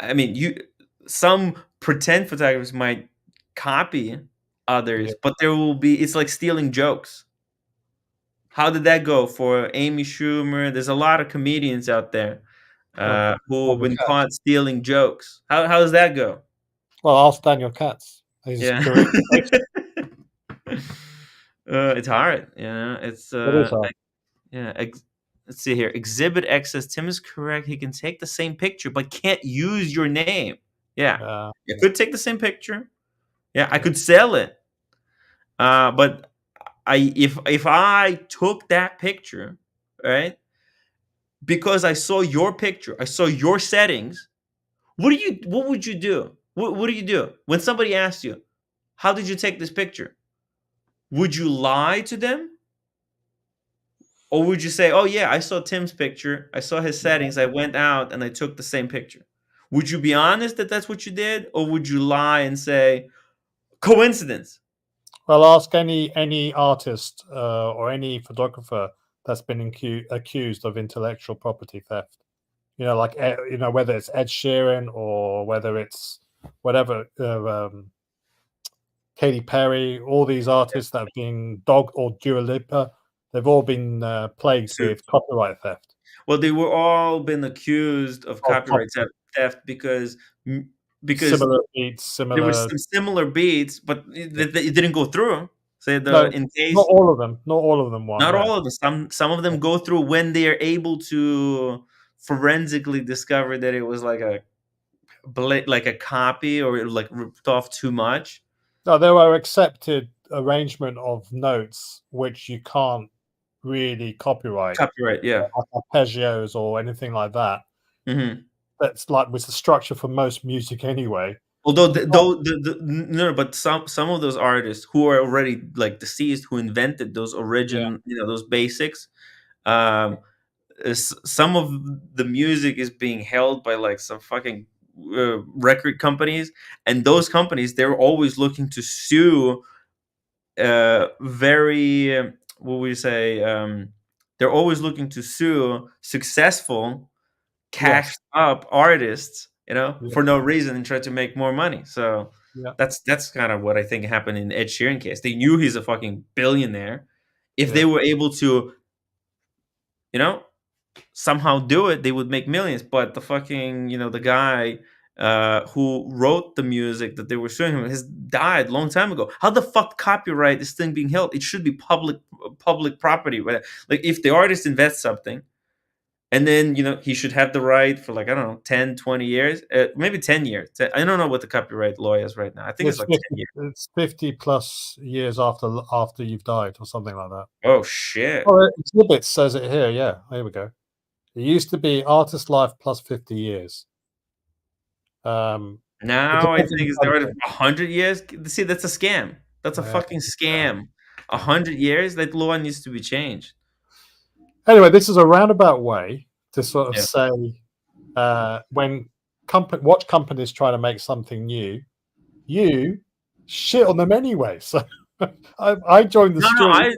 I mean, some pretend photographers might copy others, Yeah. but there will be. It's like stealing jokes. How did that go for Amy Schumer? There's a lot of comedians out there who have Daniel been Katz. caught stealing jokes. How does that go? Well, ask Daniel Katz. His Yeah. career. It's hard, you know. It's It is hard. yeah. Let's see here. Exhibit X says Tim is correct. He can take the same picture, but can't use your name. Yeah, I could take the same picture. Yeah, I could sell it. But if I took that picture, right? Because I saw your picture, I saw your settings. What would you do? What do you do when somebody asks you, "How did you take this picture?" Would you lie to them? Or would you say, "Oh yeah, I saw Tim's picture. I saw his settings. I went out and I took the same picture." Would you be honest that that's what you did, or would you lie and say coincidence? Well, ask any artist or any photographer that's been accused of intellectual property theft. You know, like whether it's Ed Sheeran or whether it's whatever, Katy Perry, all these artists that have been dogged, or Dua Lipa, they've all been plagued Sued. with copyright theft. Well, they were all been accused of copyright copyright. theft because Similar beats, there were similar. some similar beats, but it didn't go through. Say No, in case not all of them. Not all of them won. not Yeah. all of them. Some of them go through when they are able to forensically discover that it was like a copy or it like ripped off too much. No, there are accepted arrangement of notes which you can't really copyright, Copyright, yeah. like arpeggios or anything like that. Hmm. That's like was the structure for most music anyway. Although, no, but some of those artists who are already like deceased, who invented those origin, those basics, some of the music is being held by like some fucking record companies, and those companies they're always looking to sue. Very what would you say? They're always looking to sue successful cashed up artists, for no reason and try to make more money. So that's kind of what I think happened in Ed Sheeran case. They knew he's a fucking billionaire. If they were able to, somehow do it, they would make millions. But the fucking, the guy who wrote the music that they were suing him has died a long time ago. How the fuck copyright is still being held? It should be public property. Like if the artist invests something, and then, he should have the right for like, I don't know, 10, 20 years, maybe 10 years. I don't know what the copyright law is right now. I think it's like 10 years. It's 50 plus years after you've died or something like that. Oh, shit. Oh, Exhibit says it here. Yeah, here we go. It used to be artist life plus 50 years. Now I think it's already 100 years. See, that's a scam. That's a fucking scam. 100 years? That law needs to be changed. Anyway, this is a roundabout way to sort of say when watch companies try to make something new, you shit on them anyway. So I joined the stream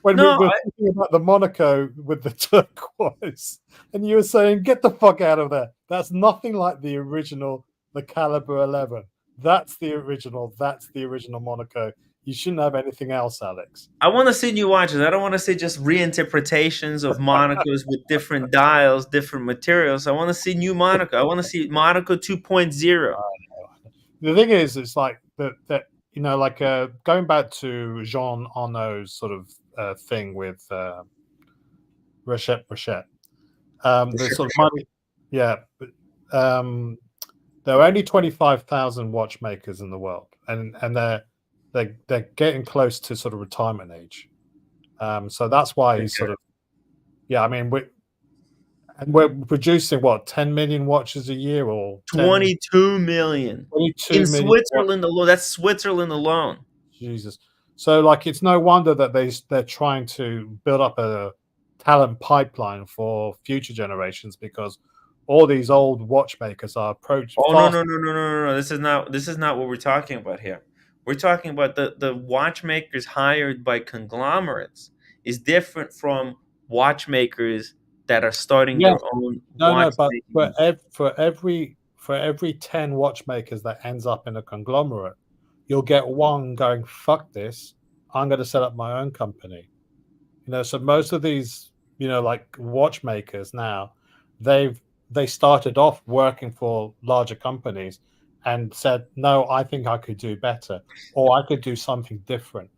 when we were thinking about the Monaco with the turquoise, and you were saying, "Get the fuck out of there." That's nothing like the original, the Caliber 11. That's the original. That's the original Monaco. You shouldn't have anything else, Alex. I want to see new watches. I don't want to see just reinterpretations of Monacos with different dials, different materials. I want to see new Monaco. I want to see Monaco 2.0. The thing is, it's like that like going back to Jean Arnaud's sort of thing with Rochette. The sort of money, there are only 25,000 watchmakers in the world, and they're getting close to sort of retirement age. So that's why he's sort of, I mean, we're producing what, 10 million watches a year, or 22 million. 22 in million Switzerland alone. That's Switzerland alone. Jesus. So like, it's no wonder that they're trying to build up a talent pipeline for future generations, because all these old watchmakers are approaching. Oh, no. This is not what we're talking about here. We're talking about the watchmakers hired by conglomerates is different from watchmakers that are starting Yeah. their own No, but watchmaking. for every 10 watchmakers that ends up in a conglomerate, you'll get one going, fuck this, I'm going to set up my own company. So most of these, like watchmakers now, they started off working for larger companies and said, no, I think I could do better, or I could do something different.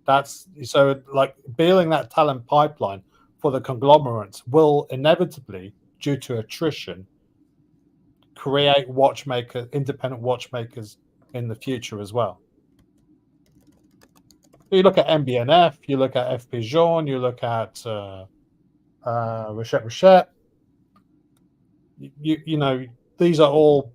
That's so like building that talent pipeline for the conglomerates will inevitably, due to attrition, create independent watchmakers in the future as well. You look at MBNF, you look at F. Pigeon, you look at Richette. These are all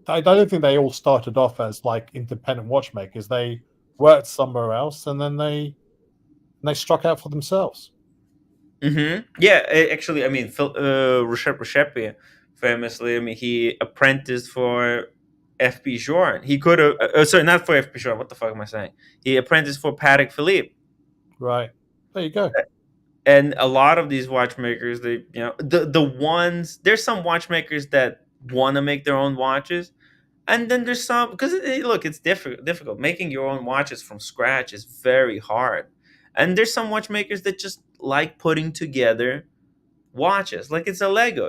I don't think they all started off as like independent watchmakers. They worked somewhere else and then they struck out for themselves. Yeah, actually, I mean, Recep famously, I mean, he apprenticed for FP Journe. He could have, sorry, not for FP Journe. What the fuck am I saying? He apprenticed for Patek Philippe. Right. There you go. And a lot of these watchmakers, they, the ones, there's some watchmakers that want to make their own watches. And then there's some, because look, it's difficult. Making your own watches from scratch is very hard. And there's some watchmakers that just like putting together watches, like it's a Lego.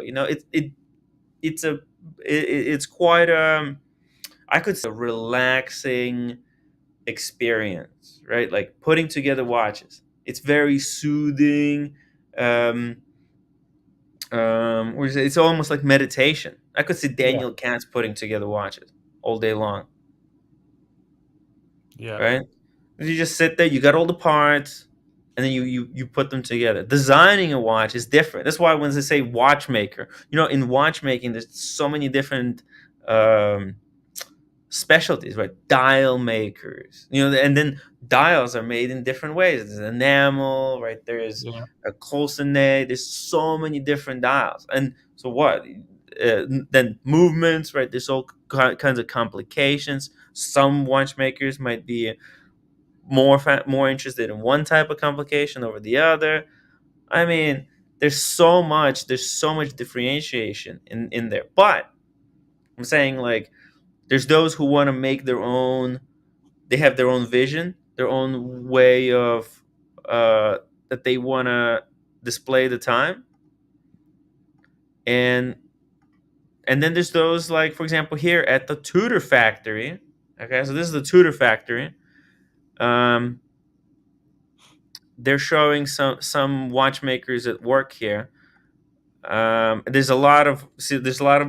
It's a it's quite I could say a relaxing experience, right? Like putting together watches. It's very soothing. Um, it's almost like meditation. I could see Daniel Katz putting together watches all day long. Yeah. Right? You just sit there, you got all the parts, and then you put them together. Designing a watch is different. That's why when they say watchmaker, in watchmaking, there's so many different um, specialties, right? Dial makers, and then dials are made in different ways. There's enamel, right? There's a Colsonet. There's so many different dials, and so what? Then movements, right? There's all kinds of complications. Some watchmakers might be more interested in one type of complication over the other. I mean, there's so much differentiation in there. But I'm saying, like, there's those who want to make their own. They have their own vision, their own way of that they want to display the time, and then there's those, like, for example, here at the Tudor factory. Okay, so this is the Tudor factory. They're showing some watchmakers at work here. There's a lot of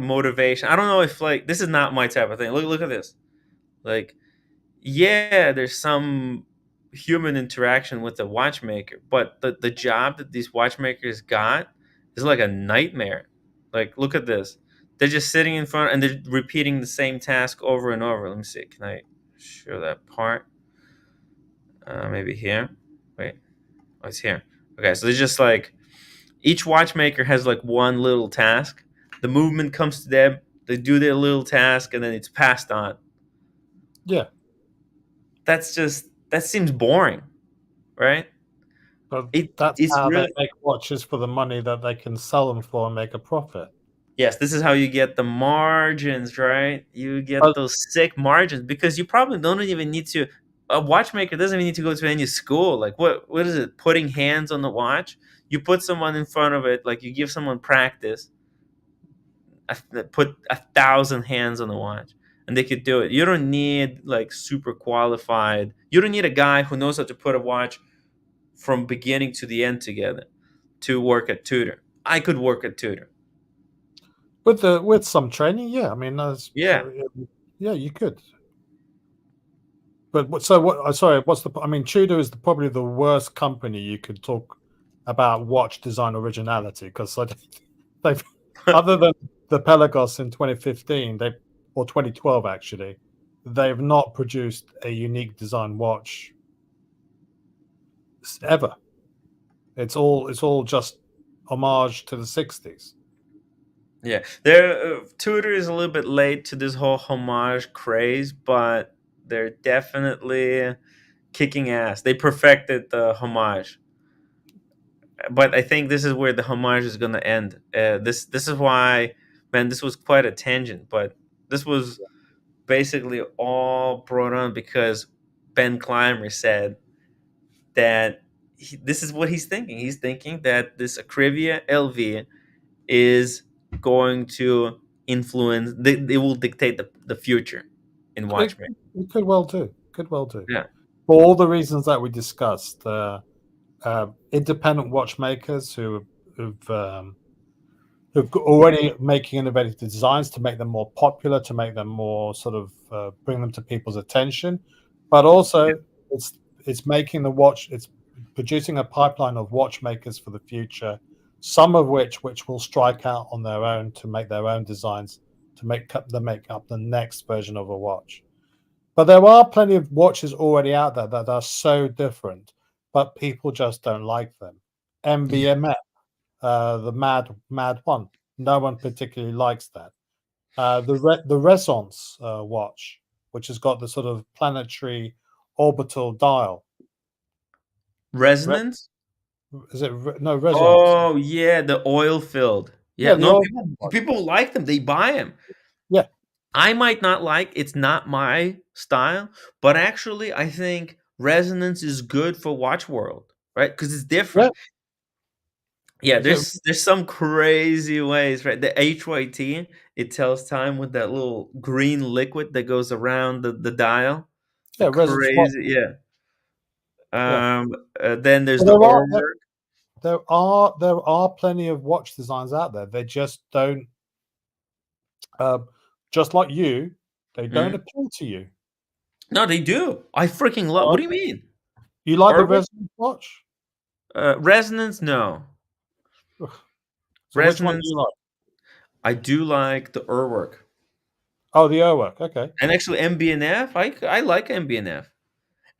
motivation. I don't know if, like, this is not my type of thing. Look at this. Like, yeah, there's some human interaction with the watchmaker, but the job that these watchmakers got is like a nightmare. Like, look at this. They're just sitting in front and they're repeating the same task over and over. Let me see. Can I show that part? Maybe here. Wait. Oh, it's here. Okay, so they're just like, each watchmaker has like one little task. The movement comes to them, they do their little task, and then it's passed on. Yeah. That seems boring, right? But that's how they make watches for the money that they can sell them for and make a profit. Yes, this is how you get the margins, right? You get those sick margins because you probably don't even need to. A watchmaker doesn't even need to go to any school. Like, what is it? Putting hands on the watch. You put someone in front of it, like you give someone practice. Put 1,000 hands on the watch, and they could do it. You don't need like super qualified. You don't need a guy who knows how to put a watch from beginning to the end together to work at Tudor. I could work at Tudor. With some training, yeah. I mean, yeah, you could. But so what? Sorry, what's the? I mean, Tudor is probably the worst company you could talk about watch design originality, because they've other than the Pelagos in 2015, or 2012 actually, they've not produced a unique design watch ever. It's all just homage to the 60s. Yeah, Tudor is a little bit late to this whole homage craze, but They're definitely kicking ass. They perfected the homage, but I think this is where the homage is going to end. This is why, man. This was quite a tangent, but this was basically all brought on because Ben Clymer said that this is what he's thinking. He's thinking that this Acrivia LV is going to influence. They will dictate the future in watchmaking. It could well do. Could well do. Yeah. For all the reasons that we discussed, independent watchmakers who've already making innovative designs to make them more popular, to make them more sort of bring them to people's attention, but also it's making the watch. It's producing a pipeline of watchmakers for the future, some of which will strike out on their own to make their own designs to make up the next version of a watch. But there are plenty of watches already out there that are so different, but people just don't like them. MVMF, the Mad One, no one particularly likes that. The Resonance watch, which has got the sort of planetary orbital dial. Resonance? Is it no Resonance? Oh yeah, the oil filled. Yeah, the no, oil people like them. They buy them. Yeah. I might not like. It's not my style, but actually, I think Resonance is good for watch world, right? Because it's different. Yeah, there's some crazy ways, right? The HYT, it tells time with that little green liquid that goes around the dial. Yeah, Crazy, yeah. Then there's Well, the artwork. there are plenty of watch designs out there. They just don't, just like you, they don't appeal to you. No, they do. I freaking love. What do you mean? You like the Resonance watch? Resonance, no. So Resonance, which one do you like? I do like the Urwork. Oh, the Urwork. Okay. And actually, MB&F, I like MB&F,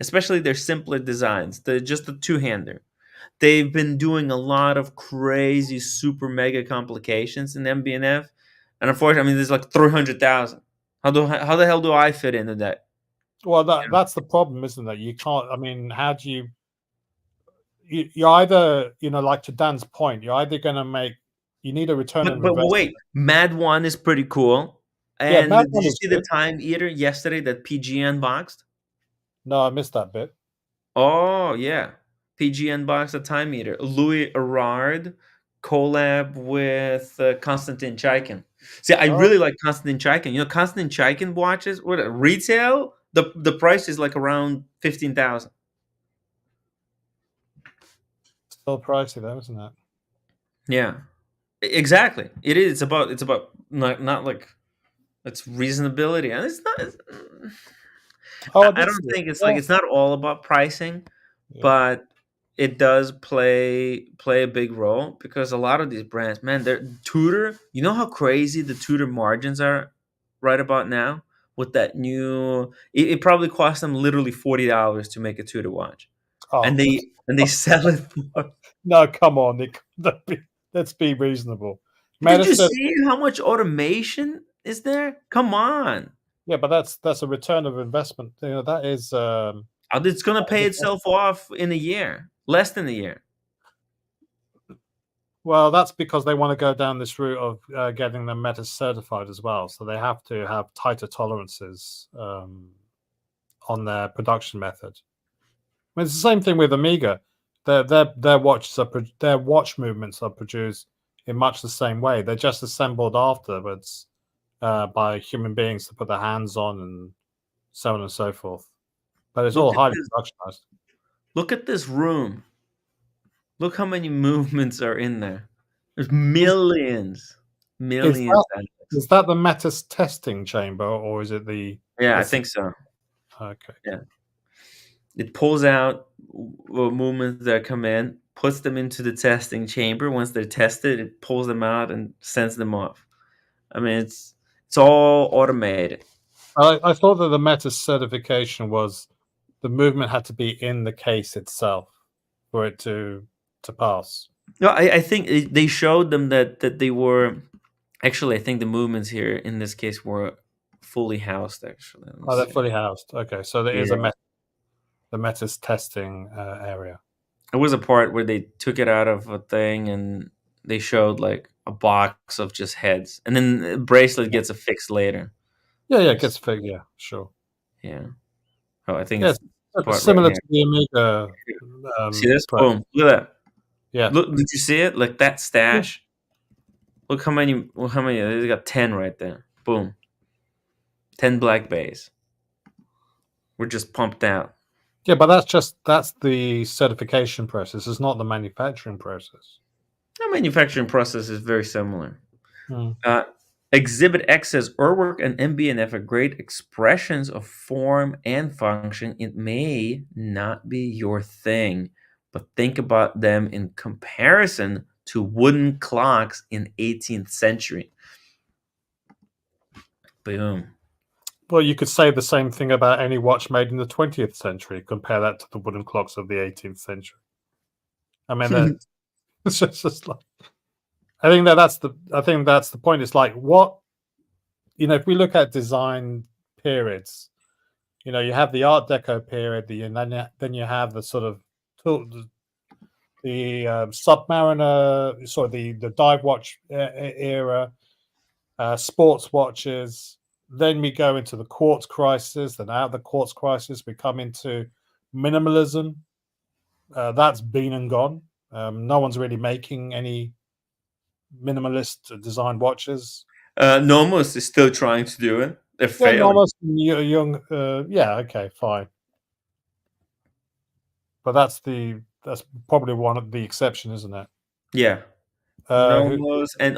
especially their simpler designs. Just the two-hander. They've been doing a lot of crazy, super mega complications in MB&F, and unfortunately, I mean, there's like 300,000. How the hell do I fit into that? Well, that's the problem, isn't it? You can't. I mean, how do you either, like to Dan's point, you're either going to make, you need a return on investment. But wait, Mad One is pretty cool. And did you see the Time Eater yesterday that PG unboxed? No, I missed that bit. Oh yeah, PG unboxed a Time Eater. Louis Erard collab with Konstantin Chaikin. See, I really like Konstantin Chaikin. Konstantin Chaikin watches. What retail? The price is like around 15,000. Still pricey though, isn't it? Yeah, exactly. It is. It's about not like it's reasonability, and it's not. I don't think it's like it's not all about pricing, but it does play a big role because a lot of these brands, man, they're Tudor. You know how crazy the Tudor margins are right about now with that new. It probably cost them literally $40 to make a Tudor watch, and they sell it for. No, come on, Nick. Let's be reasonable. Did you see how much automation is there? Come on. Yeah, but that's a return of investment. That is. It's going to pay itself off in a year, less than a year. Well, that's because they want to go down this route of getting them Meta certified as well. So they have to have tighter tolerances on their production method. I mean, it's the same thing with Amiga. Their watch movements are produced in much the same way. They're just assembled afterwards by human beings to put their hands on and so on and so forth. But it's all highly productionized. Look at this room. Look how many movements are in there. There's millions. Is that the Meta testing chamber, or is it the? Yeah, I think so. Okay. Yeah. It pulls out movements that come in, puts them into the testing chamber. Once they're tested, it pulls them out and sends them off. I mean, it's all automated. I thought that the Meta certification was the movement had to be in the case itself for it to pass. No, I think they showed them that they were actually. I think the movements here in this case were fully housed actually. Let me Oh, they're see. fully housed. Okay, so there is Yeah. the Meta's testing area. There was a part where they took it out of a thing and they showed like a box of just heads, and then the bracelet gets affixed later. Yeah, it gets figured. Yeah, sure. Yeah. Oh, I think Yeah, it's it's part similar right to the Amiga. See this? Pro. Boom! Look at that. Yeah. Look, did you see it? Like that stash. Look how many. Well, how many? They got 10 right there. Boom. 10 black bays. We're just pumped out. Yeah, but that's the certification process. It's not the manufacturing process. The manufacturing process is very similar. Hmm. Exhibit X says Urwork and MB&F are great expressions of form and function. It may not be your thing, but think about them in comparison to wooden clocks in 18th century. Boom. Well, you could say the same thing about any watch made in the 20th century. Compare that to the wooden clocks of the 18th century. I mean, it's just like I think that's the point. It's like what if we look at design periods, you have the Art Deco period, and then you have the sort of the Submariner, the dive watch era, sports watches. Then we go into the quartz crisis. Then out of the quartz crisis, we come into minimalism. That's been and gone. No one's really making any minimalist design watches. Nomos is still trying to do it. They're Yeah, failing. almost young. Yeah, okay, fine. But that's probably one of the exception, isn't it? Yeah. Nomos and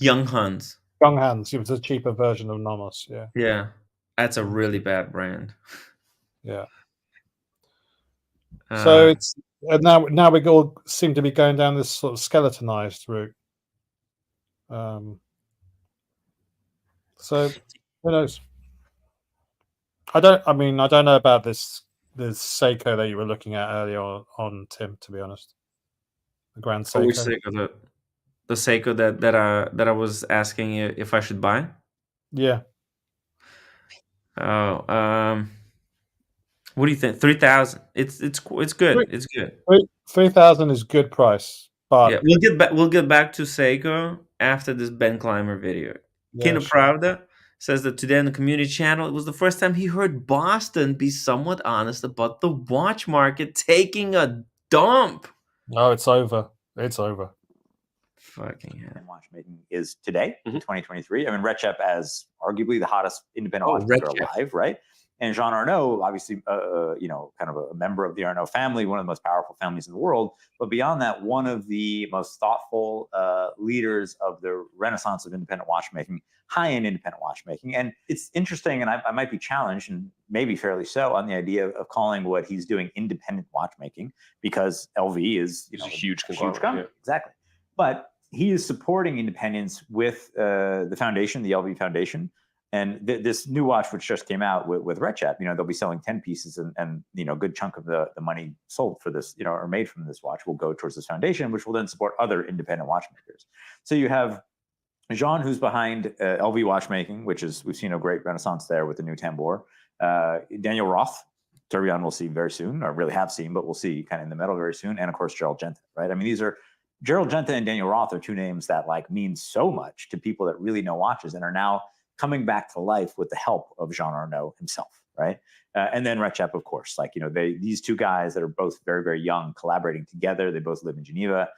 Young Huns. Young Hands. It was a cheaper version of Nomos. Yeah. Yeah. That's a really bad brand. Yeah. So it's now we all seem to be going down this sort of skeletonized route. So who knows? I don't know about this Seiko that you were looking at earlier on, Tim. To be honest, the Grand Seiko. Which Seiko? The Seiko that I was asking you if I should buy. Yeah. Oh, what do you think? 3,000. It's good. It's good. 3,000 is good price, but Yeah, we'll get back to Seiko after this Ben Clymer video. Kino sure. Pravda says that today on the community channel, it was the first time he heard Boston be somewhat honest about the watch market taking a dump. No, it's over. It's over. Fucking hell. Watchmaking is today, 2023. I mean, Recep as arguably the hottest independent Oh, watchmaker Recep. alive, right? And Jean Arnault, obviously, kind of a member of the Arnault family, one of the most powerful families in the world. But beyond that, one of the most thoughtful leaders of the renaissance of independent watchmaking, high-end independent watchmaking. And it's interesting, and I might be challenged, and maybe fairly so, on the idea of calling what he's doing independent watchmaking, because LV is a huge company. Yeah. Exactly. But he is supporting independence with the foundation, the LV Foundation. And this new watch, which just came out with Recep, they'll be selling 10 pieces, and a good chunk of the money sold for this, or made from this watch will go towards this foundation, which will then support other independent watchmakers. So you have Jean, who's behind LV Watchmaking, which is, we've seen a great renaissance there with the new tambour. Daniel Roth, Tourbillon we'll see very soon, or really have seen, but we'll see kind of in the metal very soon. And of course, Gerald Genta, right? I mean, Gerald Genta and Daniel Roth are two names that mean so much to people that really know watches and are now coming back to life with the help of Jean Arnault himself, right? And then Recep, of course, these two guys that are both very, very young, collaborating together. They both live in Geneva.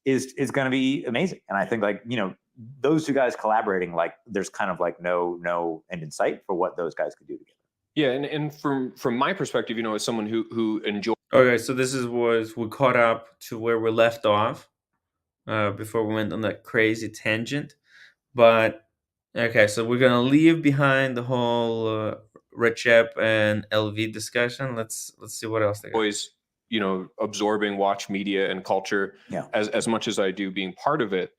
Is going to be amazing. And I think those two guys collaborating, there's kind of no end in sight for what those guys could do together. Yeah, and from my perspective, as someone who enjoys. Okay, so this was we caught up to where we left off before we went on that crazy tangent. But okay, so we're gonna leave behind the whole Recep and LV discussion. Let's see what else they got. Always, absorbing watch media and culture as much as I do being part of it.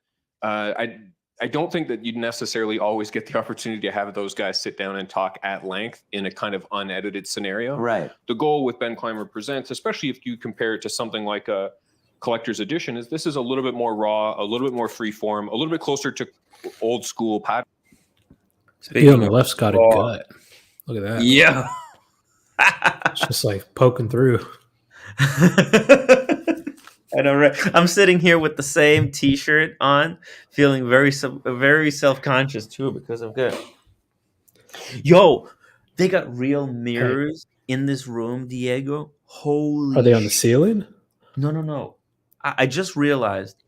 I don't think that you'd necessarily always get the opportunity to have those guys sit down and talk at length in a kind of unedited scenario. Right. The goal with Ben Clymer Presents, especially if you compare it to something like a collector's edition, is this is a little bit more raw, a little bit more free form, a little bit closer to old school pattern. Speaking on the of left's got a raw. gut. Look at that. Yeah. It's just like poking through. I know, right? I'm sitting here with the same T-shirt on, feeling very self-conscious too because I'm good. Yo, they got real mirrors in this room, Diego. Holy! Are they on the shit. ceiling? No. I just realized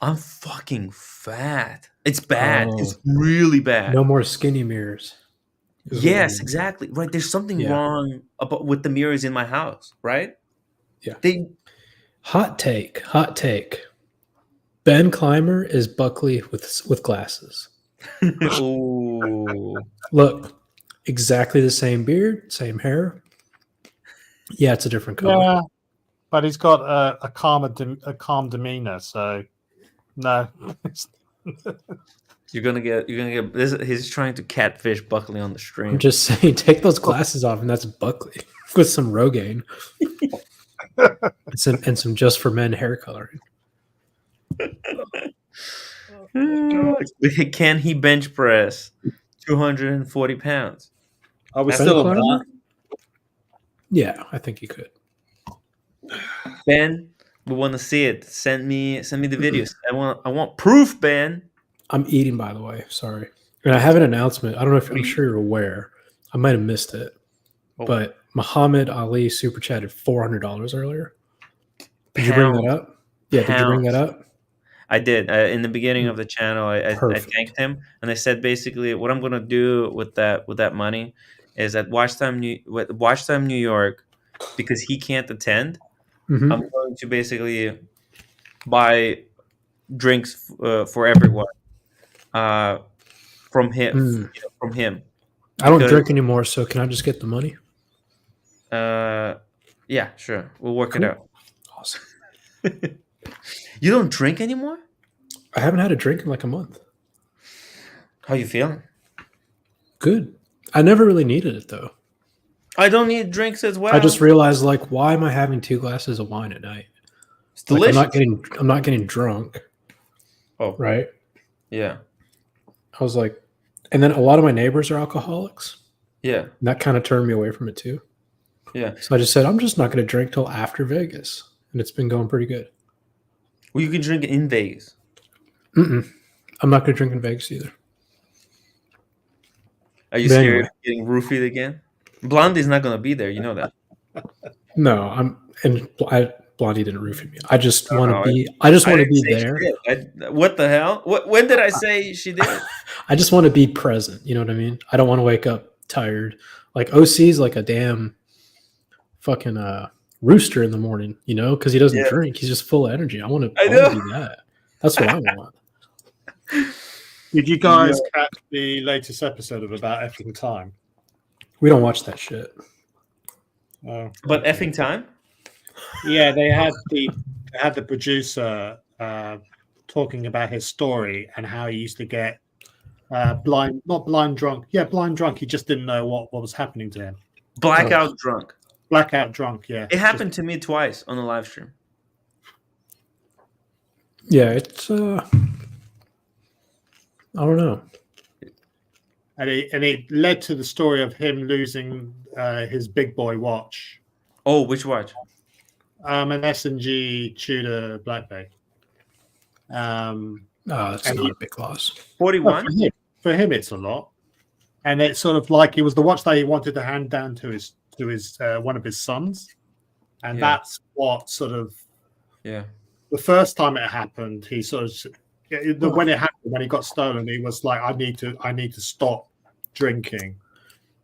I'm fucking fat. It's bad. Oh. It's really bad. No more skinny mirrors. is what Yes, we- exactly. Right. There's something Yeah. wrong with the mirrors in my house. Right. Yeah. They. Hot take. Ben Clymer is Buckley with glasses. Ooh. Look, exactly the same beard, same hair. Yeah, it's a different color. Yeah, but he's got a calm demeanor. So no, You're gonna get this. He's trying to catfish Buckley on the stream. I'm just saying, take those glasses off, and that's Buckley with some Rogaine and some just for men hair coloring. Can he bench press 240 pounds? are we That's still Ben on Clymer? that? Yeah, I think he could. Ben, we want to see it. Send me the videos. I want proof, Ben. I'm eating, by the way. Sorry, and I have an announcement. I don't know if I'm sure you're aware. I might have missed it, Oh. but Muhammad Ali super chatted $400 earlier. Did you bring that up? Yeah, did you bring that up? I did. In the beginning of the channel, I Perfect. thanked him, and I said basically what I'm gonna do with that money is at Watch Time New York, because he can't attend. Mhm. I'm going to basically buy drinks for everyone from him. Mm. From him. I don't Because- drink anymore, so can I just get the money? Yeah, sure. We'll work it Cool. out. Awesome. You don't drink anymore? I haven't had a drink in like a month. How you feeling? Good. I never really needed it though. I don't need drinks as well. I just realized, like, why am I having 2 glasses of wine at night? it's Like, delicious. I'm not getting drunk, Oh, right? yeah, I was like, and then a lot of my neighbors are alcoholics, yeah, and that kind of turned me away from it too. yeah. So I just said, I'm just not going to drink till after Vegas, and it's been going pretty good. Well, you can drink in Vegas. I'm not going to drink in Vegas either. Are you But scared anyway. of getting roofied again? Blondie's not gonna be there. You know that. No, Blondie didn't roofie me. I just want no, to be. I just want to didn't be say she there. did. What the hell? When did I say she did? I just want to be present. You know what I mean? I don't want to wake up tired. Like OC's like a damn fucking rooster in the morning, you know, because he doesn't Yeah. drink. He's just full of energy. I want I to know. be that. That's what I want. Did you guys catch the latest episode of About Effing Time? We don't watch that shit. But effing time. Yeah, they had the producer talking about his story and how he used to get blind drunk. Yeah, blind drunk. He just didn't know what was happening to him. Blackout drunk. Blackout drunk. Yeah, It happened to me twice on the live stream. Yeah, it's I don't know. And it led to the story of him losing his big boy watch, Oh, which watch? an S&G Tudor Black Bay. Oh, that's And not he- a big loss. 41. For him, it's a lot, and it's sort of like it was the watch that he wanted to hand down to his one of his sons, and Yeah. that's what sort of Yeah. the first time it happened. He sort of when it happened, when he got stolen, he was like, I need to stop drinking.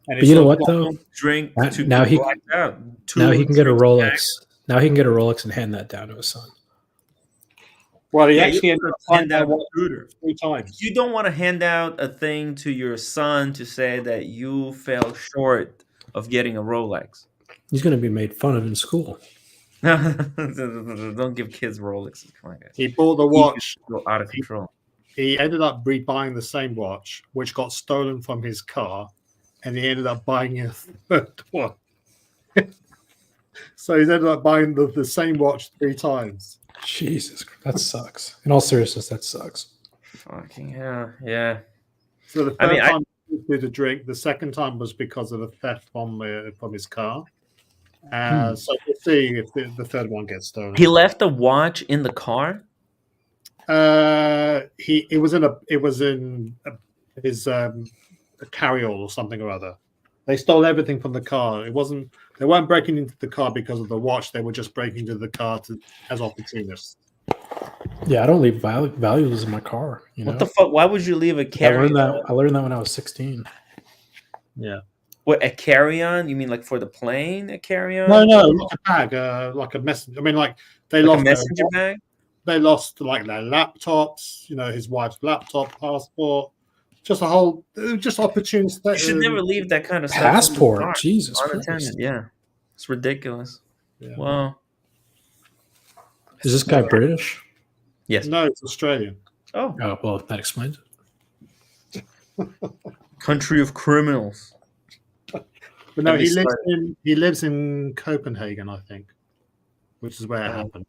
And But you know what though? Drink Now- to now be he- blacked out. Now he can get a Two- Rolex. Now he can get a Rolex and hand that down to his son. Well, he Yeah, actually you ended up hand finding out out Tudor. 3 times. You don't want to hand out a thing to your son to say that you fell short of getting a Rolex. He's going to be made fun of in school. Don't give kids Rolexes. Come on, guys. He bought the watch. Go out of control. He ended up rebuying the same watch, which got stolen from his car, and he ended up buying a third one. So he's ended up buying the same watch 3 times. Jesus, that sucks. In all seriousness, that sucks. Fucking hell. Yeah. So the I third mean, time do the drink. The second time was because of a theft from his car. So we'll see if the third one gets stolen. He left a watch in the car. It was in his carryall or something or other. They stole everything from the car. They weren't breaking into the car because of the watch. They were just breaking into the car as opportunists. Yeah, I don't leave valuables in my car. You know? What the fuck? Why would you leave a I carry-on? learned that when I was 16. Yeah. What, a carry-on? You mean like for the plane? A carry-on? No, like a bag, like a message. I mean, like they Like lost a messenger bag? They lost like their laptops. His wife's laptop, passport. Just opportunities. You should never leave that kind of stuff. in the Passport, car, Jesus unattended. Christ. Yeah, it's ridiculous. Yeah. Wow. Is this guy British? Yes. No, it's Australian. Oh, Oh, well, that explains it. country of criminals. But no, And he lives in Copenhagen, I think, which is where it happened.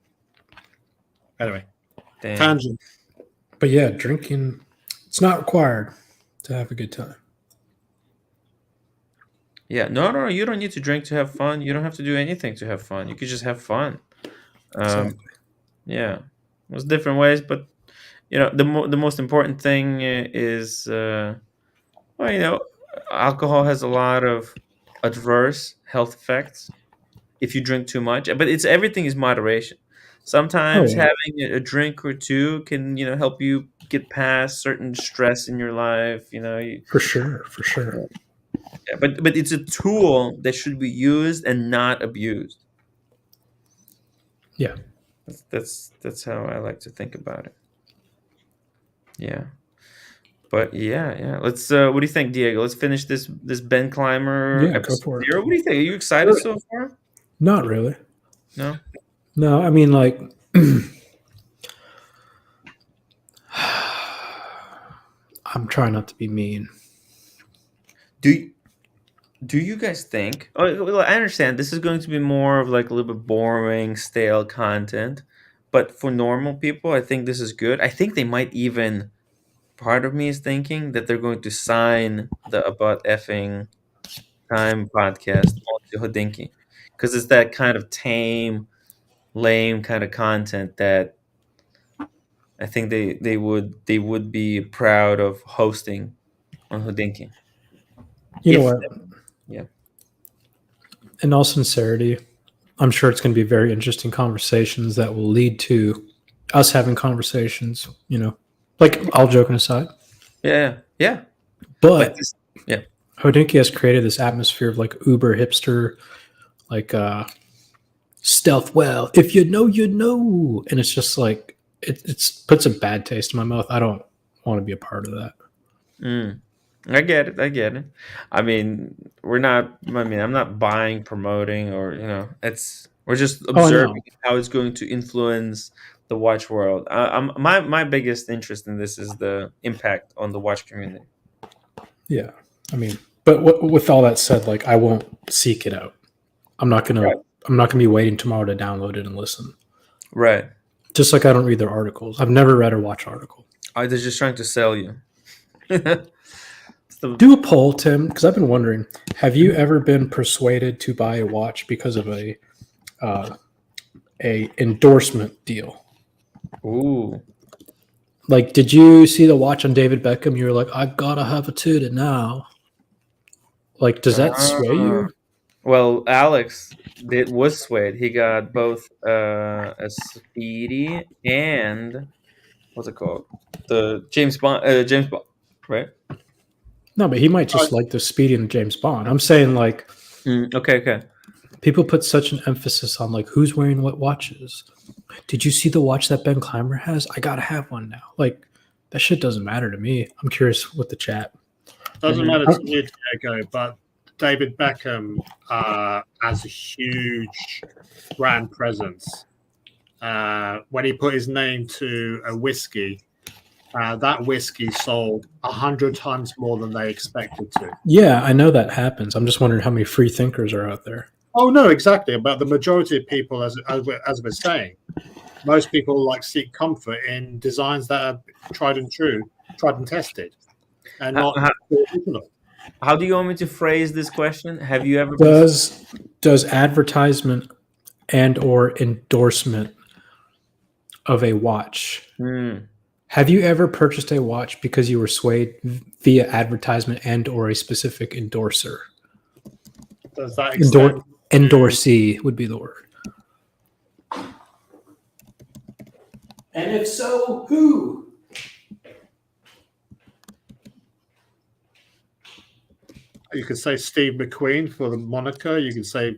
Anyway, Damn. tangent. But yeah, drinking, it's not required to have a good time. Yeah, no, you don't need to drink to have fun. You don't have to do anything to have fun. You could just have fun. Exactly. Yeah, there's different ways, but the most important thing is alcohol has a lot of adverse health effects if you drink too much, but everything is moderation. Sometimes having a drink or two can help you get past certain stress in your life. For sure. Yeah, but it's a tool that should be used and not abused. Yeah. That's how I like to think about it. Yeah. But yeah. Let's what do you think, Diego? Let's finish this Ben Clymer Yeah, go episode for it. 0. What do you think? Are you excited so far? Not really. No? No, I mean, like, I'm trying not to be mean. Do you guys think? Oh, well, I understand this is going to be more of like a little bit boring, stale content, but for normal people, I think this is good. I think they might even. Part of me is thinking that they're going to sign the About Effing Time podcast onto Hodinkee, because it's that kind of tame, lame kind of content that I think they would be proud of hosting on Hodinkee. You know what? Yeah. In all sincerity, I'm sure it's going to be very interesting conversations that will lead to us having conversations, like all joking aside. Yeah. But yeah. Hodinkee has created this atmosphere of like uber hipster, like stealth. Well, if you know, you know. And it's just like, it puts a bad taste in my mouth. I don't want to be a part of that. I get it. I mean, I'm not buying, promoting, or we're just observing how it's going to influence the watch world. My biggest interest in this is the impact on the watch community. Yeah, I mean, but with all that said, like, I won't seek it out. I'm not gonna be waiting tomorrow to download it and listen. Right. Just like I don't read their articles. I've never read a watch article. They're just trying to sell you. Do a poll, Tim, because I've been wondering: have you ever been persuaded to buy a watch because of a endorsement deal? Ooh. Like, did you see the watch on David Beckham? You were like, I gotta have a Tudor now. Like, does that sway you? Well, Alex was swayed. He got both a Speedy and what's it called? The James Bond, right? No, but he might just like the Speedy and James Bond. I'm saying, like, okay. People put such an emphasis on like who's wearing what watches. Did you see the watch that Ben Clymer has? I gotta have one now. Like, that shit doesn't matter to me. I'm curious with the chat. Doesn't matter to you, Diego, but David Beckham has a huge brand presence. When he put his name to a whiskey, that whiskey sold 100 times more than they expected to. Yeah, I know that happens. I'm just wondering how many free thinkers are out there. Oh no, exactly. But the majority of people, as we're saying, most people seek comfort in designs that are tried and tested. and How, not how, the original. how do you want me to phrase this question? Have you ever Does advertisement and or endorsement of a watch? Have you ever purchased a watch because you were swayed via advertisement and or a specific endorser? Does that extend? Endorsee would be the word. And if so, who? You could say Steve McQueen for the moniker. You could say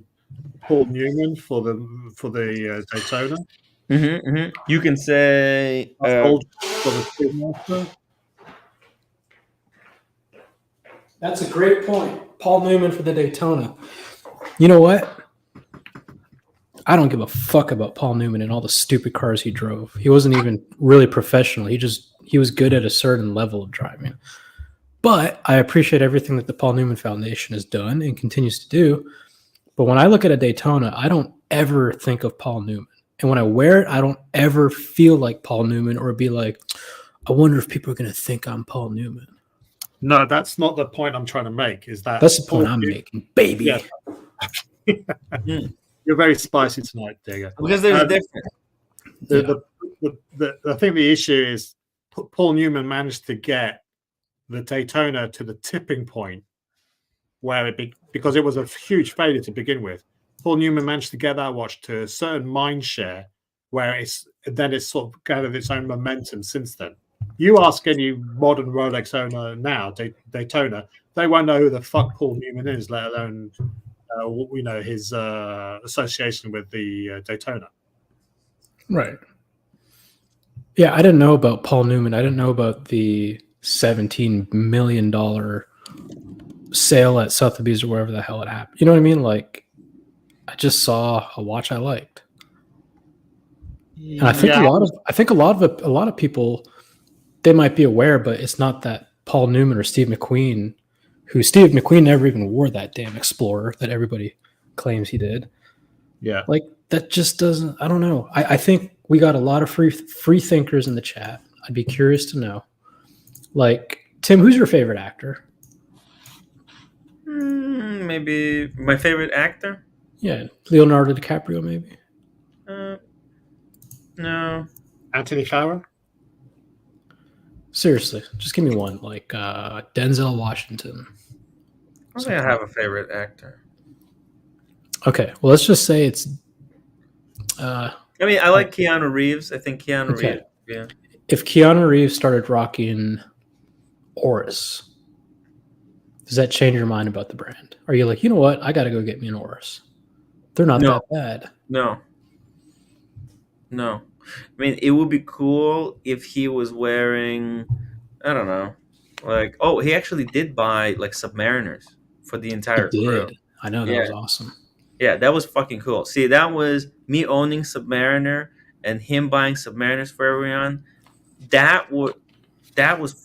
Paul Newman for the Daytona. You can say Old for the Speedmaster. That's a great point. Paul Newman for the Daytona. You know what? I don't give a fuck about Paul Newman and all the stupid cars he drove. He wasn't even really professional. He was good at a certain level of driving. But I appreciate everything that the Paul Newman Foundation has done and continues to do. But when I look at a Daytona, I don't ever think of Paul Newman. And when I wear it, I don't ever feel like Paul Newman or be like, I wonder if people are going to think I'm Paul Newman. No, that's not the point I'm trying to make. That's the point I'm making, baby. Yeah. You're very spicy tonight, Digger. Because there's a difference. I think the issue is Paul Newman managed to get the Daytona to the tipping point where because it was a huge failure to begin with. Paul Newman managed to get that watch to a certain mind share where it's sort of gathered its own momentum since then. You ask any modern Rolex owner now, Daytona, they won't know who the fuck Paul Newman is, let alone his association with the Daytona. Right. Yeah, I didn't know about Paul Newman. I didn't know about the $17 million sale at Sotheby's or wherever the hell it happened. You know what I mean? Like, I just saw a watch I liked, and I think a lot of people, they might be aware, but it's not that Paul Newman or Steve McQueen, who Steve McQueen never even wore that damn Explorer that everybody claims he did. Yeah, like that just doesn't. I don't know. I think we got a lot of free thinkers in the chat. I'd be curious to know. Like, Tim, who's your favorite actor? Maybe my favorite actor. Yeah, Leonardo DiCaprio, maybe. No. Anthony Fowler. Seriously, just give me one. Like Denzel Washington. I don't think I have a favorite actor. Okay, well, let's just say it's. I mean, I like Keanu Reeves. I think Keanu Reeves. Yeah. If Keanu Reeves started rocking Oris, does that change your mind about the brand? Are you like, you know what? I got to go get me an Oris. They're not that bad. No. I mean, it would be cool if he was wearing, I don't know, like, oh, he actually did buy like Submariners for the entire crew. I know, that was awesome. Yeah, that was fucking cool. See, that was me owning Submariner and him buying Submariners for everyone. That was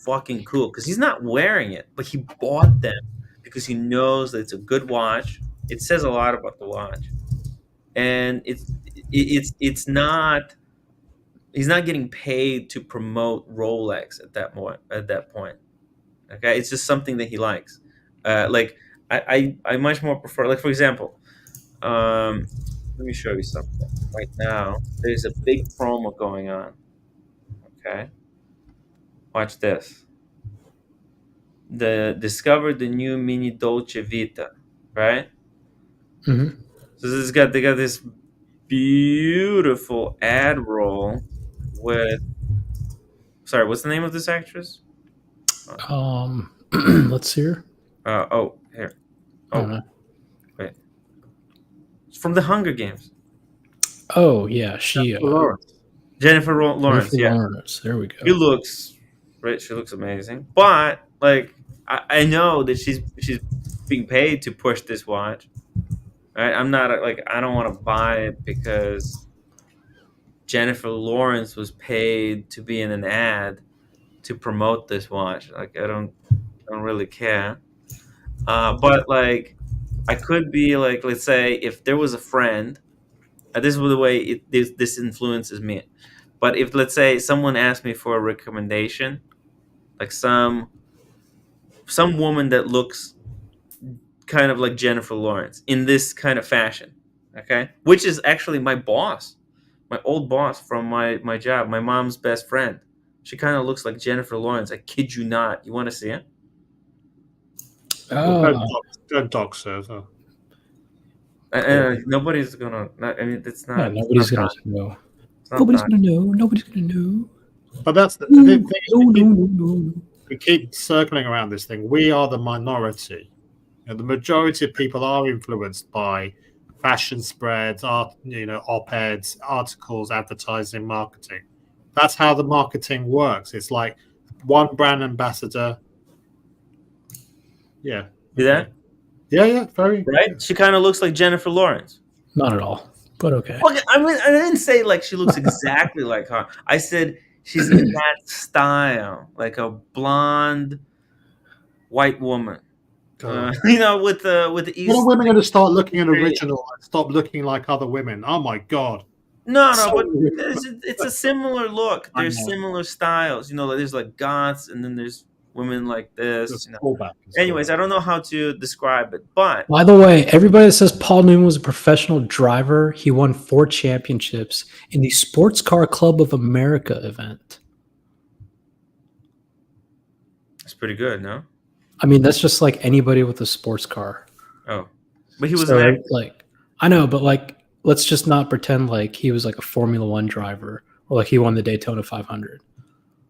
fucking cool because he's not wearing it, but he bought them because he knows that it's a good watch. It says a lot about the watch, and it's not. He's not getting paid to promote Rolex at that point. Okay, it's just something that he likes. Like I much more prefer. Like, for example, let me show you something. Right now, there's a big promo going on. Okay. Watch this. Discovered the new mini Dolce Vita, right? Mm-hmm. So they got this beautiful ad roll with. Sorry, what's the name of this actress? Let's see her. Here. Oh, wait. It's from the Hunger Games. Oh yeah, Jennifer Lawrence. Yeah, Lawrence. There we go. She looks amazing. But like, I know that she's being paid to push this watch. Right? I'm not like, I don't want to buy it because Jennifer Lawrence was paid to be in an ad to promote this watch. Like, I don't really care. But like, I could be like, let's say if there was a friend. This is the way this influences me. But if, let's say, someone asked me for a recommendation, like some some woman that looks kind of like Jennifer Lawrence in this kind of fashion, okay? Which is actually my boss, my old boss from my job, my mom's best friend. She kind of looks like Jennifer Lawrence. I kid you not. You want to see it? Oh, Don't dox her. So. Nobody's gonna. I mean, it's yeah, not. nobody's it's gonna not, know. it's not Nobody's that. gonna know. Nobody's gonna know. But that's the No, thing. Is no. we keep circling around this thing. We are the minority. The majority of people are influenced by fashion spreads, op-eds, articles, advertising, marketing. That's how the marketing works. It's like one brand ambassador. Yeah. See that? Yeah, very. Right? She kind of looks like Jennifer Lawrence. Not at all, but okay. Okay, I mean, I didn't say like she looks exactly like her. I said she's in that style, like a blonde white woman. With the East. When are women going to start looking at original and stop looking like other women? Oh my god! No, but it's a similar look. There's similar styles. There's like goths, and then there's women like this. Anyways, I don't know how to describe it, but by the way, everybody that says Paul Newman was a professional driver, he won 4 championships in the Sports Car Club of America event. That's pretty good, no? I mean, that's just like anybody with a sports car. Oh, but he was like, I know, but like, let's just not pretend like he was like a Formula One driver or like he won the Daytona 500.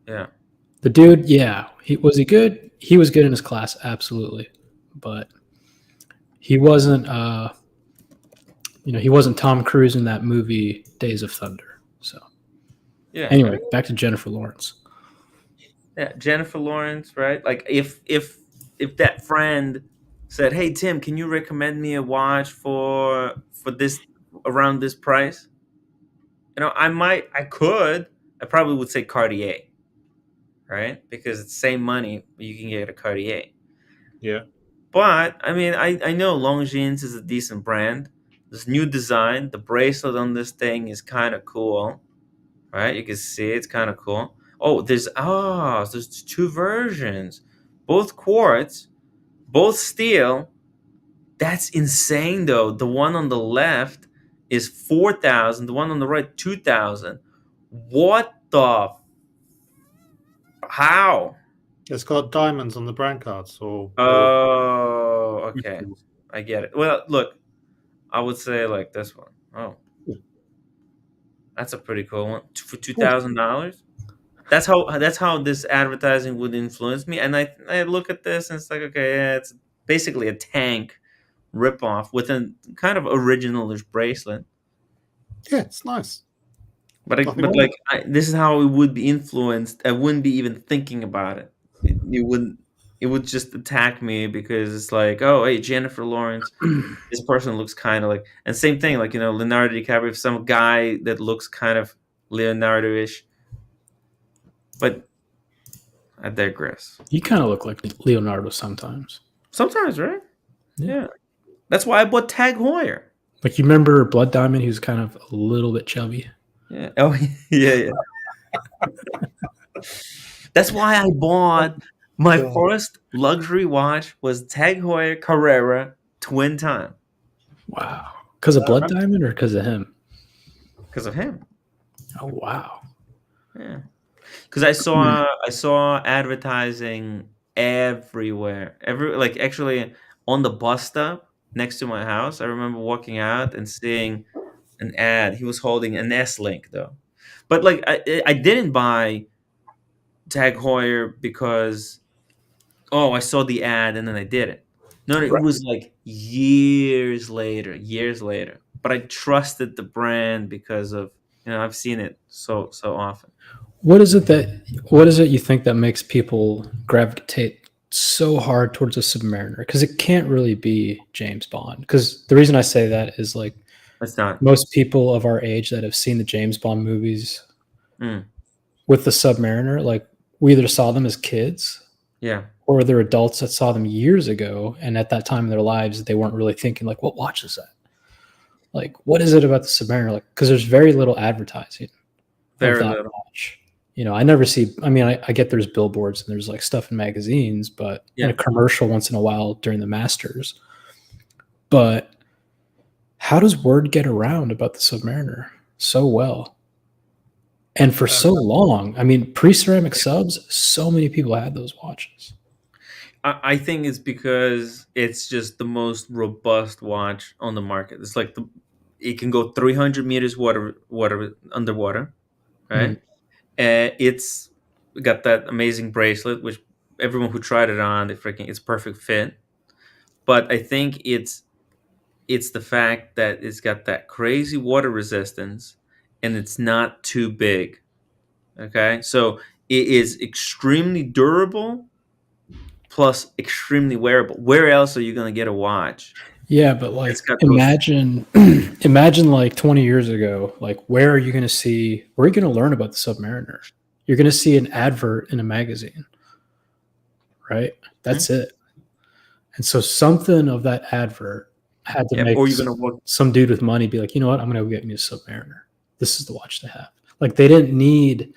Yeah. The dude, yeah. Was he good? He was good in his class, absolutely. But he wasn't he wasn't Tom Cruise in that movie Days of Thunder. So yeah. Anyway, back to Jennifer Lawrence. Yeah, Jennifer Lawrence, right? Like if that friend said, "Hey Tim, can you recommend me a watch for this around this price?" I probably would say Cartier. Right? Because it's the same money, you can get a Cartier. Yeah. But I mean, I know Longines is a decent brand. This new design, the bracelet on this thing is kind of cool, right? You can see it's kind of cool. Oh, there's 2 versions, both quartz, both steel. That's insane, though. The one on the left is 4,000. The one on the right, 2,000. What the? How? It's got diamonds on the brand cards, or okay, I get it. Well, look, I would say like this one. Oh, that's a pretty cool one for $2,000. That's how this advertising would influence me. And I look at this and it's like, okay, yeah, it's basically a tank ripoff with a kind of originalish bracelet. Yeah, it's nice. But this is how it would be influenced. I wouldn't be even thinking about it. It would just attack me because it's like, oh, hey, Jennifer Lawrence, this person looks kind of like, and same thing, like, Leonardo DiCaprio, some guy that looks kind of Leonardo-ish. But I digress. You kind of look like Leonardo sometimes. Sometimes, right? Yeah. That's why I bought Tag Heuer. Like, you remember Blood Diamond? He was kind of a little bit chubby. Yeah. Oh, yeah. That's why I bought my first luxury watch was Tag Heuer Carrera Twin Time. Wow. Because of Blood Diamond or because of him? Because of him. Oh, wow. Yeah. Because I saw advertising everywhere. Actually on the bus stop next to my house. I remember walking out and seeing an ad. He was holding an S-Link though. But like I didn't buy Tag Heuer because I saw the ad and then I did it. No, it was like years later. But I trusted the brand because of I've seen it so often. What is it you think that makes people gravitate so hard towards a Submariner? Because it can't really be James Bond. Because the reason I say that is like it's not. Most people of our age that have seen the James Bond movies with the Submariner, like we either saw them as kids, or they're adults that saw them years ago, and at that time in their lives they weren't really thinking like, what watch is that? Like, what is it about the Submariner? Like, because there's very little advertising. Very little. Watch. I never see. I mean, I get there's billboards and there's like stuff in magazines, but in a commercial once in a while during the Masters. But how does word get around about the Submariner so well? And for so long, I mean, pre-ceramic subs, so many people had those watches. I think it's because it's just the most robust watch on the market. It's like it can go 300 meters water underwater, right? And it's got that amazing bracelet, which everyone who tried it on, it's perfect fit. But I think it's the fact that it's got that crazy water resistance and it's not too big. Okay, so it is extremely durable plus extremely wearable. Where else are you going to get a watch? Yeah, but like imagine like 20 years ago, like where are you going to learn about the Submariner? You're going to see an advert in a magazine, right? That's it. And so something of that advert had to make some dude with money be like, you know what, I'm going to go get me a Submariner. This is the watch to have. Like they didn't need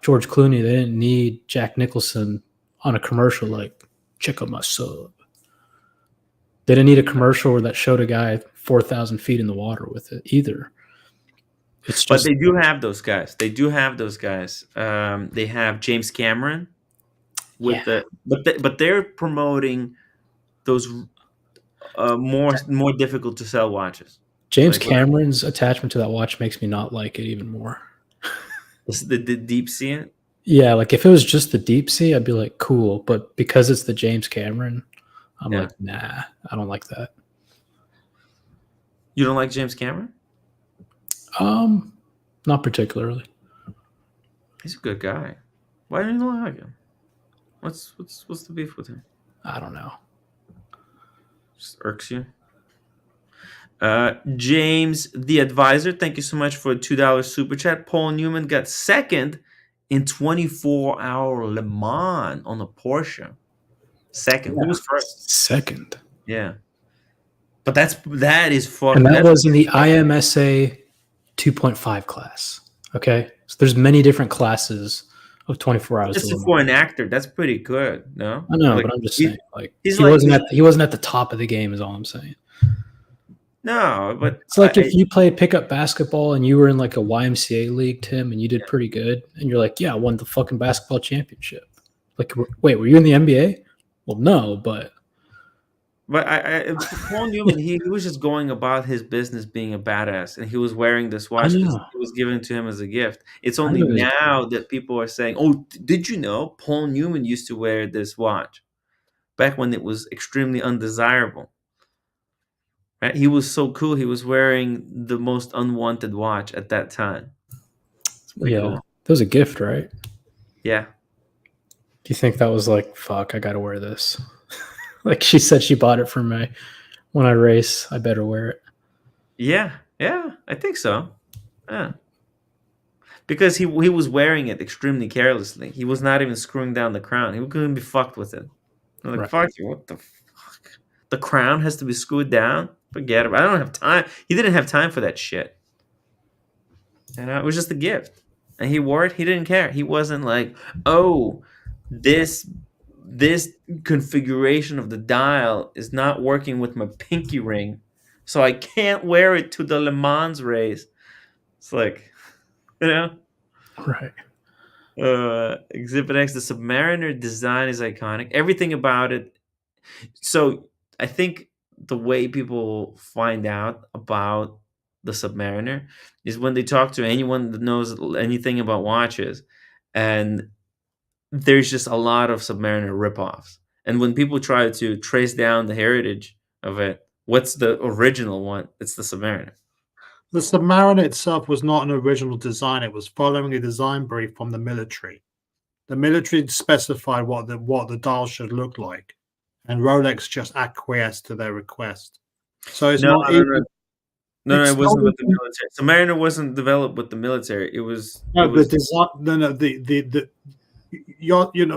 George Clooney. They didn't need Jack Nicholson on a commercial like, check out my sub. They didn't need a commercial where that showed a guy 4,000 feet in the water with it either. But they do have those guys. They have James Cameron with but they're promoting those more difficult to sell watches. James Cameron's attachment to that watch makes me not like it even more. The deep sea? Yeah, like if it was just the deep sea, I'd be like, cool. But because it's the James Cameron, I'm like, nah, I don't like that. You don't like James Cameron? Not particularly. He's a good guy. Why don't you like him? What's the beef with him? I don't know. Just irks you. James the Advisor, thank you so much for a $2 super chat. Paul Newman got second in 24-hour Le Mans on a Porsche. Second. Who was first? Second. Yeah. But that is fucking. And that was in the IMSA 2.5 class. Okay. So there's many different classes of 24 hours. Just for an actor, that's pretty good. No? I know, but I'm just saying, like he wasn't at the top of the game, is all I'm saying. No, but it's like if you played pickup basketball and you were in like a YMCA league, Tim, and you did pretty good, and you're like, yeah, I won the fucking basketball championship. Like, wait, were you in the NBA? Well, no, but Paul Newman, he was just going about his business being a badass, and he was wearing this watch because it was given to him as a gift. It's only now that people are saying, "Oh, did you know Paul Newman used to wear this watch back when it was extremely undesirable?" Right? He was so cool. He was wearing the most unwanted watch at that time. Yeah, cool. That was a gift, right? Yeah. Do you think that was like, fuck, I gotta wear this? Like she said she bought it for me. When I race, I better wear it. Yeah, I think so. Yeah. Because he was wearing it extremely carelessly. He was not even screwing down the crown. He couldn't be fucked with it. I'm like, fuck you, what the fuck? The crown has to be screwed down? Forget it. I don't have time. He didn't have time for that shit. It was just a gift. And he wore it. He didn't care. He wasn't like, oh, this configuration of the dial is not working with my pinky ring, so I can't wear it to the Le Mans race. It's like, right. Exhibit X, the Submariner design is iconic. Everything about it. So I think the way people find out about the Submariner is when they talk to anyone that knows anything about watches, and there's just a lot of Submariner ripoffs. And when people try to trace down the heritage of it, what's the original one? It's the Submariner. The Submariner itself was not an original design. It was following a design brief from the military. The military specified what the dial should look like, and Rolex just acquiesced to their request. So it's no, it wasn't with the military. Submariner wasn't developed with the military.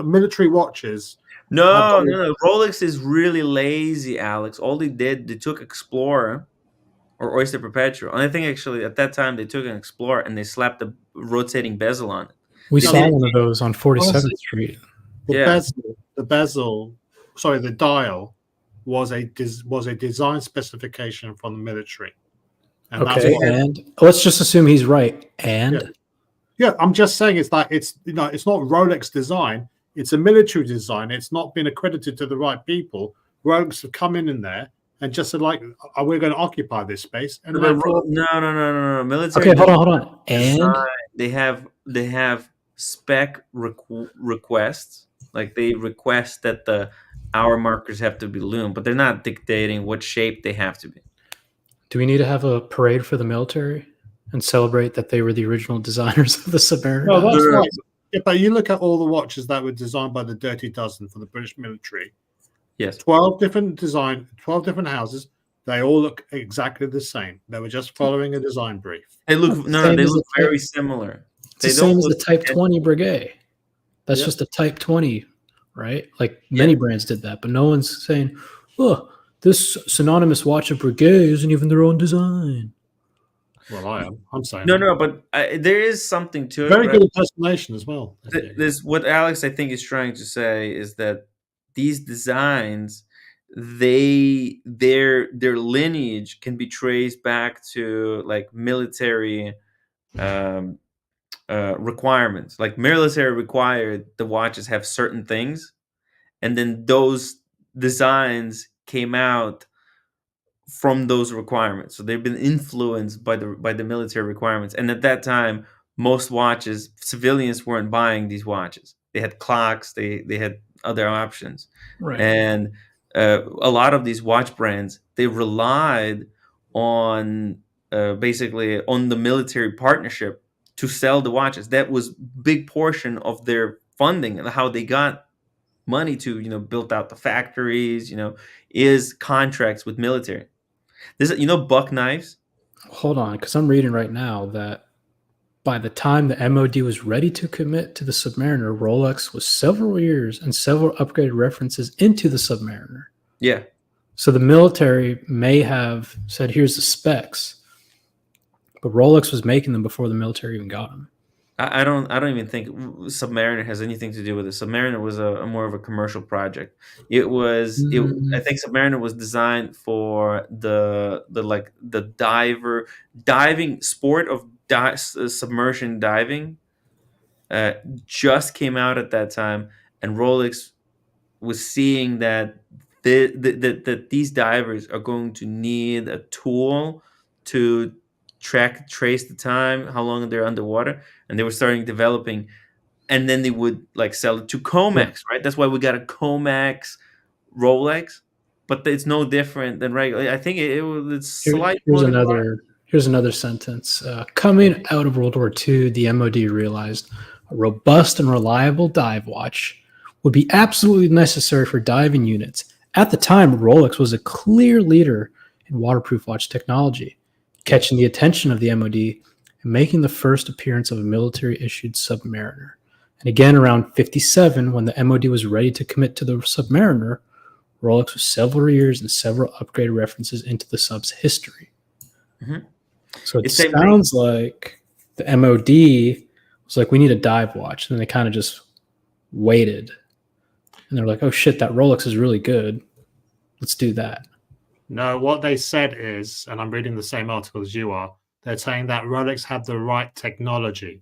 Military watches. No. Rolex is really lazy, Alex. All they took Explorer or Oyster Perpetual. And I think actually at that time they took an Explorer and they slapped the rotating bezel on it. We They saw did- one of those on 47th Street. The bezel, sorry, the dial was a design specification from the military. And that's Okay, what, and let's just assume he's right. And yeah, I'm just saying it's like it's not Rolex design. It's a military design. It's not been accredited to the right people. Rolex have come in there and just said like, "Are we going to occupy this space?" And therefore, no. Military. okay, hold on. And design, they have spec requests. Like they request that the hour markers have to be lume, but they're not dictating what shape they have to be. do we need to have a parade for the military and celebrate that they were the original designers of the Submariner? no, dial? that's right. Yeah, but you look at all the watches that were designed by the Dirty Dozen for the British military. Yes. 12 different houses. They all look exactly the same. They were just following a design brief. They look Same they as look the very similar. It's the They same don't as the look Type 20 Breguet. That's Yep. just a Type 20, right? Like many brands did that, but no one's saying, "Oh, this synonymous watch of Breguet isn't even their own design." Well, I am. I'm saying No, but there is something to it. very but good impersonation as well. This what Alex I think is trying to say is that these designs, their lineage can be traced back to like military um, requirements. Like military required the watches have certain things, and then those designs came out from those requirements. So they've been influenced by the military requirements. And at that time, most watches, civilians weren't buying these watches. They had clocks, they had other options. Right. And a lot of these watch brands, they relied on basically on the military partnership to sell the watches. That was big portion of their funding and how they got money to, build out the factories, is contracts with military. This, buck knives. Hold on, because I'm reading right now that by the time the MOD was ready to commit to the Submariner, Rolex was several years and several upgraded references into the Submariner. Yeah. So the military may have said, "Here's the specs," but Rolex was making them before the military even got them. I don't even think Submariner has anything to do with it. Submariner was a more of a commercial project. I think Submariner was designed for the diving sport of submersion diving. Just came out at that time, and Rolex was seeing that that these divers are going to need a tool to trace the time, how long they're underwater, and they were starting developing, and then they would like sell it to Comex, right? That's why we got a Comex Rolex, but it's no different than regular. I think it's slight. Here's another sentence. Coming out of World War II, the MOD realized a robust and reliable dive watch would be absolutely necessary for diving units. At the time, Rolex was a clear leader in waterproof watch technology, catching the attention of the MOD and making the first appearance of a military-issued Submariner. And again, around 57, when the MOD was ready to commit to the Submariner, Rolex was several years and several upgraded references into the sub's history. Mm-hmm. So it sounds like the MOD was like, "We need a dive watch." And then they kind of just waited. And they're like, "Oh shit, that Rolex is really good. Let's do that." No, what they said is, and I'm reading the same article as you are, they're saying that Rolex had the right technology.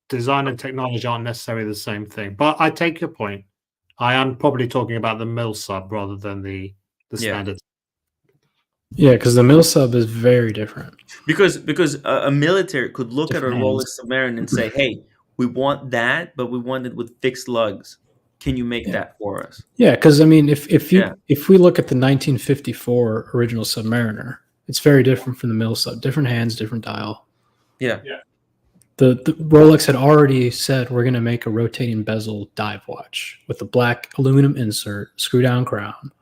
Design and technology aren't necessarily the same thing. But I take your point. I am probably talking about the mill sub rather than the standard. Yeah, because the mill sub is very different. Because a military could look at a Rolex Submariner and say, "Hey, we want that, but we want it with fixed lugs. Can you make that for us?" Yeah, because I mean, if we look at the 1954 original Submariner, it's very different from the mill sub. Different hands, different dial. Yeah. The Rolex had already said, "We're going to make a rotating bezel dive watch with a black aluminum insert, screw down crown,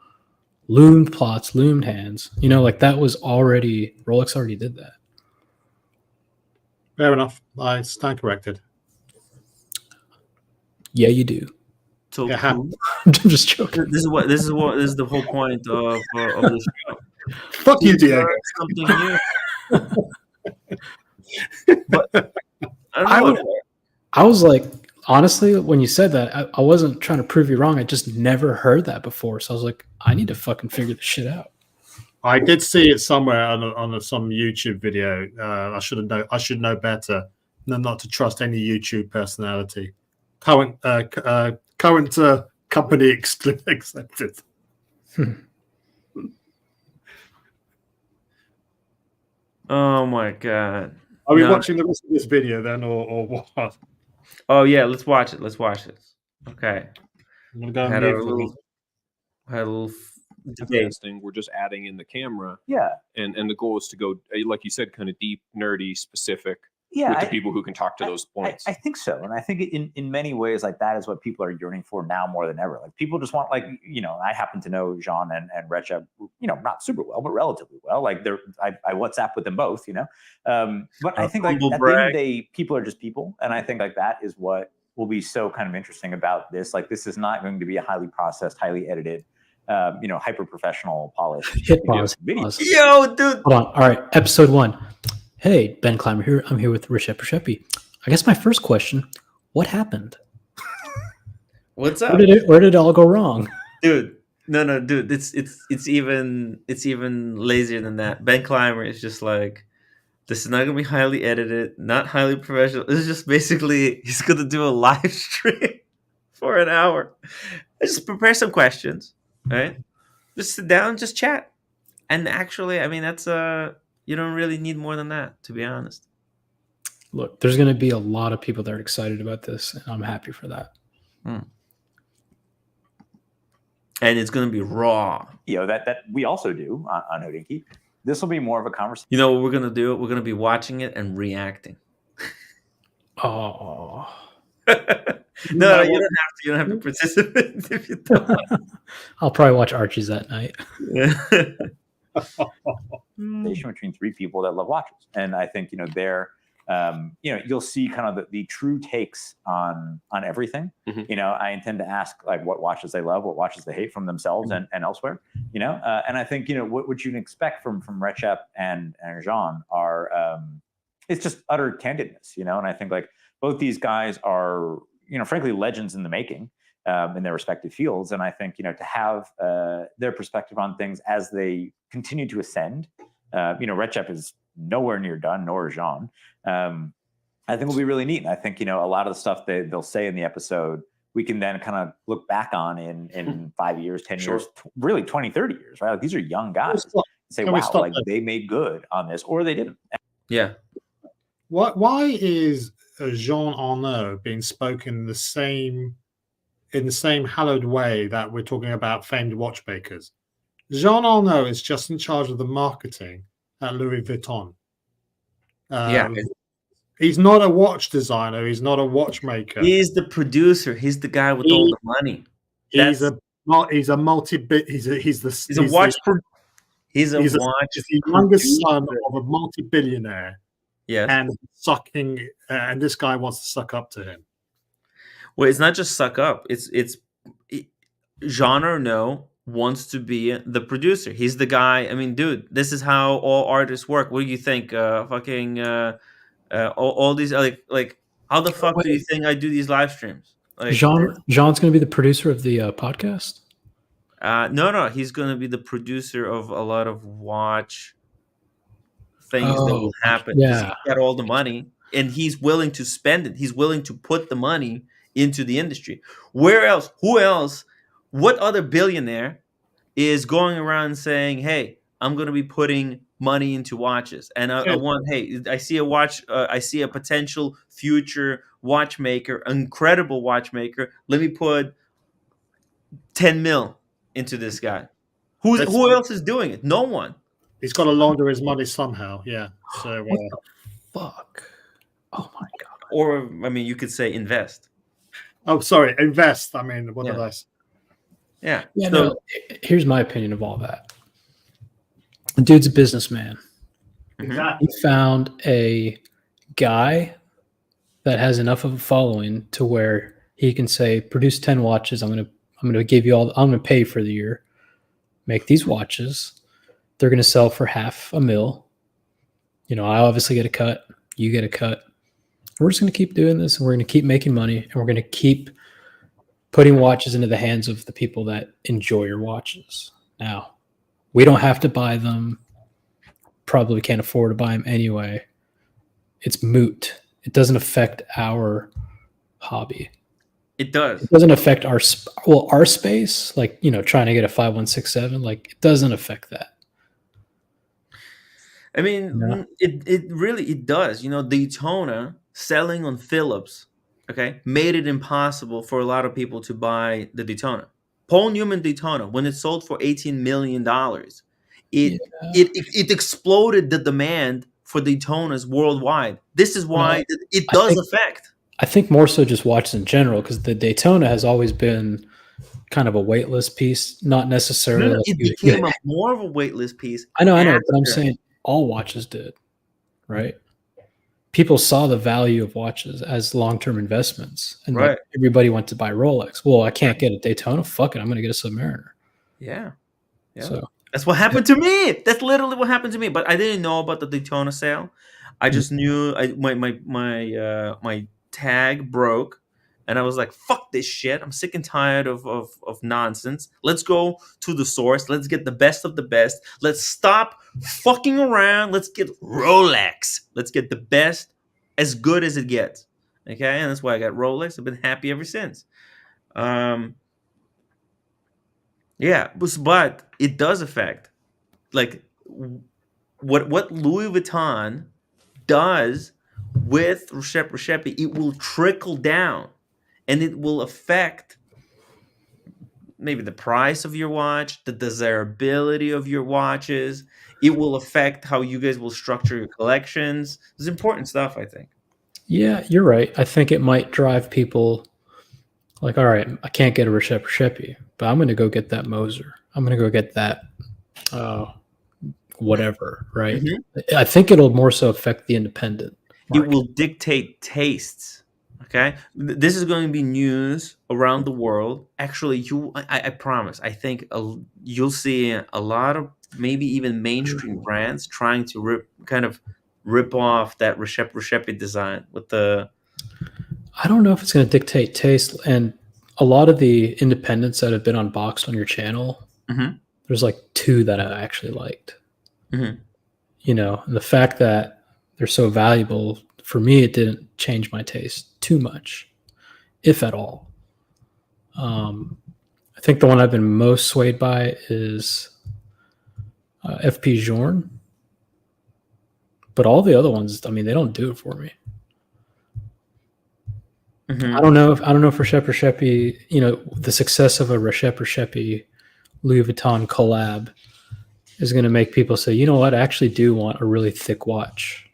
loomed plots, loomed hands." Like that was already, Rolex already did that. Fair enough. I stand corrected. Yeah, you do. So Yeah. cool. I'm just joking. This is the whole point of this show. Fuck you, Diego. Something new. But don't I know. would- I was like, honestly, when you said that, I wasn't trying to prove you wrong. I just never heard that before. So I was like, I need to fucking figure this shit out. I did see it somewhere on some YouTube video. I should know better than not to trust any YouTube personality. Current company accepted. Oh my god. Are we No. watching the rest of this video then, or what? Oh yeah, let's watch it. Let's watch it. Okay. I'm gonna go Had mute a for little, this. had a little debate. Testing, we're just adding in the camera, Yeah. and the goal is to go, like you said, kind of deep, nerdy, specific Yeah. with the people who can talk to those points. I think so. And I think in many ways, like that is what people are yearning for now more than ever. Like people just want, like, I happen to know Jean and Recep, not super well, but relatively well. Like I WhatsApp with them both, but I think like at the end of the day, people are just people. And I think like that is what will be so kind of interesting about this. Like this is not going to be a highly processed, highly edited, hyper professional, polished Hit pause. video. Pause. Yo, dude. Hold on. All right. Episode 1. Hey, Ben Clymer here. I'm here with Recep Sheppy. I guess my first question, what happened? What's up? Where did it all go wrong? Dude. No, dude. It's even lazier than that. Ben Clymer is just like, this is not gonna be highly edited, not highly professional. This is just basically he's gonna do a live stream for an hour. Just prepare some questions, right? Just sit down, just chat. And actually, I mean, that's you don't really need more than that, to be honest. Look, there's going to be a lot of people that are excited about this, and I'm happy for that. And it's going to be raw. That we also do on Hodinkee. This will be more of a conversation. You know what we're going to do? We're going to be watching it and reacting. Oh. No, you don't have to participate if you don't. I'll probably watch Archie's that night. Between three people that love watches, and I think they're you'll see kind of the true takes on everything. Mm-hmm. I intend to ask like what watches they love, what watches they hate from themselves and elsewhere. And I think what you can expect from Recep and Jean are it's just utter candidness. And I think like both these guys are frankly legends in the making. In their respective fields. And I think, to have their perspective on things as they continue to ascend, Recep is nowhere near done, nor is Jean. I think will be really neat. And I think, a lot of the stuff they'll say in the episode, we can then kind of look back on in 5 years, 10 years, really 20, 30 years, right? Like these are young guys. Say, wow, like they made good on this, or they didn't. Yeah. Why is Jean Arnaud being spoken in the same hallowed way that we're talking about famed watchmakers? Jean Arnaud is just in charge of the marketing at Louis Vuitton. He's not a watch designer. He's not a watchmaker. He's the producer. He's the guy with all the money. He's a multi-bit. He's the youngest son of a multi-billionaire. Yes. And this guy wants to suck up to him. Well, it's not just suck up. It's Jean Arnaud wants to be the producer. He's the guy. I mean, dude, this is how all artists work. What do you think? All these like how the fuck do you think I do these live streams? Like, Jean's going to be the producer of the podcast? No, he's going to be the producer of a lot of watch things that will happen. Yeah. He's got all the money, and he's willing to spend it. He's willing to put the money into the industry. Where else? Who else? What other billionaire is going around saying, "Hey, I'm going to be putting money into watches, and I want. Hey, I see a watch. I see a potential future watchmaker, incredible watchmaker. Let me put 10 mil into this guy." Who else is doing it? No one. He's got to launder his money somehow. Yeah. So what the fuck? Oh my god. Or I mean, you could say invest. Oh, sorry, invest. I mean, what did I say? Yeah. Yeah. So, no, here's my opinion of all that. The dude's a businessman. Exactly. He found a guy that has enough of a following to where he can say, "Produce 10 watches. I'm gonna give you all. I'm gonna pay for the year. Make these watches. They're gonna sell for $500,000. I obviously get a cut. You get a cut. We're just going to keep doing this, and we're going to keep making money, and we're going to keep putting watches into the hands of the people that enjoy your watches. Now, we don't have to buy them. Probably can't afford to buy them anyway. It's moot. It doesn't affect our hobby. It does. It doesn't affect our space, like, trying to get a 5167. Like, it doesn't affect that. I mean, Yeah. it really it does. Daytona selling on Phillips, okay, made it impossible for a lot of people to buy the Daytona. Paul Newman Daytona, when it sold for $18 million, it Yeah. it exploded the demand for Daytonas worldwide. This is why Well, it I does think- affect. I think more so just watches in general, because the Daytona has always been kind of a weightless piece, not necessarily. No, like it you- became more of a weightless piece. I know, but I'm after. saying all watches did, right? People saw the value of watches as long-term investments, and Right. like everybody went to buy Rolex. Well, I can't get a Daytona. Fuck it, I'm going to get a Submariner. Yeah. So That's what happened to me. That's literally what happened to me. But I didn't know about the Daytona sale. I just knew my tag broke, and I was like, "Fuck this shit! I'm sick and tired of nonsense. Let's go to the source. Let's get the best of the best. Let's stop fucking around. Let's get Rolex. Let's get the best, as good as it gets." Okay, and that's why I got Rolex. I've been happy ever since. Yeah, but it does affect, like, what Louis Vuitton does with Reshep, it will trickle down, and it will affect maybe the price of your watch, the desirability of your watches. It will affect how you guys will structure your collections. It's important stuff, I think. yeah, you're right. I think it might drive people like, all right, I can't get a Reshep, but I'm going to go get that Moser. I'm going to go get that whatever, right? Mhm. I think it'll more so affect the independent market. It will dictate tastes. Okay, this is going to be news around the world. Actually, I promise. I think you'll see a lot of maybe even mainstream brands trying to rip off that Reshep design with the. I don't know if it's going to dictate taste. And a lot of the independents that have been unboxed on your channel, Mhm. there's like 2 that I actually liked. Mhm. And the fact that they're so valuable, for me, it didn't change my taste too much, if at all. I think the one I've been most swayed by is FP Journe. But all the other ones, I mean, they don't do it for me. Mhm. I don't know if Reshep, the success of a Reshep Louis Vuitton collab is going to make people say, you know what, I actually do want a really thick watch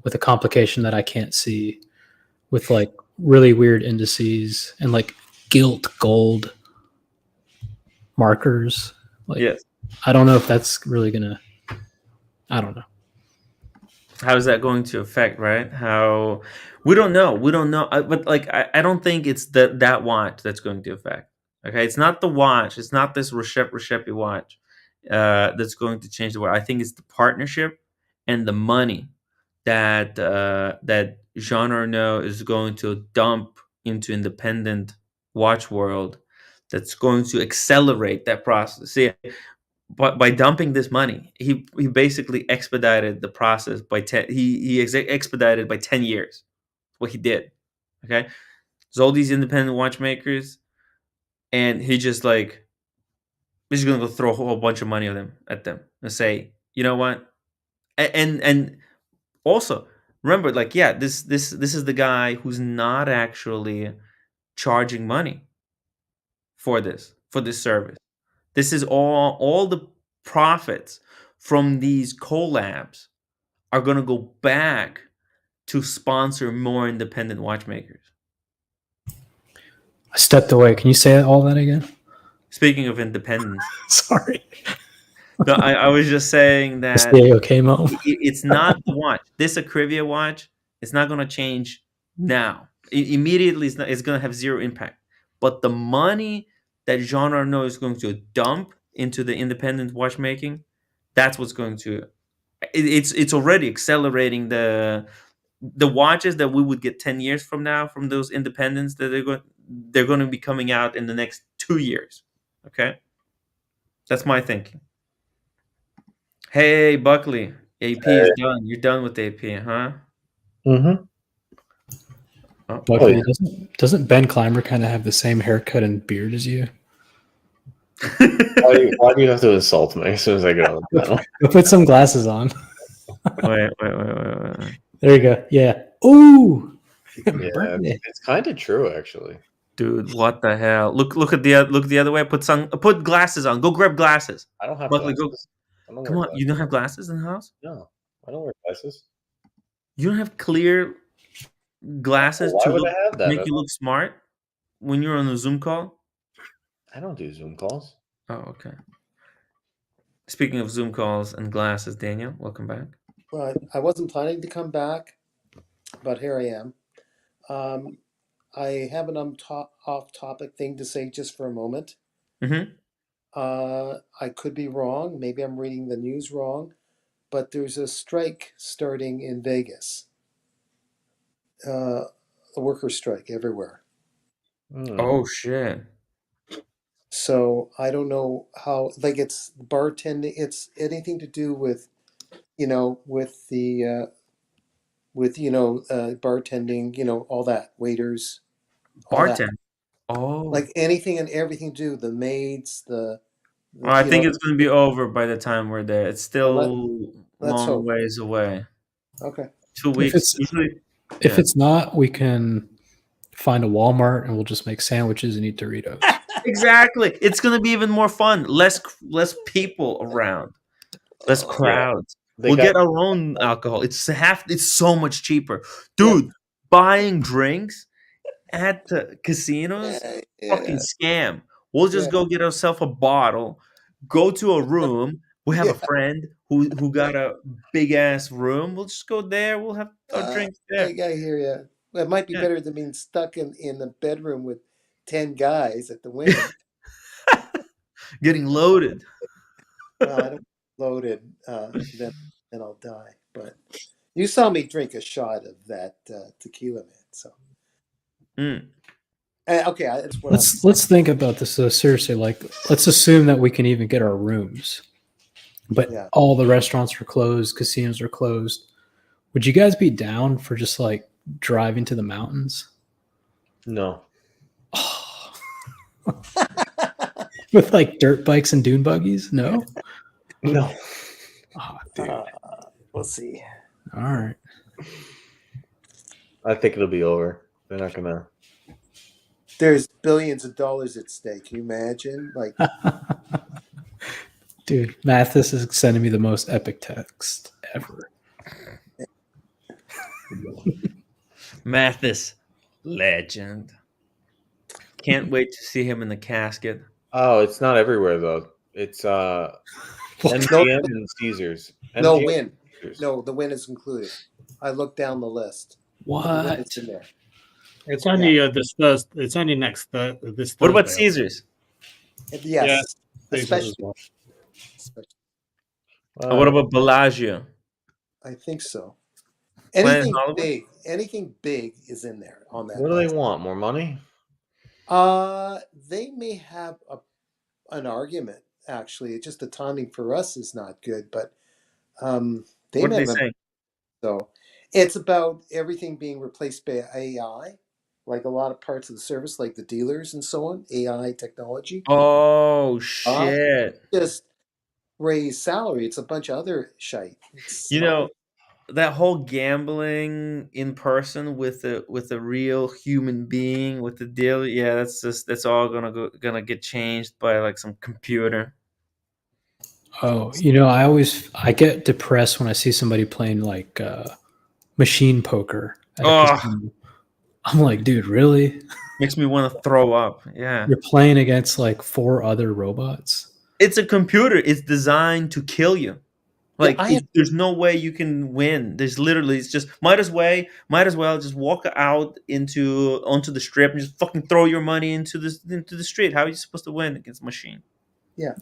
with a complication that I can't see, with like really weird indices and like gilt gold markers. Like, Yes. I don't know if that's really gonna. I don't know. How is that going to affect, right? How we don't know. But like, I don't think it's that watch that's going to affect. Okay, it's not the watch. It's not this Reshep watch that's going to change the world. I think it's the partnership and the money that Jean Arnault is going to dump into independent watch world. That's going to accelerate that process. See, but by dumping this money, he basically expedited the process by 10. Expedited by 10 years. What he did, okay? There's all these independent watchmakers, and he's just gonna go throw a whole bunch of money at them and say, you know what? And also remember, like, yeah, this is the guy who's not actually charging money for this service. This is all the profits from these collabs are going to go back to sponsor more independent watchmakers. I stepped away. Can you say all that again? Speaking of independence, Sorry. no, I was just saying that The came home. it's not the watch. This Acrivia watch, it's not going to change now. Immediately, it's going to have zero impact. But the money that Jean Arnault is going to dump into the independent watchmaking, that's what's going to. It's already accelerating the watches that we would get 10 years from now from those independents that they're going to be coming out in the next 2 years. Okay, that's my thinking. Hey Buckley, AP is done. You're done with AP, huh? Mm-hmm. Oh, Buckley, yeah. doesn't Ben Clymer kind of have the same haircut and beard as you? Why do you have to insult me as soon as I get on the panel? Go put some glasses on. wait. There you go. Yeah. Ooh. Yeah, it's kind of true, actually. Dude, what the hell? Look at the other way. Put glasses on. Go grab glasses. I don't have Buckley, glasses. Come on, you don't have glasses in the house? No, I don't wear glasses. You don't have clear glasses Why to would I have that? make you look smart when you're on a Zoom call? I don't do Zoom calls. Oh, okay. Speaking of Zoom calls and glasses, Daniel, welcome back. Well, I wasn't planning to come back, but here I am. I have an off-topic thing to say just for a moment. Mm-hmm. I could be wrong. Maybe I'm reading the news wrong, but there's a strike starting in Vegas. A worker strike everywhere. Oh shit! So I don't know how. Like it's bartending. It's anything to do with, with the bartending. All that, waiters. All that. Bartend. Oh. Like anything and everything to do. The maids. Well, I think it's going to be over by the time we're there. It's still let's long hope. ways away. Okay. 2 weeks. If it's not, we can find a Walmart and we'll just make sandwiches and eat Doritos. Exactly. It's going to be even more fun. Less people around. Less crowds. We'll get our own alcohol. It's so much cheaper. Dude, buying drinks at the casinos, fucking scam. We'll just go get ourselves a bottle, go to a room. We have a friend who got a big ass room. We'll just go there. We'll have our drinks there. I hear you. Well, it might be better than being stuck in the bedroom with 10 guys at the window. Getting loaded. Well, I don't loaded, then I'll die. But you saw me drink a shot of that tequila, man. So okay, that's what. Let's think about this seriously. Like, let's assume that we can even get our rooms, but all the restaurants are closed, casinos are closed. Would you guys be down for just like driving to the mountains? No. With like dirt bikes and dune buggies? No. No. Oh, dude. We'll see. All right. I think it'll be over. They're not gonna. There's billions of dollars at stake. Can you imagine? Like, dude, Mathis is sending me the most epic text ever. Mathis, legend. Can't wait to see him in the casket. Oh, it's not everywhere though. It's MGM and Caesars. No win. No, the win is included. I looked down the list. What? It's in there. It's only this Thursday. It's only next this Thursday. What about Caesars? Yes, especially. What about Bellagio? I think so. Anything big is in there on that. What do they want? More money? They may have an argument. Actually, just the timing for us is not good. But they what are they saying? So it's about everything being replaced by AI, like a lot of parts of the service, like the dealers and so on. AI technology. Oh shit! Just raise salary. It's a bunch of other shite. That whole gambling in person with a real human being with the deal. Yeah, that's all gonna get changed by like some computer. Oh, I get depressed when I see somebody playing like machine poker. I'm like, dude, really? Makes me want to throw up. Yeah. You're playing against like 4 other robots. It's a computer. It's designed to kill you. Like there's no way you can win. There's literally it's just might as well just walk out onto the strip and just fucking throw your money into the street. How are you supposed to win against a machine? Yeah.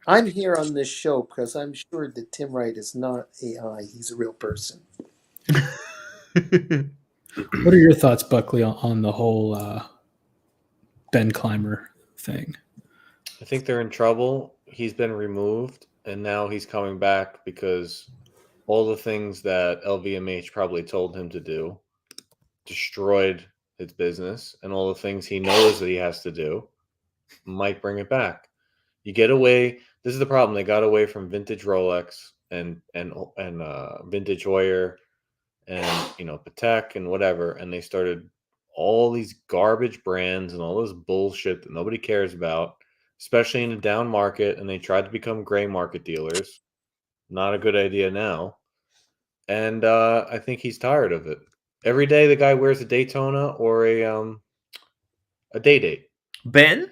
I'm here on this show because I'm sure that Tim Wright is not AI. He's a real person. What are your thoughts, Buckley, on the whole Ben Clymer thing? I think they're in trouble. He's been removed, and now he's coming back because all the things that LVMH probably told him to do destroyed his business, and all the things he knows that he has to do might bring it back. You get away. This is the problem. They got away from vintage Rolex and vintage Hoyer and Patek and whatever, and they started all these garbage brands and all this bullshit that nobody cares about, especially in a down market. And they tried to become gray market dealers. Not a good idea now. And I think he's tired of it. Every day the guy wears a Daytona or a day date. Ben?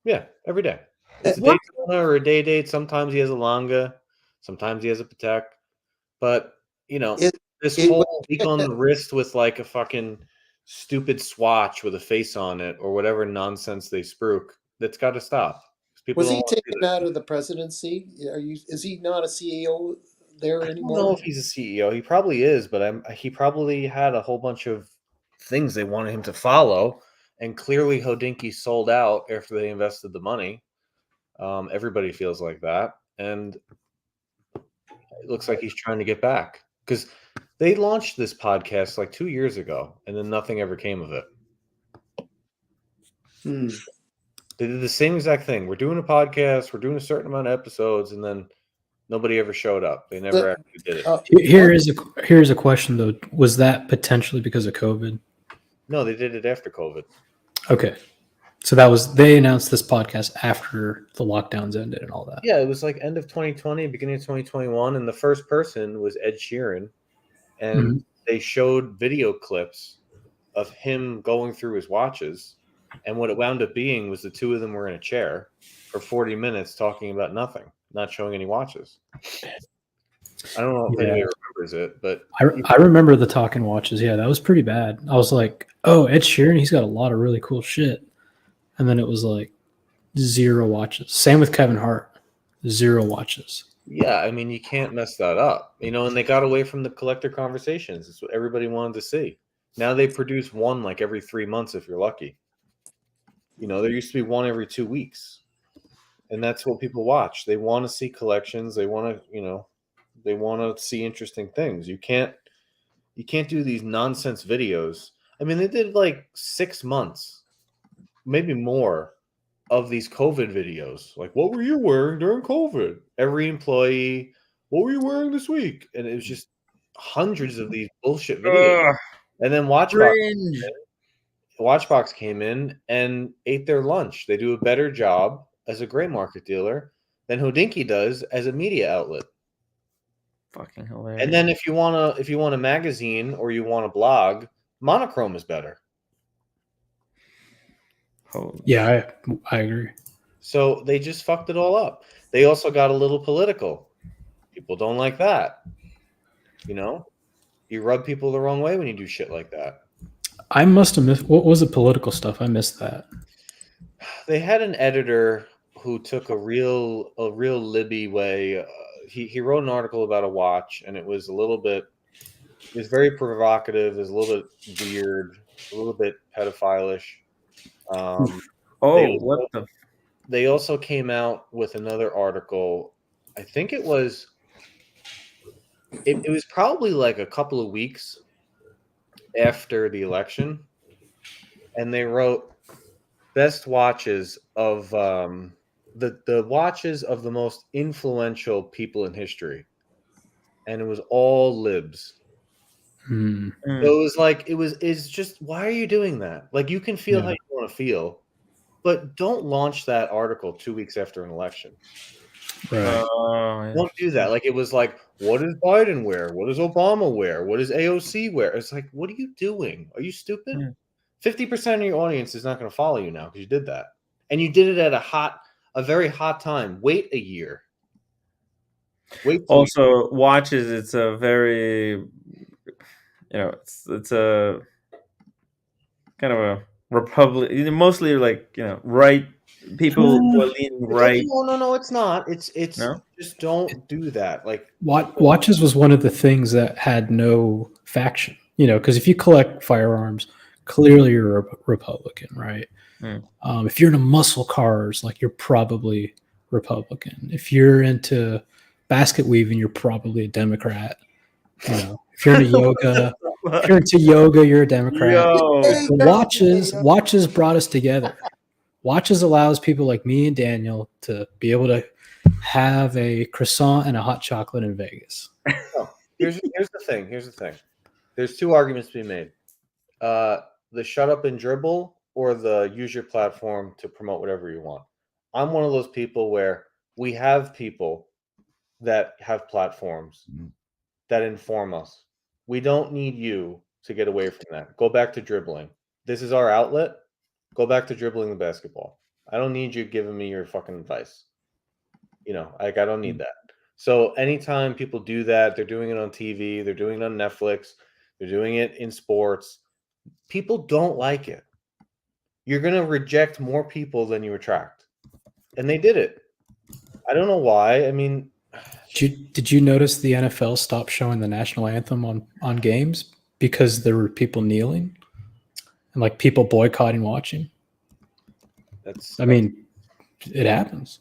Yeah, every day. It's a What? Daytona or a day date. Sometimes he has a Longa. Sometimes he has a Patek. But, this whole week on the wrist with like a fucking stupid swatch with a face on it or whatever nonsense they spruik, that's got to stop. Was he taken out of the presidency? Is he not a CEO there anymore? I don't know if he's a CEO. He probably is, but he probably had a whole bunch of things they wanted him to follow. And clearly Hodinkee sold out after they invested the money. Everybody feels like that. And it looks like he's trying to get back. Because they launched this podcast like 2 years ago, and then nothing ever came of it. They did the same exact thing. We're doing a podcast. We're doing a certain amount of episodes, and then nobody ever showed up. They never actually did it. Here's a question, though. Was that potentially because of COVID? No, they did it after COVID. Okay. So they announced this podcast after the lockdowns ended and all that. Yeah, it was like end of 2020, beginning of 2021, and the first person was Ed Sheeran, and they showed video clips of him going through his watches, and what it wound up being was the two of them were in a chair for 40 minutes talking about nothing, not showing any watches. I don't know if anybody remembers it, but I remember the talking watches. Yeah, that was pretty bad. I was like, oh, Ed Sheeran, he's got a lot of really cool shit. And then it was like 0 watches. Same with Kevin Hart, 0 watches. Yeah, I mean, you can't mess that up. And they got away from the collector conversations. It's what everybody wanted to see. Now they produce one like every 3 months if you're lucky. There used to be one every 2 weeks. And that's what people watch. They want to see collections. They want to, they want to see interesting things. You can't do these nonsense videos. I mean, they did like 6 months, maybe more, of these COVID videos. Like, what were you wearing during COVID? Every employee, what were you wearing this week? And it was just hundreds of these bullshit videos. And then Watchbox came in and ate their lunch. They do a better job as a gray market dealer than Hodinkee does as a media outlet. Fucking hilarious. And then if you want a magazine or you want a blog, monochrome is better. Yeah, I agree. So they just fucked it all up. They also got a little political. People don't like that. You rub people the wrong way when you do shit like that. I must have missed. What was the political stuff? I missed that. They had an editor who took a real Libby way. He wrote an article about a watch, and it was very provocative. It was a little bit weird, a little bit pedophilish. They also came out with another article. I think it was probably like a couple of weeks after the election, and they wrote best watches of the watches of the most influential people in history, and it was all libs. So it was like it's just, why are you doing that? Like, you can feel how you want to feel, but don't launch that article 2 weeks after an election. Right. Don't do that. Like, it was like, what does Biden wear? What does Obama wear? What does AOC wear? It's like, what are you doing? Are you stupid? 50% of your audience is not going to follow you now because you did that, and you did it at a very hot time. Wait a year. Also, watches. It's a very, it's a kind of a republic. Mostly like right people who are leaning right. No, it's not. It's No? Just don't do that. Like, Watches was one of the things that had no faction. because if you collect firearms, clearly you're a Republican, right? If you're into muscle cars, like you're probably Republican. If you're into basket weaving, you're probably a Democrat. If you're into yoga, you're a Democrat. Yo. Watches brought us together. Watches allows people like me and Daniel to be able to have a croissant and a hot chocolate in Vegas. Oh, here's the thing. There's two arguments to be made. The shut up and dribble or the use your platform to promote whatever you want. I'm one of those people where we have people that have platforms that inform us. We don't need you to get away from that. Go back to dribbling. This is our outlet. Go back to dribbling the basketball. I don't need you giving me your fucking advice. I don't need that. So anytime people do that, they're doing it on TV, they're doing it on Netflix, they're doing it in sports. People don't like it. You're going to reject more people than you attract. And they did it. I don't know why. I mean, did you notice the NFL stopped showing the national anthem on games because there were people kneeling and like people boycotting watching? It happens.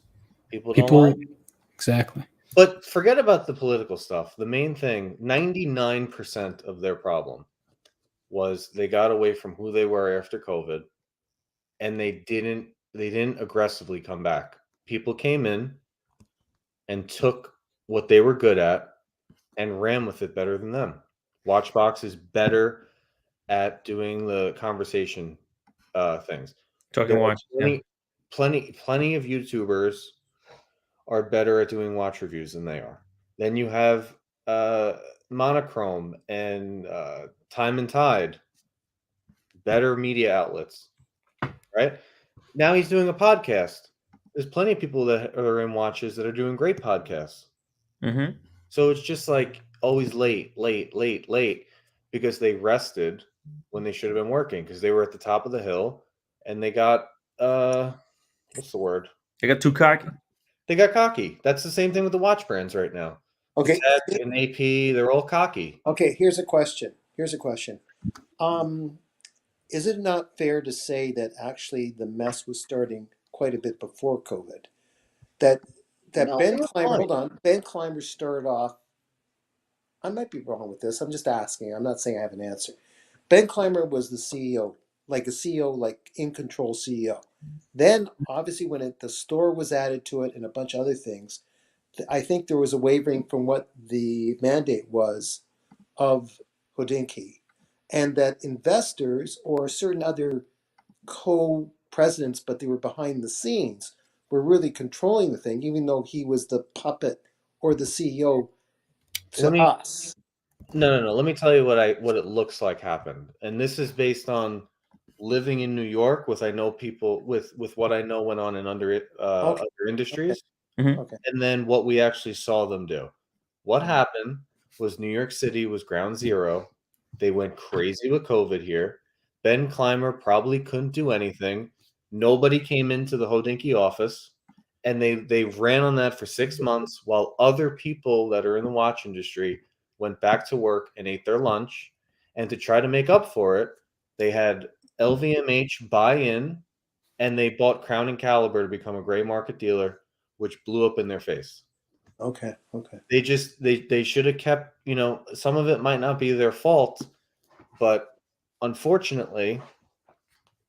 People don't like it. Exactly. But forget about the political stuff. The main thing, 99% of their problem was they got away from who they were after COVID, and they didn't aggressively come back. People came in and took what they were good at and ran with it better than them. Watchbox is better at doing the conversation things. Talking watch. Plenty of YouTubers are better at doing watch reviews than they are. Then you have Monochrome and Time and Tide, better media outlets, right? Now he's doing a podcast. There's plenty of people that are in watches that are doing great podcasts. Mm-hmm. So it's just like always late, because they rested when they should have been working because they were at the top of the hill and they got what's the word? They got too cocky. They got cocky. That's the same thing with the watch brands right now. Okay. Tech and AP, they're all cocky. Okay, here's a question. Is it not fair to say that actually the mess was starting quite a bit before COVID? That No, Ben Clymer, hold on, Ben Clymer started off, I might be wrong with this, I'm just asking, I'm not saying I have an answer. Ben Clymer was the CEO, like a CEO, like in control CEO. Then obviously when the store was added to it and a bunch of other things, I think there was a wavering from what the mandate was of Hodinkee, and that investors or certain other co-presidents, but they were behind the scenes, were really controlling the thing, even though he was the puppet or the CEO to us. No. Let me tell you what it looks like happened, and this is based on living in New York with people with what I know went on in other industries. Mm-hmm. Okay. And then what we actually saw them do. What happened was New York City was ground zero. They went crazy with COVID here. Ben Clymer probably couldn't do anything. Nobody came into the Hodinkee office, and they ran on that for 6 months while other people that are in the watch industry went back to work and ate their lunch. And to try to make up for it, they had LVMH buy in, and they bought Crown and Caliber to become a gray market dealer, which blew up in their face. Okay. They should have kept, some of it might not be their fault, but unfortunately,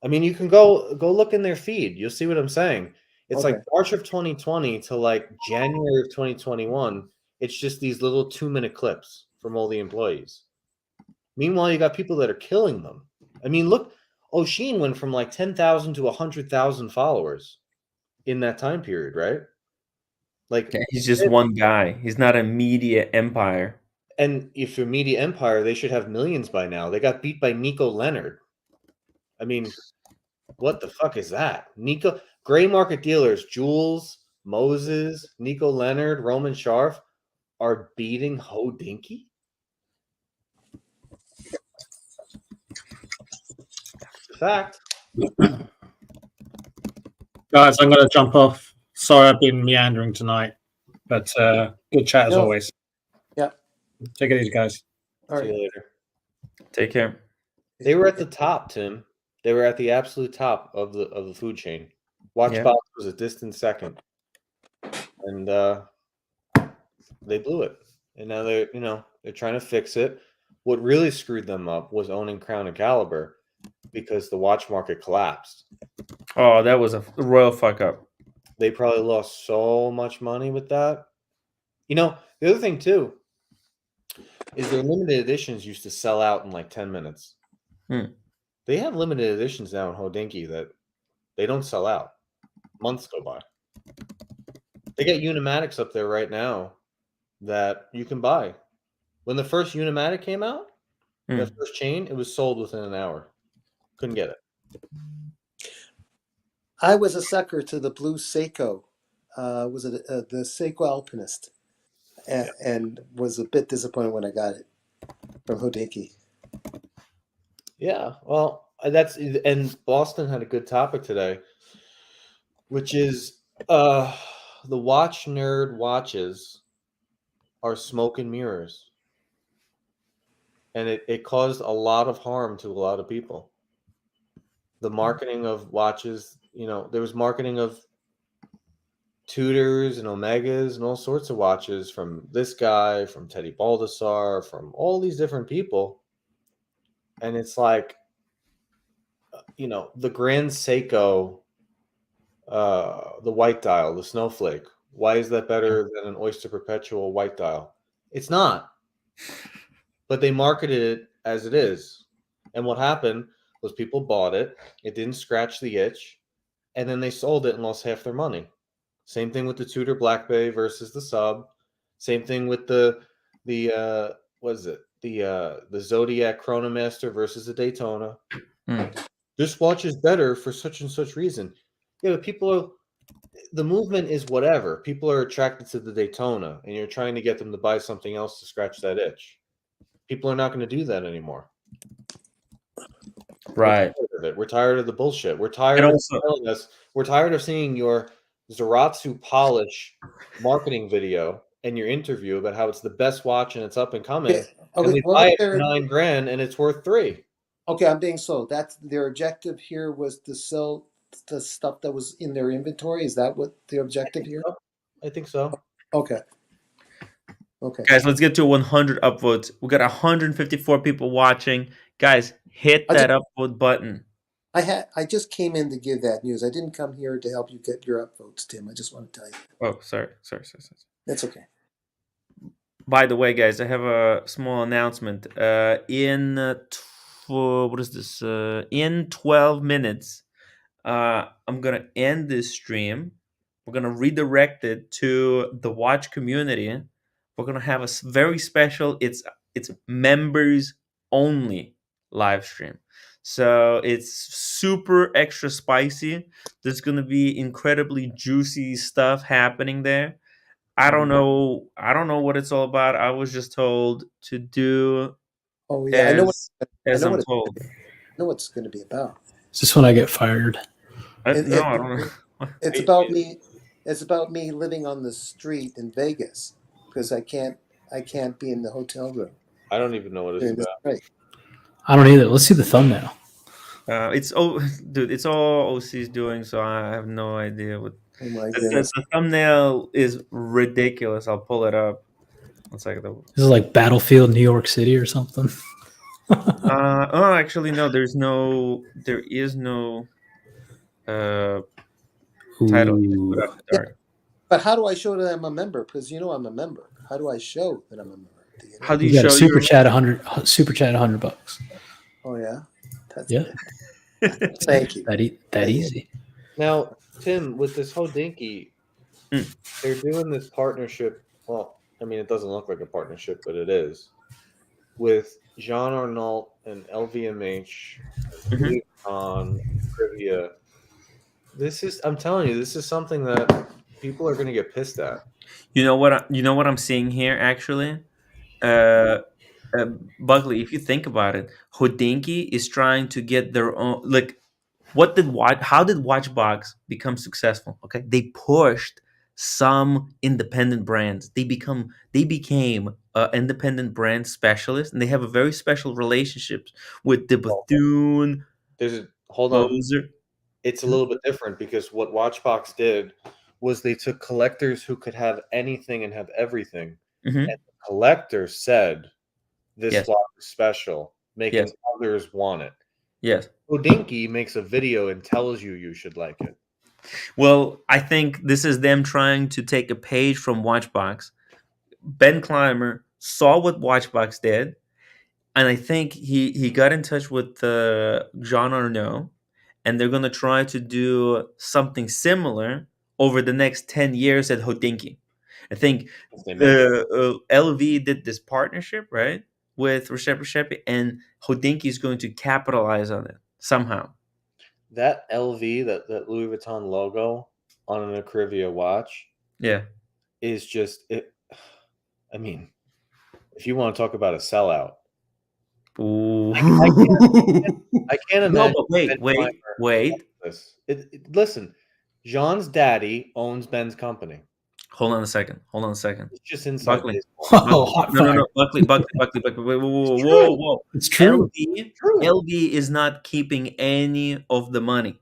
I mean, you can go look in their feed. You'll see what I'm saying. It's like March of 2020 to like January of 2021. It's just these little 2-minute clips from all the employees. Meanwhile, you got people that are killing them. I mean, look, O'Sheen went from like 10,000 to 100,000 followers in that time period, right? Like, yeah, he's just one guy. He's not a media empire. And if you're a media empire, they should have millions by now. They got beat by Nico Leonard. I mean, what the fuck is that? Gray market dealers, Jules, Moses, Nico Leonard, Roman Sharf are beating Hodinkee? Fact. Guys, I'm going to jump off. Sorry, I've been meandering tonight, but good chat as always. Yeah. Take it easy, guys. All right. See you later. Take care. They were at the top, Tim. They were at the absolute top of the food chain. Watchbox was a distant second, and they blew it. And now they're trying to fix it. What really screwed them up was owning Crown and Caliber, because the watch market collapsed. Oh, that was a royal fuck up. They probably lost so much money with that. The other thing too is their limited editions used to sell out in like 10 minutes. They have limited editions now in Hodinkee that they don't sell out. Months go by. They got Unimatics up there right now that you can buy. When the first Unimatic came out, the first chain, it was sold within an hour. Couldn't get it. I was a sucker to the blue Seiko. Was it the Seiko Alpinist? And was a bit disappointed when I got it from Hodinkee. Yeah, well, and Boston had a good topic today, which is the watch nerd watches are smoke and mirrors. And it caused a lot of harm to a lot of people. The marketing of watches, there was marketing of Tudors and Omegas and all sorts of watches from this guy, from Teddy Baldessar, from all these different people. And it's like, the Grand Seiko, the white dial, the snowflake. Why is that better than an Oyster Perpetual white dial? It's not. But they marketed it as it is. And what happened was people bought it. It didn't scratch the itch. And then they sold it and lost half their money. Same thing with the Tudor Black Bay versus the Sub. Same thing with the Zodiac Chronomaster versus the Daytona. This watch is better for such and such reason. Yeah, but the movement is whatever. People are attracted to the Daytona, and you're trying to get them to buy something else to scratch that itch. People are not going to do that anymore. Right. We're tired of the bullshit. We're tired of telling us. We're tired of seeing your Zaratsu polish marketing video and your interview about how it's the best watch and it's up and coming. Okay, and we buy it for $9,000 and it's worth $3,000. Okay, I'm being sold. That's their objective here, was to sell the stuff that was in their inventory. Is that what the objective here? I think so. Okay. Guys, let's get to 100 upvotes. We got 154 people watching. Guys, hit that upvote button. I just came in to give that news. I didn't come here to help you get your upvotes, Tim. I just want to tell you. Oh, sorry. That's okay. By the way, guys, I have a small announcement. In 12 minutes, I'm gonna end this stream. We're gonna redirect it to the watch community. We're gonna have a very special. It's members only live stream. So it's super extra spicy. There's gonna be incredibly juicy stuff happening there. I don't know what it's all about. I was just told to do. Oh yeah, I know what I'm told. I know what it's going to be about. Is this when I get fired? I don't know. It's about me. It's about me living on the street in Vegas because I can't be in the hotel room. I don't even know what it's about. Right. I don't either. Let's see the thumbnail. It's all OC's doing, so I have no idea what. Oh my goodness. The thumbnail is ridiculous. I'll pull it up. One second. This is like Battlefield New York City or something. Actually, no. There is no title. But how do I show that I'm a member? Because I'm a member. How do I show that I'm a member? How do you show super chat $100? Oh yeah. That's yeah. Thank you. That easy. Now, Tim, with this Hodinkee, they're doing this partnership. Well, I mean, it doesn't look like a partnership, but it is, with Jean Arnault and LVMH, on Trivia. I'm telling you, this is something that people are going to get pissed at. You know what I'm seeing here, actually? Buckley, if you think about it, Hodinkee is trying to get their own, like, how did Watchbox become successful? Okay, they pushed some independent brands. They became independent brand specialist, and they have a very special relationship with the Bethune. Hold on. Moser. It's a little bit different because what Watchbox did was they took collectors who could have anything and have everything, Mhm. and the collector said this Yes. watch is special, making Yes. others want it. Yes. Hodinkee makes a video and tells you should like it. Well, I think this is them trying to take a page from Watchbox. Ben Clymer saw what Watchbox did, and I think he got in touch with Jean Arnaud, and they're gonna try to do something similar over the next 10 years at Hodinkee. I think LV did this partnership, right, with Resheppi, and Hodinkee is going to capitalize on it somehow. That LV, that Louis Vuitton logo on an Acrivia watch, Yeah, is just it. I mean, if you want to talk about a sellout, ooh. I can't imagine. No, but wait. Listen, Jean's daddy owns Ben's company. Hold on a second. It's just inside Buckley. baseball. Oh, hot fire. No. Buckley. Whoa. It's true. LV is not keeping any of the money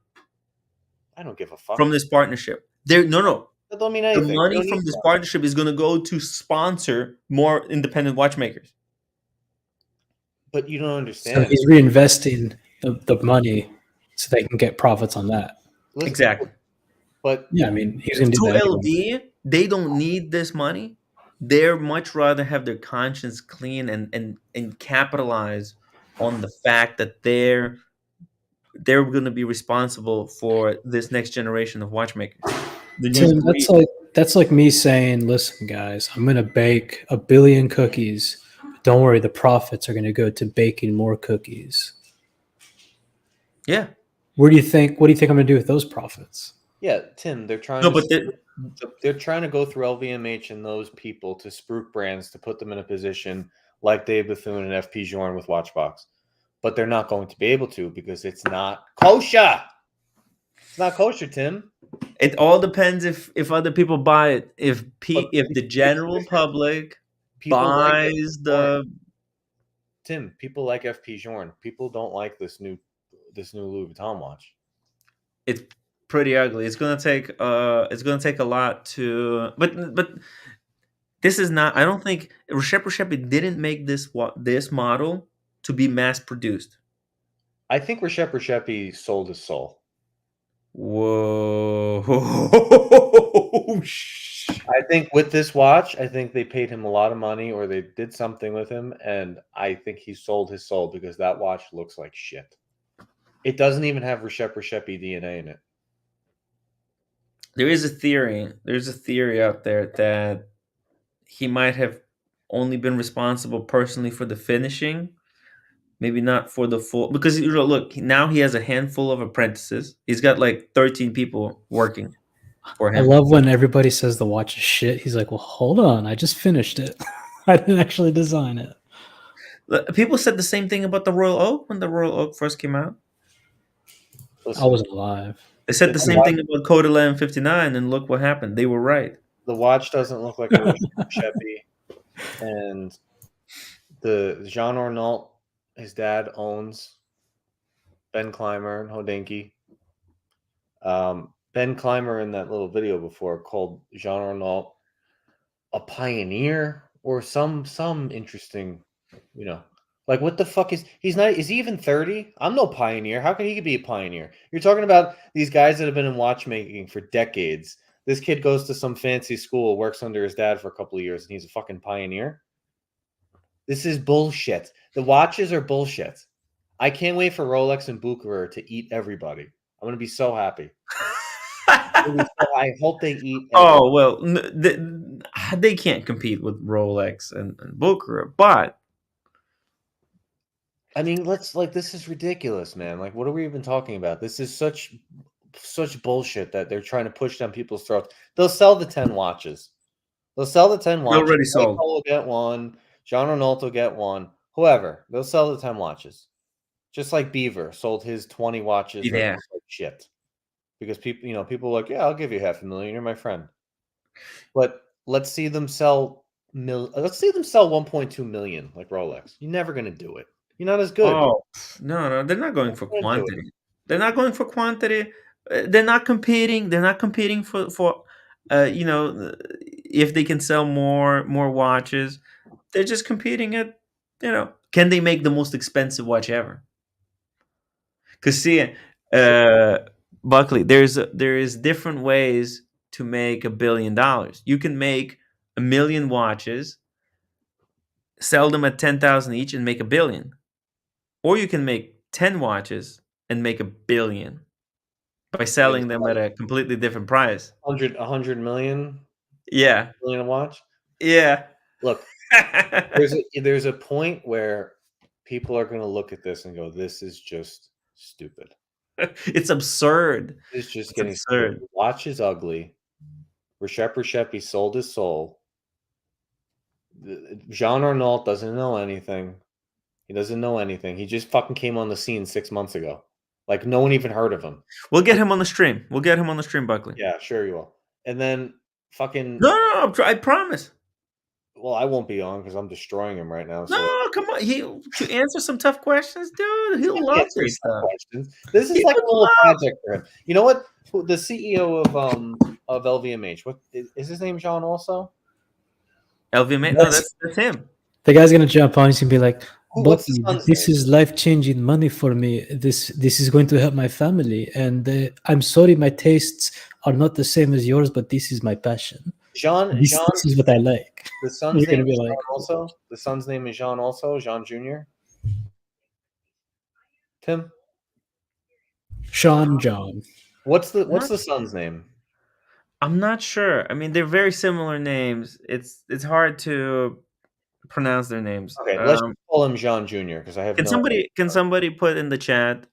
I don't give a fuck. from this partnership. That don't mean anything. The money from this partnership is going to go to sponsor more independent watchmakers. But you don't understand. So he's reinvesting the money so they can get profits on that. Listen, Exactly. But Yeah, I mean, he's going to do To that. anyway. LV, they don't need this money. They're much rather have their conscience clean and capitalize on the fact that they're going to be responsible for this next generation of watchmakers. The new Tim, that's like me saying, listen, guys, I'm going to bake 1 billion cookies. But don't worry, the profits are going to go to baking more cookies. Yeah. What do you think I'm going to do with those profits? yeah, Tim, they're trying. No, to but they're trying to go through LVMH and those people to spruik brands to put them in a position like Dave Bethune and FP Journe with Watchbox. But they're not going to be able to because it's not kosher. It's not kosher, Tim. it all depends if other people buy it. If the general public People like buys the Tim, people like FP Journe. People don't like this new Louis Vuitton watch. it's pretty ugly. It's gonna take a lot to but this is not. I don't think Resheppi didn't make this model to be mass produced. I think Resheppi sold his soul. Whoa. I think with this watch, I think they paid him a lot of money or they did something with him, and I think he sold his soul because that watch looks like shit. It doesn't even have Resheppi DNA in it. There is a theory. There's a theory out there that he might have only been responsible personally for the finishing, maybe not for the full. Because look, now he has a handful of apprentices. He's got like 13 people working for I him. love when everybody says the watch is shit. He's like, well, hold on. I just finished it. I didn't actually design it. People said the same thing about the Royal Oak when the Royal Oak first came out. Listen, I wasn't alive. They said the same thing about Code 1159, and look what happened. They were right. the watch doesn't look like a Resheppi, and the Jean Arnault, his dad owns Ben Clymer and Hodinkee. Ben Clymer in that little video before called Jean Arnault a pioneer or some interesting, like what the fuck is he even 30? I'm no pioneer. How can he be a pioneer? You're talking about these guys that have been in watchmaking for decades. This kid goes to some fancy school, works under his dad for a couple of years, and he's a fucking pioneer. This is bullshit. The watches are bullshit. I can't wait for Rolex and Bucherer to eat everybody. I'm going to be so happy. I hope they eat. Oh, well, they can't compete with Rolex and Bucherer, but I mean, this is ridiculous, man. Like, what are we even talking about? This is such bullshit that they're trying to push down people's throats. They'll sell the 10 watches. They'll sell the 10 watches. They already sold. Will get one. Jean Arnault will get one. Whoever. They'll sell the 10 watches. Just like Beaver sold his 20 watches. Yeah. Like shit. Because people are like, yeah, I'll give you $500,000. You're my friend. But let's see them sell let's see them sell 1.2 million like Rolex. You're never gonna do it. You're not as good. Oh no, they're not going for You're not gonna do it. quantity. They're not going for quantity. They're not competing. They're not competing for if they can sell more watches. They're just competing at can they make the most expensive watch ever? Because see, Buckley, there is different ways to make $1 billion. You can make 1 million watches, sell them at 10,000 each, and make $1 billion. Or you can make 10 watches and make $1 billion by selling them at a completely different price. 100 million. Yeah, Million a watch. yeah. Look, there's a point where people are going to look at this and go, "This is just stupid. It's absurd. It's just It's getting absurd. stupid. Watch is ugly. Rishepi sold his soul. Jean Arnault doesn't know anything. He doesn't know anything. He just fucking came on the scene 6 months ago. Like no one even heard of him. We'll get him on the stream. We'll get him on the stream, Buckley. Yeah, sure you will. And then fucking No, I promise. Well, I won't be on because I'm destroying him right now. So No, come on. To answer some tough questions, dude. He'll love answer this some stuff. questions. This is He like a would little love- project for him. You know what? The CEO of LVMH. What is his name? John also. LVMH. No, that's him. The guy's gonna jump on. He's gonna be like, What's the "Bucky, son's this name? is life-changing money for me. This is going to help my family. And I'm sorry, my tastes are not the same as yours, but this is my passion. John. This is what I like." The son's You're gonna name be is like, John also. The son's name is Jean also. Jean Jr. Tim. Sean John. What's the son's name? I'm not sure. I mean, they're very similar names. It's hard to pronounce their names. Okay, let's just call him Jean Jr. because I have Can no somebody idea. can somebody put in the chat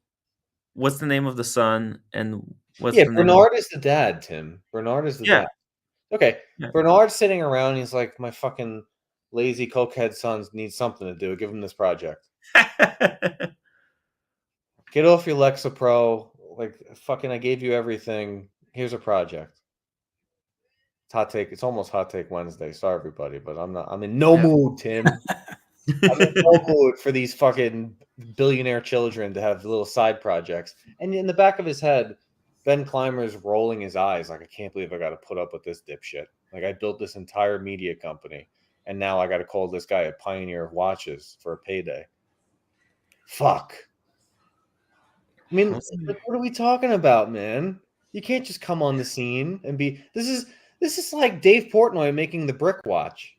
what's the name of the son and what's Yeah, the name? Bernard is the dad, Tim. Bernard is the Yeah. dad. Okay. Yeah. Bernard's sitting around. He's like, my fucking lazy cokehead sons need something to do. Give him this project. Get off your Lexapro. Like, fucking, I gave you everything. Here's a project. It's hot take. It's almost hot take Wednesday. Sorry, everybody, but I'm in no mood, Tim. I'm in no mood for these fucking billionaire children to have little side projects. And in the back of his head, Ben Clymer's rolling his eyes like, I can't believe I got to put up with this dipshit. Like, I built this entire media company, and now I got to call this guy a pioneer of watches for a payday. Fuck. I mean, like, what are we talking about, man? You can't just come on the scene and be. This is like Dave Portnoy making the brick watch.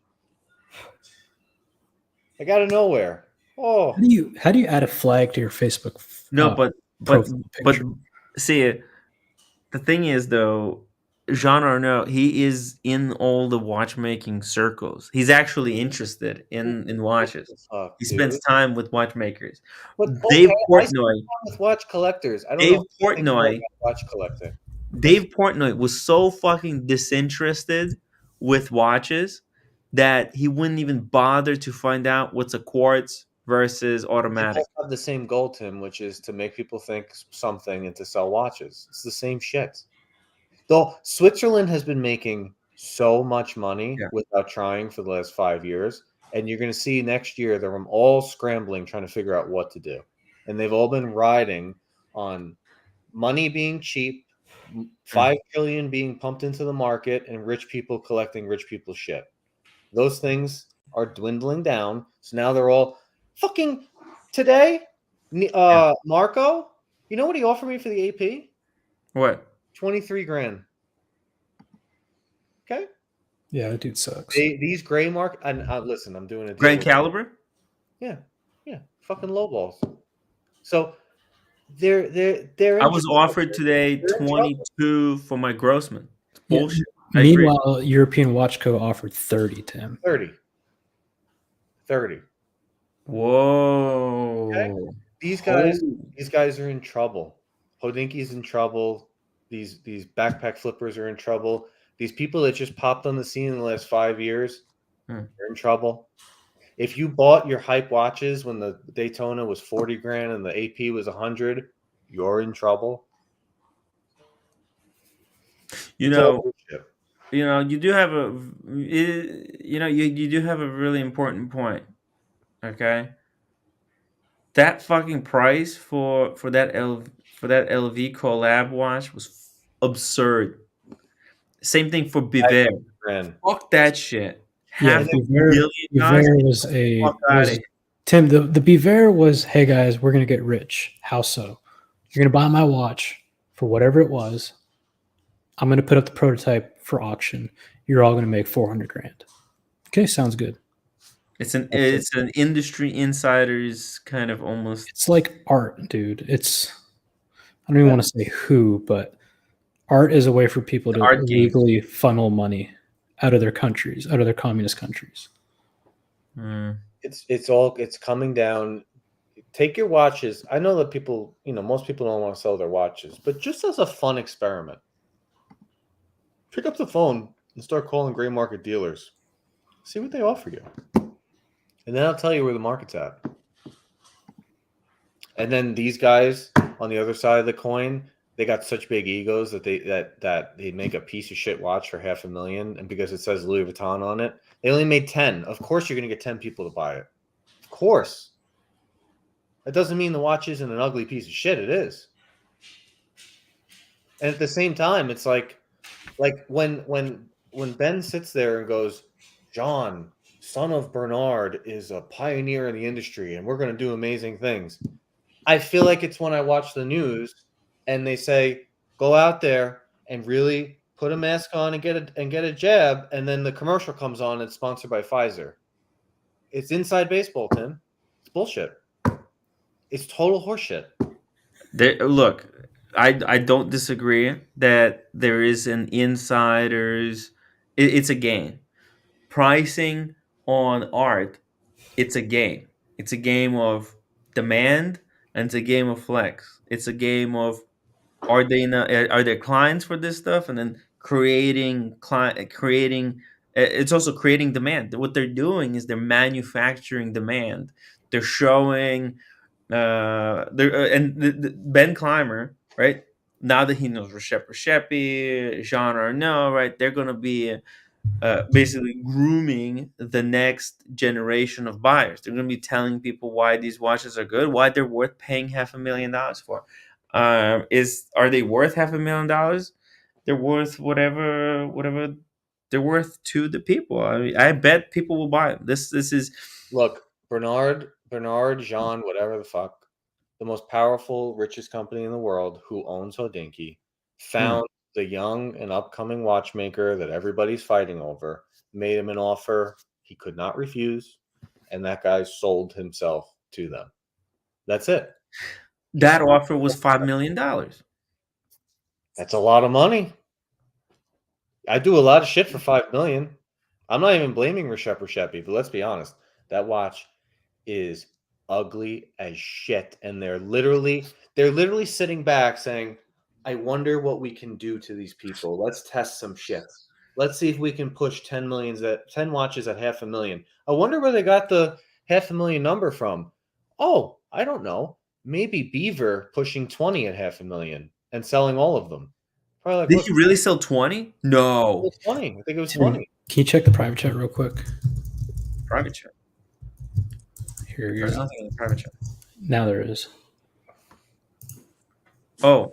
Like out of nowhere. Oh, How do you add a flag to your Facebook? No, but profile picture? see, the thing is though, Jean Arnault, he is in all the watchmaking circles. He's actually interested in watches. fuck, He dude. spends time with watchmakers. But Dave I Portnoy. spend time with watch collectors. I don't Dave know anything more Portnoy. about watch collecting. Dave Portnoy was so fucking disinterested with watches that he wouldn't even bother to find out what's a quartz versus They automatic. both have the same goal, Tim, which is to make people think something and to sell watches. It's the same shit. Though Switzerland has been making so much money without trying for the last 5 years, and you're going to see next year they're all scrambling trying to figure out what to do, and they've all been riding on money being cheap, 5 trillion being pumped into the market, and rich people collecting rich people's shit. Those things are dwindling down, so now they're all fucking today. Marco, you know what he offered me for the AP? What? 23 grand. Okay. Yeah, that dude sucks. These gray mark. And listen, I'm doing a deal Grand with- Caliber? Yeah, fucking low balls. So they're. I was offered today 22 for my Grossman. It's Yeah. bullshit. I agree. Meanwhile, European Watch Co. offered 30, Tim. 30. Whoa. Okay. These guys are in trouble. Hodinkee's in trouble. These backpack flippers are in trouble. These people that just popped on the scene in the last 5 years, they're in trouble. If you bought your hype watches when the Daytona was 40 grand and the AP was 100, you're in trouble. You know, you do have you do have a really important point. Okay, that fucking price for that LV collab watch was absurd. Same thing for Biver. Grand. Fuck that shit. Yeah, Half a million dollars. Biver was Fuck out of here. Tim. The Biver was, hey guys, we're gonna get rich. How so? You're gonna buy my watch for whatever it was. I'm gonna put up the prototype for auction. You're all gonna make 400 grand. Okay, sounds good. It's an industry insider's kind of almost. It's like art, dude. I don't even want to say who, but art is a way for people to Art game. legally funnel money out of their countries, out of their communist countries. It's coming down. Take your watches. I know that people, most people don't want to sell their watches, but just as a fun experiment, pick up the phone and start calling gray market dealers. See what they offer you. And then I'll tell you where the market's at. And then these guys on the other side of the coin, they got such big egos that they make a piece of shit watch for $500,000, and because it says Louis Vuitton on it, they only made 10. Of course you're going to get 10 people to buy it. Of course. That doesn't mean the watch isn't an ugly piece of shit. It is. And at the same time, it's like when Ben sits there and goes, John, son of Bernard, is a pioneer in the industry, and we're going to do amazing things. I feel like it's when I watch the news and they say, go out there and really put a mask on and get a jab, and then the commercial comes on and it's sponsored by Pfizer. It's inside baseball, Tim. It's bullshit. It's total horseshit. Look, I don't disagree that there is an insider's. It's a game. Pricing on art, it's a game. It's a game of demand and it's a game of flex. It's a game of are there clients for this stuff, and then creating. It's also creating demand. What they're doing is they're manufacturing demand. They're showing. Ben Clymer, right? Now that he knows Recepi, Jean Arnault, right? They're gonna be basically grooming the next generation of buyers. They're going to be telling people why these watches are good, why they're worth paying $500,000 for. Are they worth $500,000? They're worth whatever they're worth to the people. I mean, I bet people will buy them. This is Look, Bernard, Jean, whatever the fuck, the most powerful, richest company in the world, who owns Hodinkee, found the young and upcoming watchmaker that everybody's fighting over, made him an offer he could not refuse, and that guy sold himself to them. That's it. That offer was $5 million. That's a lot of money. I do a lot of shit for $5 million. I'm not even blaming Recepi, but let's be honest. That watch is ugly as shit, and they're literally sitting back saying, I wonder what we can do to these people. Let's test some shit. Let's see if we can push 10 watches at $500,000. I wonder where they got the $500,000 number from. Oh, I don't know. Maybe Beaver pushing 20 at $500,000 and selling all of them. Probably like, did he really sell 20? No. It was 20. I think it was 20. Can you check the private chat real quick? Private chat. There's nothing in the private chat. Now there is. Oh,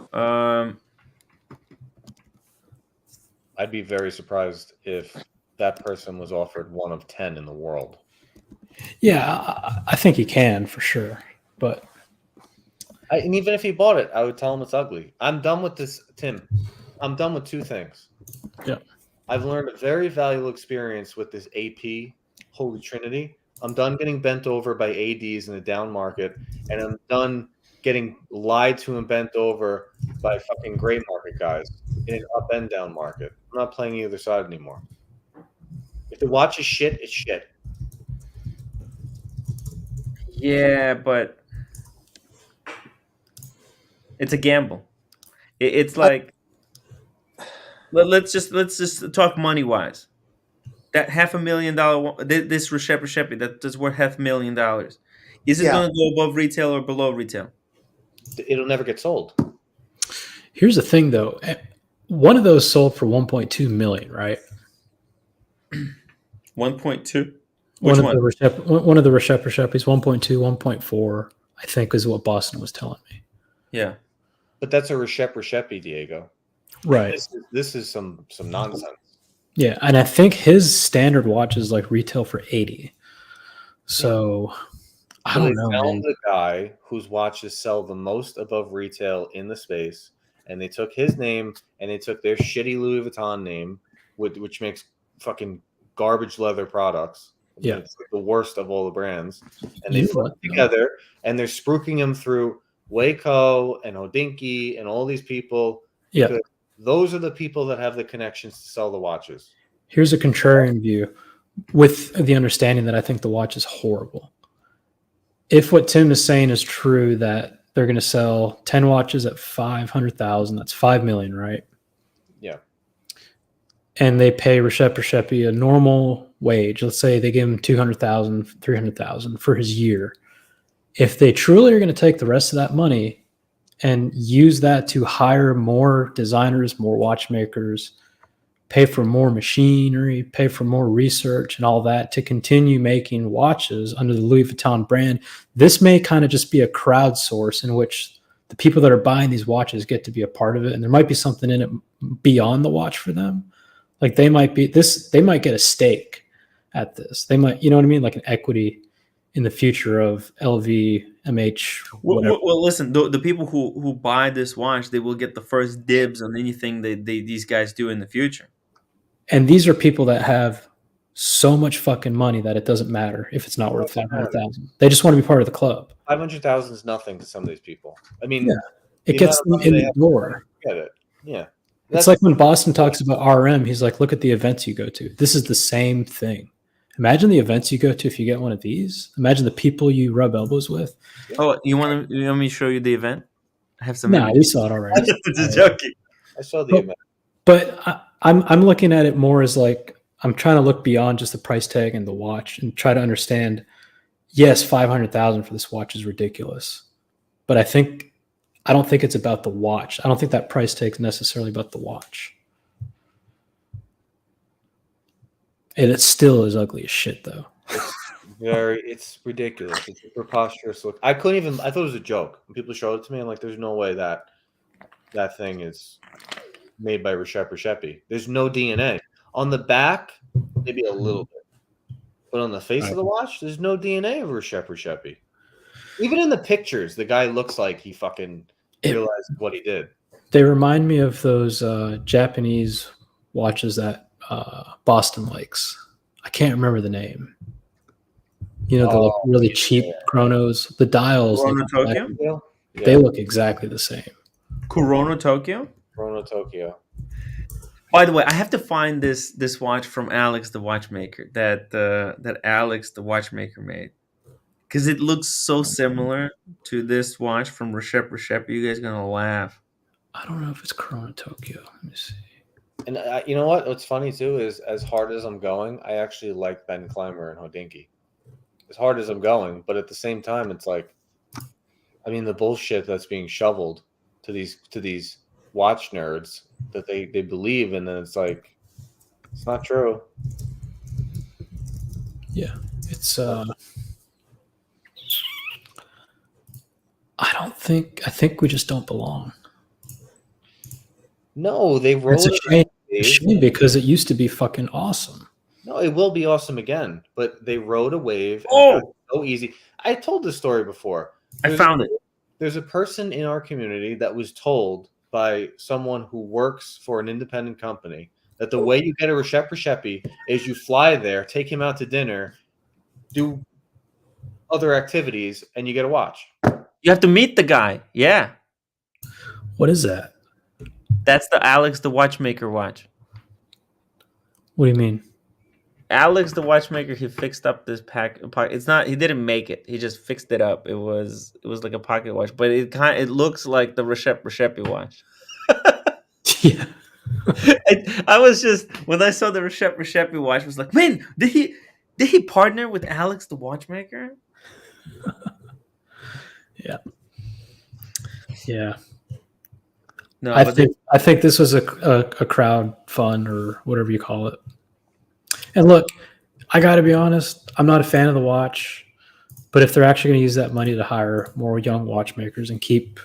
I'd be very surprised if that person was offered one of 10 in the world. Yeah, I think he can for sure. But and even if he bought it, I would tell him it's ugly. I'm done with this, Tim. I'm done with two things. Yeah. I've learned a very valuable experience with this AP Holy Trinity. I'm done getting bent over by ADs in the down market, and I'm done getting lied to and bent over by fucking gray market guys in an up and down market. I'm not playing either side anymore. If the watch is shit, it's shit. yeah, but it's a gamble. It's like let's just talk money wise. That $500,000 this Recepi that's worth $500,000. Is it going to go above retail or below retail? It'll never get sold. Here's the thing, though. one of those sold for 1.2 million, right? 1.2. Which one? One of the Reshepes, 1.2, 1.4, I think is what Boston was telling me. Yeah. But that's a Reshepe, Diego. Right. This is some nonsense. Yeah, and I think his standard watch is like retail for 80. So I don't know. They found Man. the guy whose watches sell the most above retail in the space, and they took his name and they took their shitty Louis Vuitton name, which makes fucking garbage leather products. Yeah. It's like the worst of all the brands. And they put them together, and they're spruiking them through Waco and Hodinkee and all these people. Yeah. Those are the people that have the connections to sell the watches. Here's a contrarian view with the understanding that I think the watch is horrible. If what Tim is saying is true, that they're going to sell 10 watches at 500,000, that's 5 million, right? Yeah. And they pay Reshepe a normal wage. Let's say they give him 200,000, 300,000 for his year. If they truly are going to take the rest of that money and use that to hire more designers, more watchmakers, pay for more machinery, pay for more research and all that to continue making watches under the Louis Vuitton brand, this may kind of just be a crowd source in which the people that are buying these watches get to be a part of it. And there might be something in it beyond the watch for them. Like they might get a stake at this. They might, you know what I mean? Like an equity in the future of LVMH. Well, listen, the people who buy this watch, they will get the first dibs on anything these guys do in the future. And these are people that have so much fucking money that it doesn't matter if it's not worth 500,000. They just want to be part of the club. 500,000 is nothing to some of these people. I mean, yeah. It gets them in the door. Get it? Yeah. It's like when Boston talks about RM, he's like, look at the events you go to. This is the same thing. Imagine the events you go to if you get one of these. Imagine the people you rub elbows with. Oh, you want me to show you the event? I have some. No, we saw it already. Just joking. I saw the event. But I'm looking at it more as like I'm trying to look beyond just the price tag and the watch and try to understand. Yes, 500,000 for this watch is ridiculous, but I don't think it's about the watch. I don't think that price tag is necessarily about the watch. And it still is ugly as shit, though. It's ridiculous. It's a preposterous look. I thought it was a joke. When people showed it to me, I'm like, there's no way that thing is made by Reshepe. There's no DNA. On the back, maybe a little bit. But on the face of the watch, there's no DNA of Reshepe. Even in the pictures, the guy looks like he fucking realized what he did. They remind me of those Japanese watches that Boston likes. I can't remember the name. You know, the really cheap chronos. The dials. Chrono Tokyo? They look exactly the same. Chrono Tokyo? Chrono Tokyo. By the way, I have to find this watch from Alex the watchmaker that Alex the watchmaker made. Because it looks so similar to this watch from Reshepe. You guys are going to laugh. I don't know if it's Chrono Tokyo. Let me see. And you know what? What's funny, too, is as hard as I'm going, I actually like Ben Clymer and Hodinkee. As hard as I'm going, but at the same time, it's like, I mean, the bullshit that's being shoveled to these watch nerds that they believe, and then it's like, it's not true. Yeah, it's I think we just don't belong. No, they wrote it's a shame because it used to be fucking awesome. No, it will be awesome again, but they rode a wave. And so easy. I told this story before. I found it. There's a person in our community that was told by someone who works for an independent company that the way you get a Reshepe is you fly there, take him out to dinner, do other activities, and you get a watch. You have to meet the guy. Yeah. What is that? That's the Alex the watchmaker watch. What do you mean? Alex the watchmaker, he fixed up this pack. It's not. He didn't make it. He just fixed it up. It was like a pocket watch, but it looks like the Reshepe watch. Yeah. I was just when I saw the Reshepe watch, I was like, man, did he partner with Alex the watchmaker? Yeah. Yeah. No, I but think this was a crowd fund or whatever you call it. And look, I got to be honest, I'm not a fan of the watch, but if they're actually going to use that money to hire more young watchmakers and keep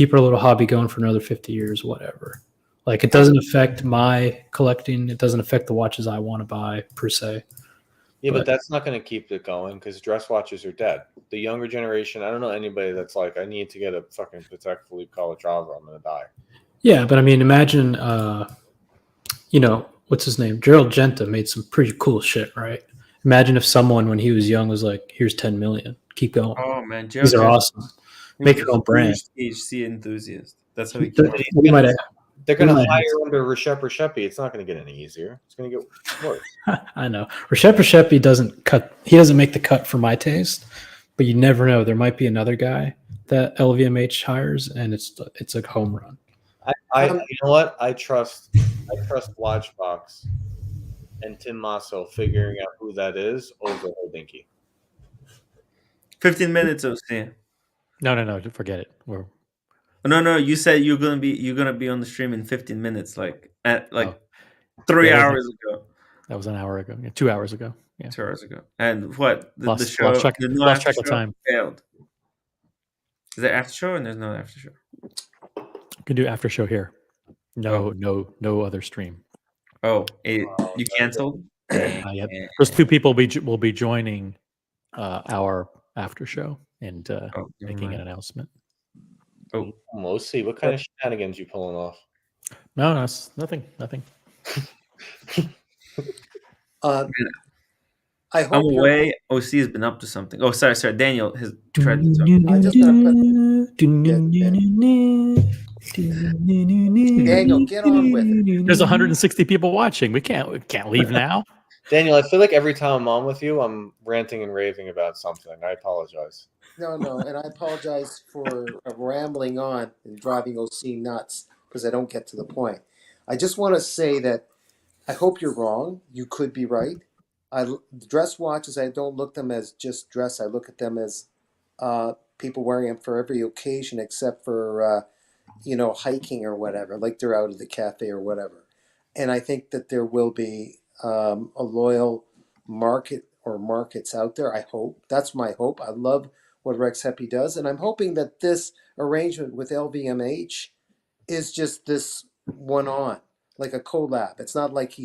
our little hobby going for another 50 years, whatever. Like, it doesn't affect my collecting. It doesn't affect the watches I want to buy per se. Yeah, but that's not going to keep it going because dress watches are dead. The younger generation, I don't know anybody that's like, I need to get a fucking Patek Philippe Calatrava, I'm going to die. Yeah, but I mean, imagine, what's his name? Gerald Genta made some pretty cool shit, right? Imagine if someone, when he was young, was like, here's 10 million. Keep going. oh man, These are awesome. Make your own brand. THC enthusiast. That's how he They're came. They're going to might hire under Reshep Reshepi. It's not going to get any easier. It's going to get worse. I know. Reshepi doesn't cut. He doesn't make the cut for my taste, but you never know. There might be another guy that LVMH hires, and it's a home run. You know what? I trust Watchbox and Tim Masso figuring out who that is over Hodinkee. 15 minutes, OC. No, forget it. No. You said you're gonna be on the stream in 15 minutes, like at 3 hours ago. That was an hour ago. 2 hours ago. Yeah, 2 hours ago. And what the lost show? track After of show time. failed. Is there after show and there's no after show? You can do after show here. No other stream. Oh, you canceled? Yep. Those two people will be joining our after show and making an announcement. Oh, we'll see. What kind of shenanigans you pulling off? No, it's nothing. I hope I'm away. OC has been up to something. Oh, sorry. Daniel has tried to talk. I just Daniel, get on with it. There's 160 people watching. We can't leave now. Daniel, I feel like every time I'm on with you, I'm ranting and raving about something. I apologize. No, and I apologize for rambling on and driving OC nuts because I don't get to the point. I just want to say that I hope you're wrong. You could be right. Dress watches, I don't look them as just dress. I look at them as people wearing them for every occasion except for hiking or whatever, like they're out of the cafe or whatever. And I think that there will be a loyal market or markets out there. I hope. That's my hope. I love what Rex Heppy does, and I'm hoping that this arrangement with LVMH is just this one-on, like a collab. It's not like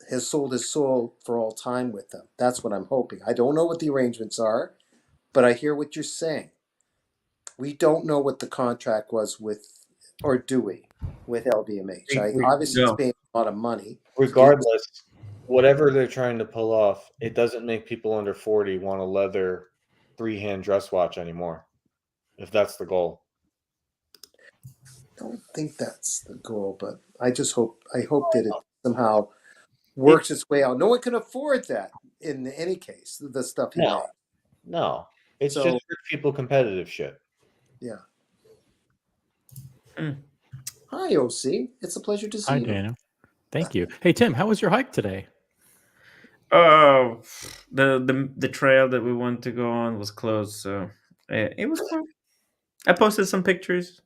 has sold his soul for all time with them. That's what I'm hoping. I don't know what the arrangements are, but I hear what you're saying. We don't know what the contract was with, or do we, with LVMH? Obviously, it's paying a lot of money. Regardless, whatever they're trying to pull off, it doesn't make people under 40 want a leather 3-hand dress watch anymore, if that's the goal. I don't think that's the goal, but I hope that it somehow works its way out. No one can afford that in any case, the stuff he made. No. It's just rich people competitive shit. Yeah. Hi, OC. It's a pleasure to see you. Hi, Daniel. Thank you. Hey, Tim, how was your hike today? Oh, the trail that we wanted to go on was closed, so it was fun. I posted some pictures. It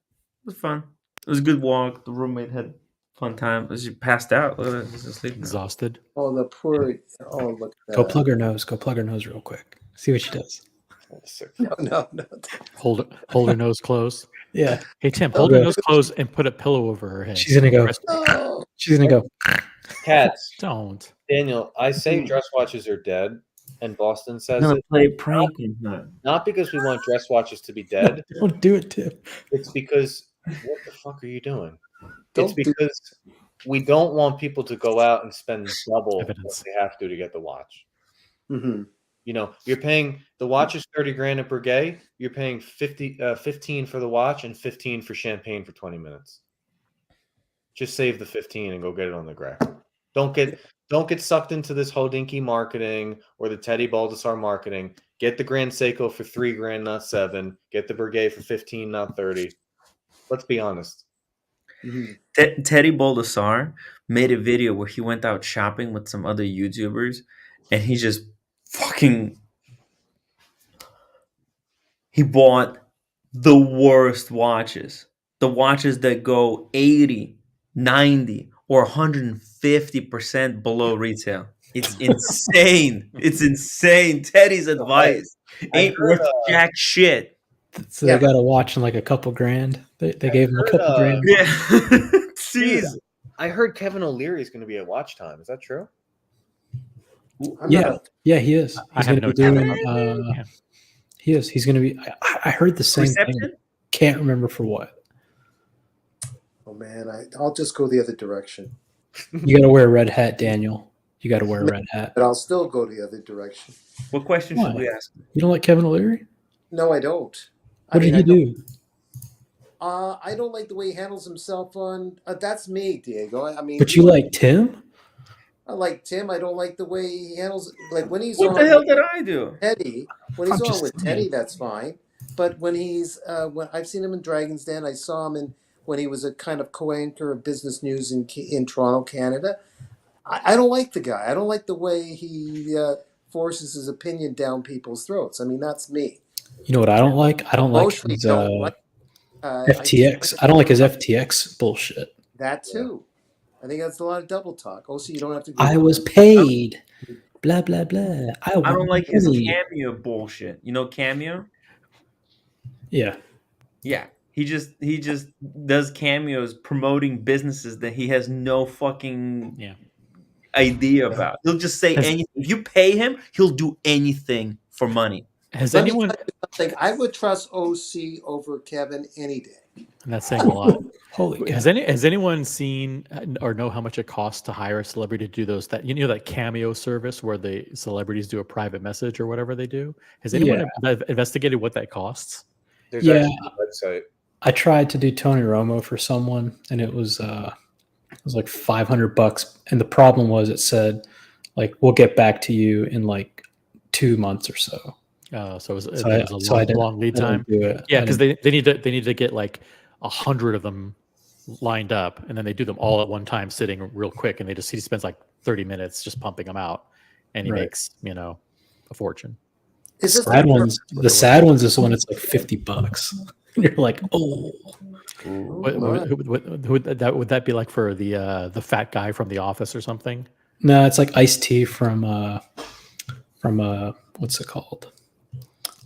was fun. It was a good walk. The roommate had fun time. She passed out. Look at her. She's asleep now. Exhausted. Oh, the poor. Oh, look. Go plug her nose. Go plug her nose real quick. See what she does. No. Hold her nose closed. Yeah. Hey, Tim, hold her nose closed and put a pillow over her head. She's gonna go. Oh. She's gonna go. Cats. Don't. Daniel, I say dress watches are dead, and Boston says I'm it. gonna play a prank on her. Not because we want dress watches to be dead. Don't do it, Tim. It's because what the fuck are you doing? It's because we don't want people to go out and spend double what they have to get the watch. Mm-hmm. You're paying the watch is 30 grand at Breguet. You're paying 15 for the watch and 15 for champagne for 20 minutes. Just save the 15 and go get it on the graph. Don't get sucked into this Hodinkee marketing or the Teddy Baldessar marketing. Get the Grand Seiko for 3 grand, not 7. Get the Breguet for 15, not 30. Let's be honest. Mm-hmm. Teddy Baldessar made a video where he went out shopping with some other YouTubers, and he just he bought the worst watches. the watches that go 80, 90, or 150% below retail. It's insane. It's insane. Teddy's advice ain't worth jack shit. So they got a watch in like a couple grand. They gave him a couple grand. Yeah. Dude, Jeez. I heard Kevin O'Leary is going to be at Watch Time. Is that true? Yeah, he is. I He's have going to no be doubt doing. about that. He is. He's going to be. I heard the same thing. Reception? Can't remember for what. Oh man, I'll just go the other direction. You got to wear a red hat, Daniel. You got to wear a red hat. But I'll still go the other direction. What question should we ask? You don't like Kevin O'Leary? No, I don't. What did he do? I don't like the way he handles himself on. That's me, Diego. I mean, But you like Tim? I like Tim. I don't like the way he handles. Like when he's What on. the hell did I do? Teddy. When he's I'm on just with saying. Teddy, that's fine. But when he's when I've seen him in Dragon's Den, I saw him in when he was a kind of co-anchor of business news in Toronto, Canada. I don't like the guy. I don't like the way he forces his opinion down people's throats. I mean, that's me. You know what I don't like? I don't like Mostly his don't like, FTX. I don't like his FTX bullshit. That too. I think that's a lot of double talk. Also, you don't have to. I was paid. Blah blah blah. I don't like his money. Cameo bullshit. You know Cameo? Yeah. Yeah. He just does cameos promoting businesses that he has no fucking idea about. He'll just say anything. If you pay him, he'll do anything for money. Has Let me anyone? tell you something. I would trust OC over Kevin any day. And that's saying a lot. Holy Has anyone seen or know how much it costs to hire a celebrity to do those that that Cameo service where the celebrities do a private message or whatever they do? Has anyone investigated what that costs? There's actually a website. I tried to do Tony Romo for someone, and it was like $500. And the problem was it said like we'll get back to you in like 2 months or so. So it was a long lead time. Yeah, because they need to get like 100 of them lined up, and then they do them all at one time, sitting real quick, and he spends like 30 minutes just pumping them out, and he makes a fortune. The sad ones is when it's like $50. And you're like, oh. Would that be like for the fat guy from The Office or something? No, it's like Ice-T from what's it called?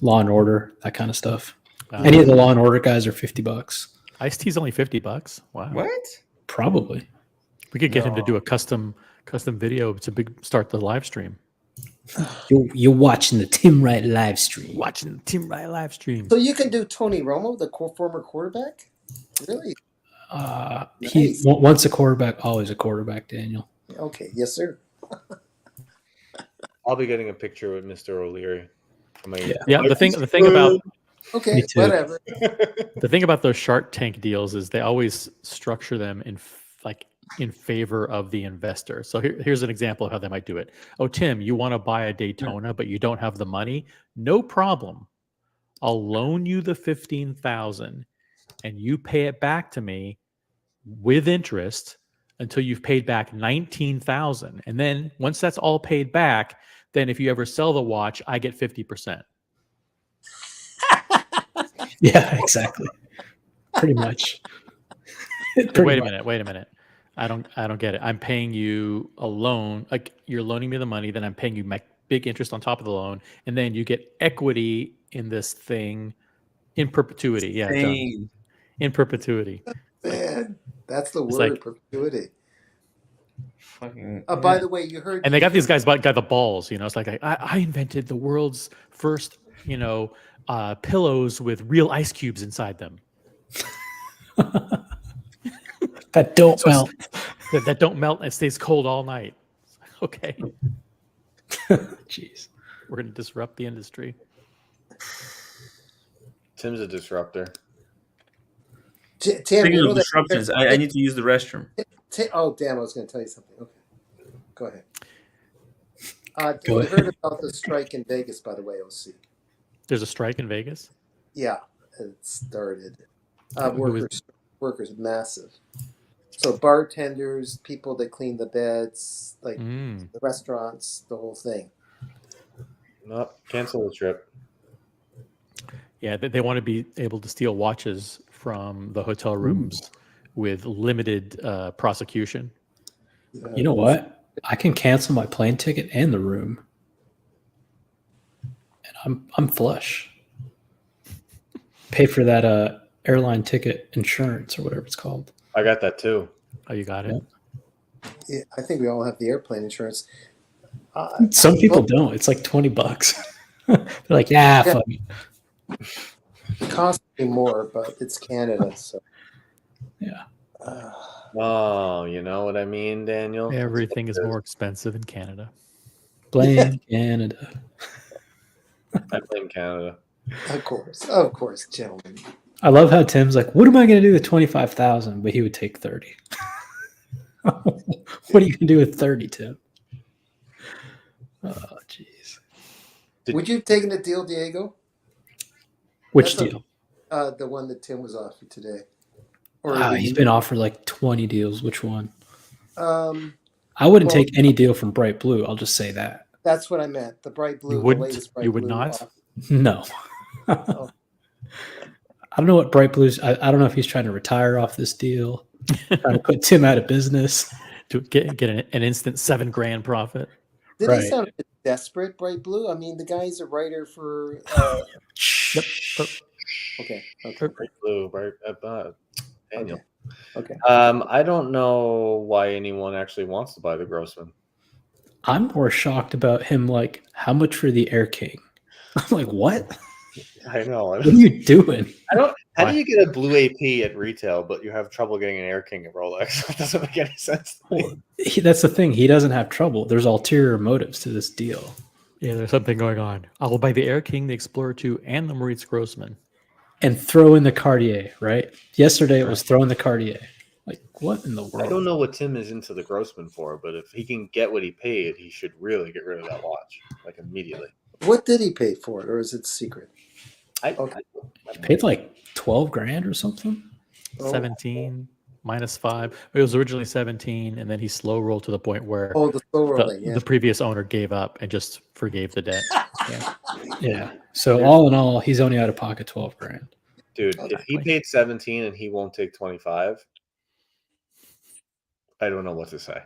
Law and Order, that kind of stuff. Any of the Law and Order guys are $50. Ice-T's only $50. Wow. What? Probably. We could get him to do a custom video to start the live stream. You're watching the Tim Wright live stream. Watching the Tim Wright live stream. So you can do Tony Romo, the former quarterback? Really? Nice. He once a quarterback, always a quarterback, Daniel. Okay, yes, sir. I'll be getting a picture with Mr. O'Leary. The thing about okay, whatever. The thing about those Shark Tank deals is they always structure them in favor of the investor. So here's an example of how they might do it. Oh, Tim, you want to buy a Daytona, but you don't have the money? No problem. I'll loan you the $15,000, and you pay it back to me with interest until you've paid back $19,000. And then once that's all paid back, then if you ever sell the watch, I get 50%. Yeah, exactly. Pretty much. Wait a minute. I don't get it. I'm paying you a loan, like you're loaning me the money, then I'm paying you my big interest on top of the loan, and then you get equity in this thing in perpetuity. Yeah, in perpetuity. Man, that's the word, perpetuity. Fucking. By the way, you heard. And they got these guys got the balls. It's like I invented the world's first, pillows with real ice cubes inside them. That don't melt. That don't melt and it stays cold all night. Okay. Jeez. We're going to disrupt the industry. Tim's a disruptor. Tim, Speaking of disruptions, I need to use the restroom. Oh, damn, I was going to tell you something. Okay. Go ahead. Go you ahead. heard about the strike in Vegas, by the way, OC. There's a strike in Vegas? Yeah, it started. Who Workers, massive. So bartenders, people that clean the beds, like the restaurants, the whole thing. No, cancel the trip. Yeah, they want to be able to steal watches from the hotel rooms with limited prosecution. You know what? I can cancel my plane ticket and the room, and I'm flush. Pay for that airline ticket insurance or whatever it's called. I got that too. Oh, you got it. Yeah, I think we all have the airplane insurance. Some people don't. It's like $20. They're like, yeah, fuck it. It costs me more, but it's Canada, so Yeah. Oh, you know what I mean, Daniel? Everything is more expensive in Canada. Blame Canada. I blame Canada. of course, gentlemen. I love how Tim's like, what am I going to do with 25,000? But he would take 30. What are you going to do with 30, Tim? Oh, jeez. Would you have taken the deal, Diego? Which That's deal? The one that Tim was offered today. He's been offered like 20 deals. Which one? I I wouldn't take any deal from Bright Blue. I'll just say that. That's what I meant. The bright blue. You wouldn't? The latest bright You would blue not? offer. No. Oh. I don't know what Bright Blue's. I don't know if he's trying to retire off this deal, trying to put Tim out of business. To get an instant $7,000 profit. Did Right. he sound a bit desperate, Bright Blue? I mean, the guy's a writer for. Yep. Okay. Bright blue, right? Daniel. Okay. I don't know why anyone actually wants to buy the Grossman. I'm more shocked about him. Like, how much for the Air King? I'm like, what? I know. What are you doing? I don't. How do you get a blue AP at retail, but you have trouble getting an Air King at Rolex? It doesn't make any sense to me. That's the thing. He doesn't have trouble. There's ulterior motives to this deal. Yeah, there's something going on. I will buy the Air King, the Explorer 2, and the Maurice Grossman. And throw in the Cartier, right? Yesterday it was throwing the Cartier. Like, what in the world? I don't know what Tim is into the Grossman for, but if he can get what he paid, he should really get rid of that watch, like immediately. What did he pay for it, or is it secret? I Paid like $12,000 or something. 17 minus 5. It was originally 17, and then he slow rolled to the point where The slow rolling. the previous owner gave up and just forgave the debt. Yeah. So all in all, he's only out of pocket $12,000. Dude, if he paid 17 and he won't take 25, I don't know what to say.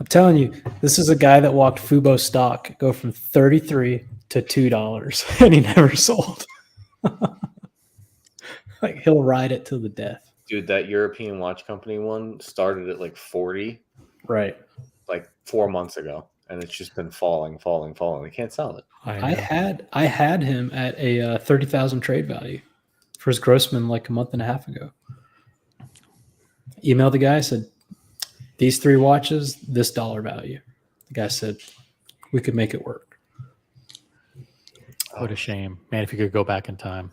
I'm telling you, this is a guy that walked Fubo stock go from $33 to $2, and he never sold. Like, he'll ride it till the death. Dude, that European watch company one started at like 40, Right. like 4 months ago, and it's just been falling. They can't sell it. I had him at a 30,000 trade value for his Grossman like a month and a half ago. Emailed the guy, said, these 3 watches, this dollar value. The guy said, we could make it work. What a shame. Man, if you could go back in time.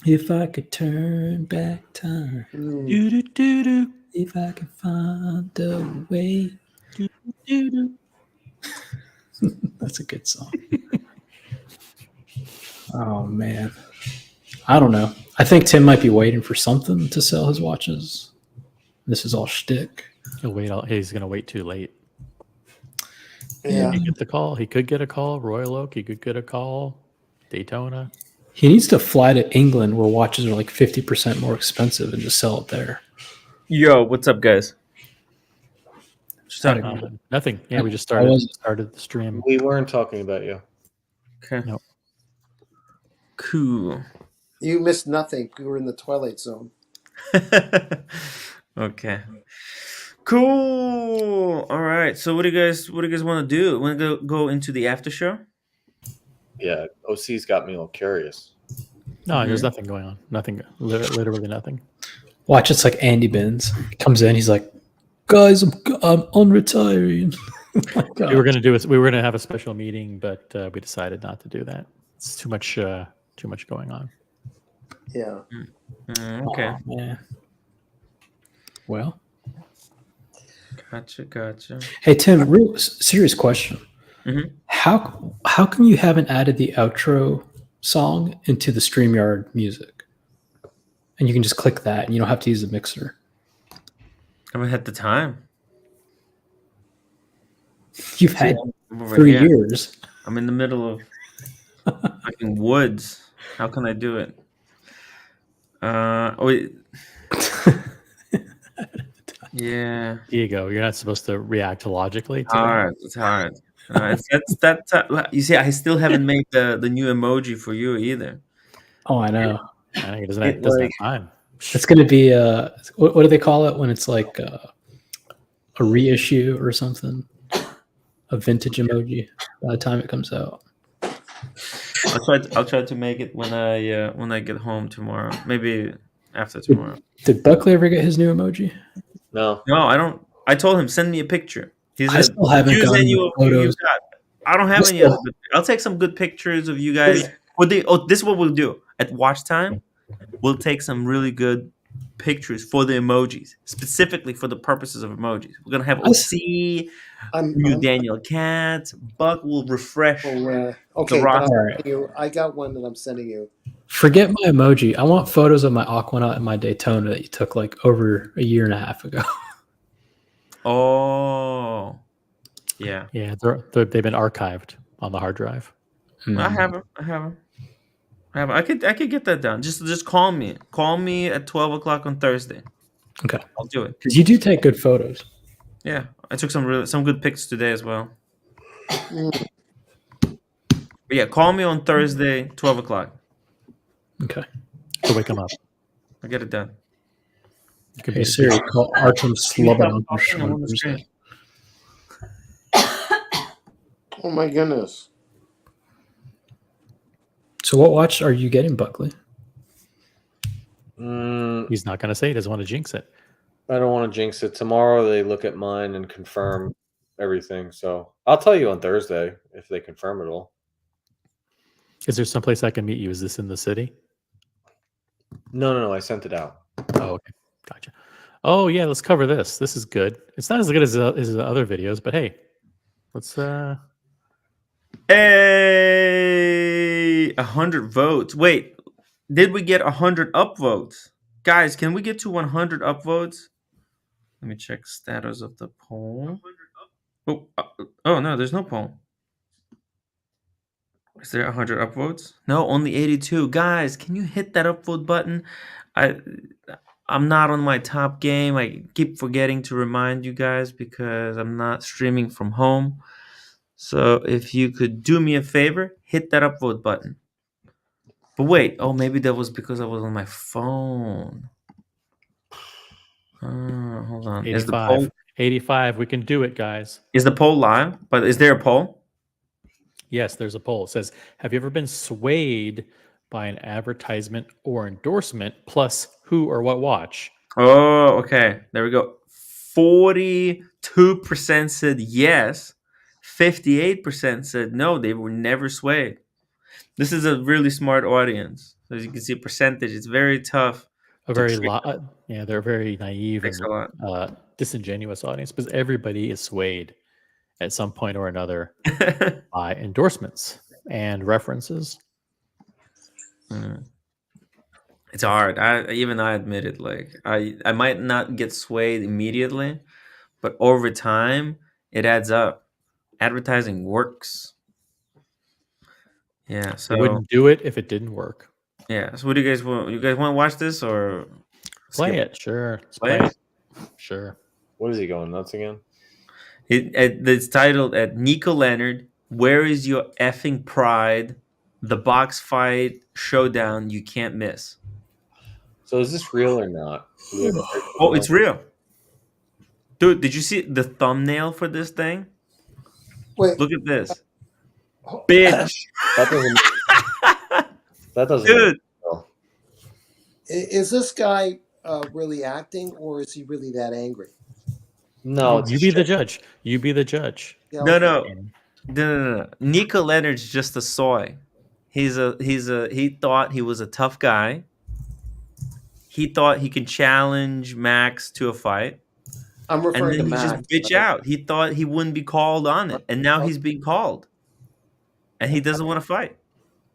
If I could turn back time, Do-do-do-do. if I could find a way. Do-do-do-do. That's a good song. Oh, man. I don't know. I think Tim might be waiting for something to sell his watches. This is all shtick. He'll wait. He's going to wait too late. Yeah. He get the call. He could get a call. Royal Oak. He could get a call. Daytona. He needs to fly to England where watches are like 50% more expensive and just sell it there. Yo, what's up, guys? Just talking. Nothing. Yeah, we just started the stream. We weren't talking about you. Okay. Nope. Cool. You missed nothing. You were in the Twilight Zone. Okay. Cool. All right. So what do you guys want to do? Want to go into the after show? Yeah, OC's got me all curious. No, there's nothing going on. Nothing. Literally nothing. Watch, it's like Andy Binns. He comes in, he's like, guys, I'm unretiring. We were gonna have a special meeting, but we decided not to do that. It's too much going on. Yeah. Okay. Oh, man. Well, Gotcha. hey Tim, real serious question. Mhm. How come you haven't added the outro song into the StreamYard music? And you can just click that, and you don't have to use the mixer. I haven't had the time. You've had I'm over 3 here. years. I'm in the middle of fucking woods. How can I do it? Wait. Yeah. Diego, you're not supposed to react logically to that. Hard. It's hard. That's you see, I still haven't made the new emoji for you either. Oh, I know. I think it doesn't, It, doesn't like- have time. It's going to be what do they call it when it's like a reissue or something? A vintage emoji by the time it comes out. I'll try to make it when I get home tomorrow. Maybe after tomorrow. Did Buckley ever get his new emoji? No. No, I don't. I told him send me a picture. He I said still haven't use gotten any the of you photos. got. I don't have any other. I'll take some good pictures of you guys. This is what we'll do at watch time. We'll take some really good pictures for the emojis, specifically for the purposes of emojis. We're gonna have OC, you Daniel Katz, Buck will refresh. Okay, roster. I got one that I'm sending you. Forget my emoji. I want photos of my Aquanaut and my Daytona that you took like over a year and a half ago. Oh, yeah. Yeah, they've been archived on the hard drive. I have them. I could get that done. Just call me. Call me at 12 o'clock on Thursday. Okay, I'll do it. because you do take good photos. Yeah, I took some good pics today as well. But yeah, call me on Thursday, 12 o'clock. Okay. So wake them up. I'll get it done. Hey Siri, call Artem Slobodin on Thursday. Oh my goodness. So what watch are you getting, Buckley? He's not going to say. He doesn't want to jinx it. I don't want to jinx it. Tomorrow they look at mine and confirm everything. So I'll tell you on Thursday if they confirm it all. Is there someplace I can meet you? Is this in the city? No. I sent it out. Oh, okay. Gotcha. Oh, yeah. Let's cover this. This is good. It's not as good as the other videos, but hey, let's. Hey, 100 votes. Wait, did we get 100 upvotes? Guys, can we get to 100 upvotes? Let me check status of the poll. Oh no, there's no poll. Is there 100 upvotes? No, only 82. Guys, can you hit that upvote button? I'm not on my top game. I keep forgetting to remind you guys because I'm not streaming from home. So if you could do me a favor, hit that upvote button. But wait, maybe that was because I was on my phone. Hold on. 85. Is the poll 85. We can do it, guys. Is the poll live? But is there a poll? Yes, there's a poll. It says, have you ever been swayed by an advertisement or endorsement plus who or what watch? Oh, okay. There we go. 42% said yes. 58% said no, they were never swayed. This is a really smart audience. As you can see, percentage, it's very tough. They're very naive Thanks and disingenuous audience because everybody is swayed at some point or another by endorsements and references. It's hard. I admit it. Like I might not get swayed immediately, but over time it adds up. Advertising works. Yeah, so I wouldn't do it if it didn't work. Yeah. So what do you guys want? You guys want to watch this or play it? Sure. Play it? Sure. What is he going nuts again? It's titled at Nico Leonard. Where is your effing pride? The box fight showdown you can't miss. So is this real or not? Oh, it's real. Dude, did you see the thumbnail for this thing? Wait. Look at this. Bitch. That doesn't. Dude. Is this guy really acting, or is he really that angry? No, you be the judge. You be the judge. Yeah, No. okay. No. Nico Leonard's just a soy. He thought he was a tough guy. He thought he could challenge Max to a fight. I'm referring and then to he Max. just bitch out. He thought he wouldn't be called on it, and now he's being called, and he doesn't want to fight.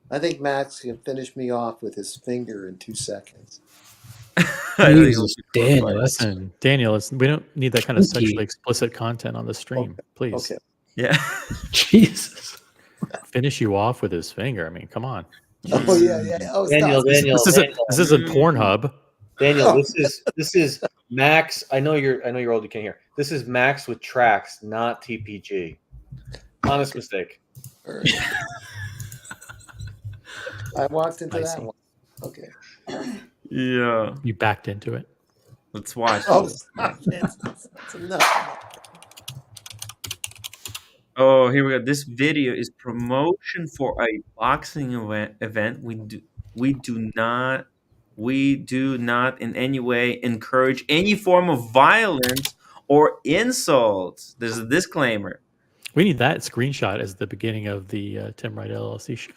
I think Max can finish me off with his finger in 2 seconds. Jesus, Daniel, Listen, Daniel, we don't need that kind of sexually explicit content on the stream, please. Okay. Yeah. Jesus. Finish you off with his finger. I mean, come on. Oh yeah. Oh, Daniel, stop. Daniel, This isn't Pornhub. Daniel. This is Max. I know you're old. You can't hear. This is Max with tracks, not TPG. Honest mistake. All right. I walked into I that see. one. Okay. Yeah. You backed into it. Let's watch. Oh, this. stop it. That's enough. Oh, here we go. This video is promotion for a boxing event. We do not in any way encourage any form of violence or insults. There's a disclaimer. We need that screenshot as the beginning of the Tim Wright LLC show.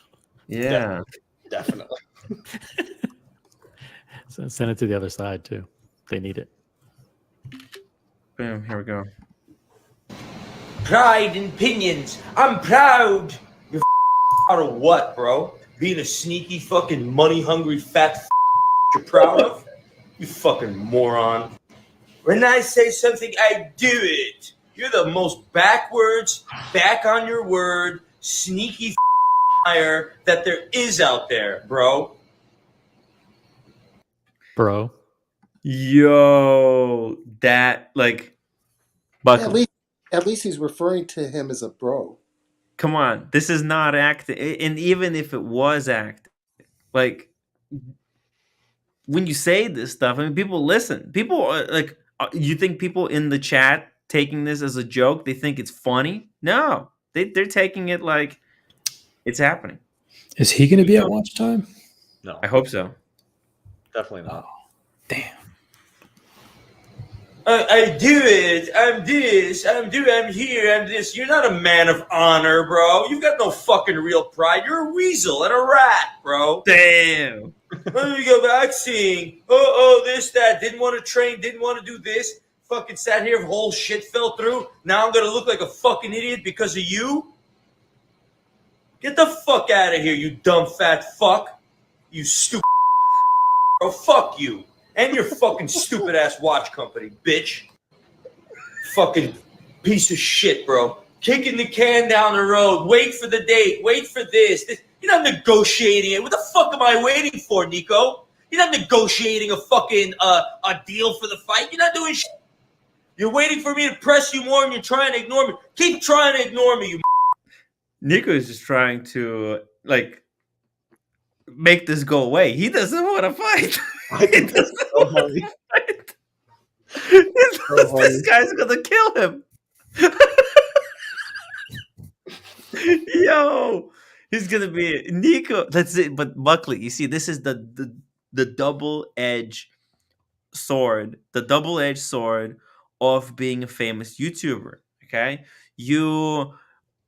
Yeah. Definitely. So send it to the other side too. They need it. Boom. Here we go. Pride and pinions. I'm proud. You're out of what, bro? Being a sneaky fucking money-hungry fat you're proud of? You fucking moron. When I say something, I do it. You're the most backwards, back on your word, sneaky liar that there is out there, bro. Bro. Yo, that like Buckley. At least he's referring to him as a bro. Come on, this is not acting. And even if it was acting, like when you say this stuff, I mean, people listen. People are like, you think people in the chat taking this as a joke? They think it's funny? No, they're taking it like it's happening. Is he going to be at watch time? No, I hope so. definitely not. Damn. I do it. I'm this. I'm here. I'm this. You're not a man of honor, bro. You've got no fucking real pride. You're a weasel and a rat, bro. Damn. Let me go back seeing. Oh, this, that. Didn't want to train. Didn't want to do this. Fucking sat here. Whole shit fell through. Now I'm going to look like a fucking idiot because of you? Get the fuck out of here, you dumb fat fuck. You stupid bro. Fuck you. And your fucking stupid ass watch company, bitch. Fucking piece of shit, bro. Kicking the can down the road. Wait for the date. Wait for this. You're not negotiating it. What the fuck am I waiting for, Nico? You're not negotiating a fucking a deal for the fight. You're not doing shit. You're waiting for me to press you more and you're trying to ignore me. Keep trying to ignore me, you Nico is just trying to like make this go away. He doesn't want to fight. He doesn't want to fight. He knows this guy's gonna kill him. Yo, he's gonna be Nico. That's it. But Buckley, you see, this is the double-edged sword. The double-edged sword of being a famous YouTuber. Okay,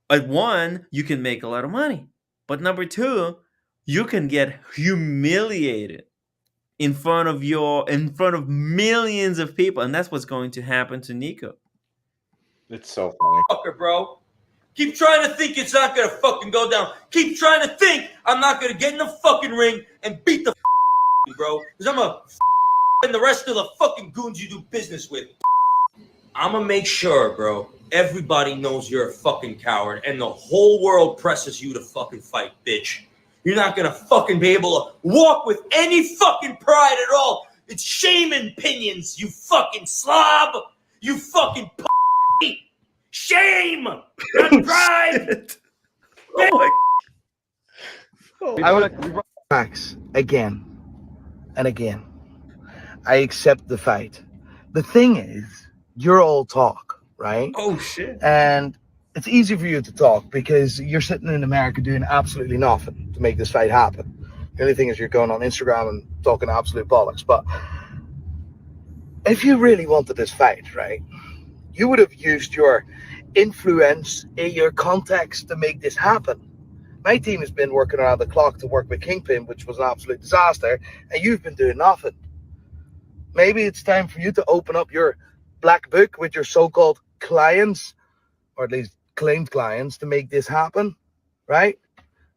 at one, you can make a lot of money, but number two, you can get humiliated in front of millions of people, and that's what's going to happen to Nico. It's so funny. fucker, bro. Keep trying to think it's not gonna fucking go down. Keep trying to think I'm not gonna get in the fucking ring and beat the bro, because I'm a and the rest of the fucking goons you do business with. I'm gonna make sure, bro, everybody knows you're a fucking coward and the whole world presses you to fucking fight, bitch. You're not gonna fucking be able to walk with any fucking pride at all. It's shame and pinions, you fucking slob. You fucking shame, not pride. I want Max again and again. I accept the fight. The thing is, you're all talk, right? Oh shit. And it's easy for you to talk because you're sitting in America doing absolutely nothing to make this fight happen. The only thing is you're going on Instagram and talking absolute bollocks. But if you really wanted this fight, right, you would have used your influence in your context to make this happen. My team has been working around the clock to work with Kingpin, which was an absolute disaster, and you've been doing nothing. Maybe it's time for you to open up your black book with your so-called clients, or at least claimed clients, to make this happen, right?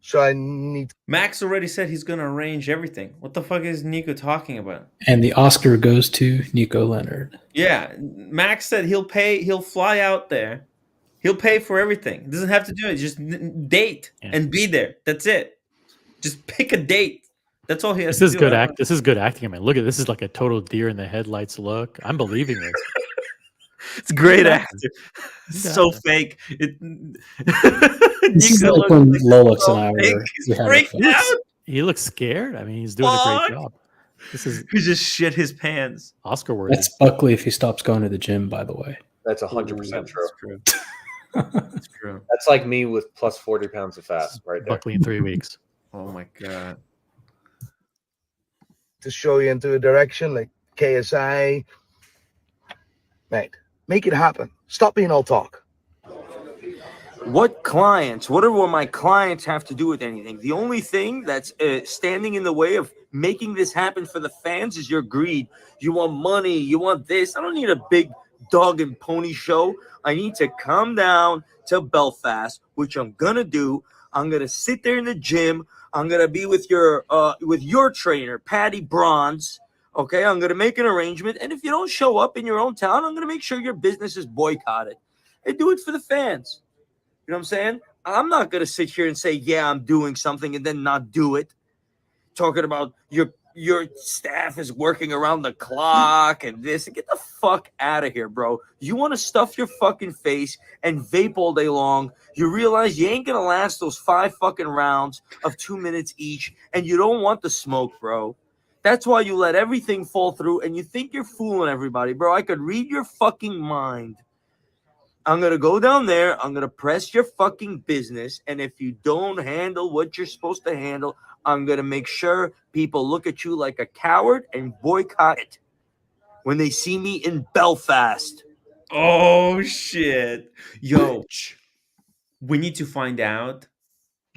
So I need... Max already said he's going to arrange everything. What the fuck is Nico talking about? And the Oscar goes to Nico Leonard. Yeah, Max said he'll fly out there. He'll pay for everything. It doesn't have to do it. Just date and be there. That's it. Just pick a date. That's all he has This to is do. good This is good acting. I mean, look at this. Is like a total deer in the headlights look. I'm believing this. It's great Good acting. So fake. This is Nico like looks when like Lolix so and I fake. were He's we had our freaked fight. out. He looks scared. I mean, he's doing a great job. This is He just shit his pants. Oscar worthy. That's Buckley if he stops going to the gym, by the way. That's 100% true. That's true. That's true. That's like me with plus 40 pounds of fat right there. Buckley in 3 weeks. Oh my god. To show you into a direction like KSI. Mate, make it happen. Stop being all talk. What clients? What do my clients have to do with anything? The only thing that's standing in the way of making this happen for the fans is your greed. You want money. You want this. I don't need a big dog and pony show. I need to come down to Belfast, which I'm gonna do. I'm gonna sit there in the gym. I'm gonna be with your trainer, Patty Bronze. Okay, I'm gonna make an arrangement, and if you don't show up in your own town, I'm gonna make sure your business is boycotted. And do it for the fans. You know what I'm saying? I'm not going to sit here and say, yeah, I'm doing something and then not do it. Talking about your staff is working around the clock and this. Get the fuck out of here, bro. You want to stuff your fucking face and vape all day long. You realize you ain't going to last those 5 fucking rounds of 2 minutes each, and you don't want the smoke, bro. That's why you let everything fall through and you think you're fooling everybody, bro. I could read your fucking mind. I'm going to go down there. I'm going to press your fucking business. And if you don't handle what you're supposed to handle, I'm going to make sure people look at you like a coward and boycott it when they see me in Belfast. Oh, shit. Yo, we need to find out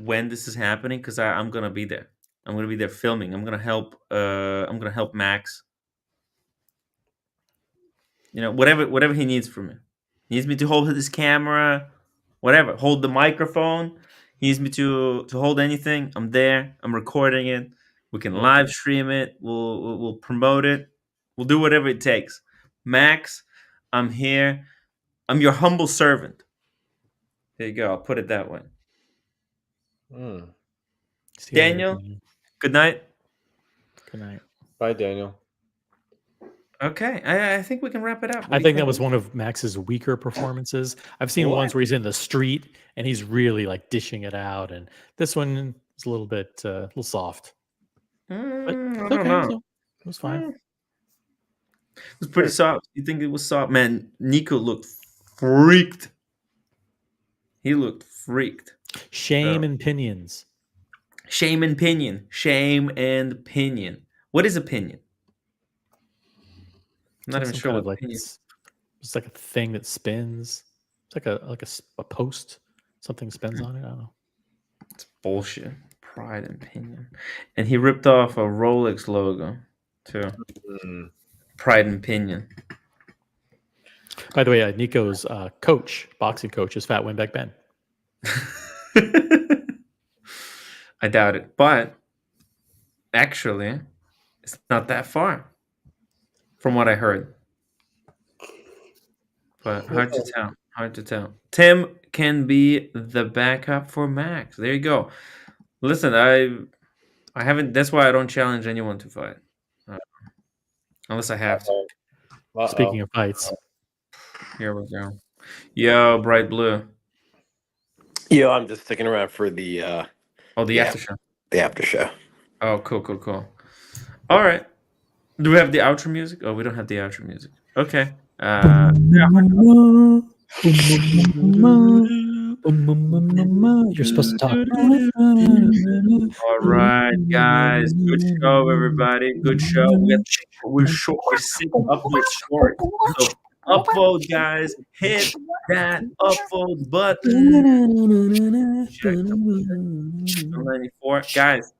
when this is happening because I'm going to be there. I'm going to be there filming. I'm going to help Max. You know, whatever he needs from me. He needs me to hold his camera, whatever. Hold the microphone. He needs me to hold anything. I'm there. I'm recording it. We can live stream it. We'll promote it. We'll do whatever it takes. Max, I'm here. I'm your humble servant. There you go. I'll put it that way. Daniel, good night. Good night. Bye, Daniel. Okay, I think we can wrap it up. I think that was one of Max's weaker performances. I've seen ones where he's in the street and he's really like dishing it out, and this one is a little bit a little soft. But I don't know. It was fine. It was pretty soft. You think it was soft? Man, Nico looked freaked. He looked freaked. Shame and pinions. Shame and pinion. Shame and pinion. What is a pinion? I'm not even sure what like it's like a thing that spins. It's like a post. Something spins on it. I don't know. It's bullshit. Pride and pinion. And he ripped off a Rolex logo too. Pride and pinion. By the way, Nico's boxing coach is Fat Winbeck Ben. I doubt it, but actually, it's not that far from what I heard. But hard to tell. Hard to tell. Tim can be the backup for Max. There you go. Listen, I haven't. That's why I don't challenge anyone to fight, unless I have to. Speaking of fights, here we go. Yo, Bright Blue. Yo, I'm just sticking around for the after show. The after show. Oh, cool. All right. Do we have the outro music? Oh, we don't have the outro music. Okay. Yeah. You're supposed to talk. All right, guys. Good show, everybody. Good show. We're short. We're sick of upload short. So upvote, guys. Hit that upvote button. 94. Guys,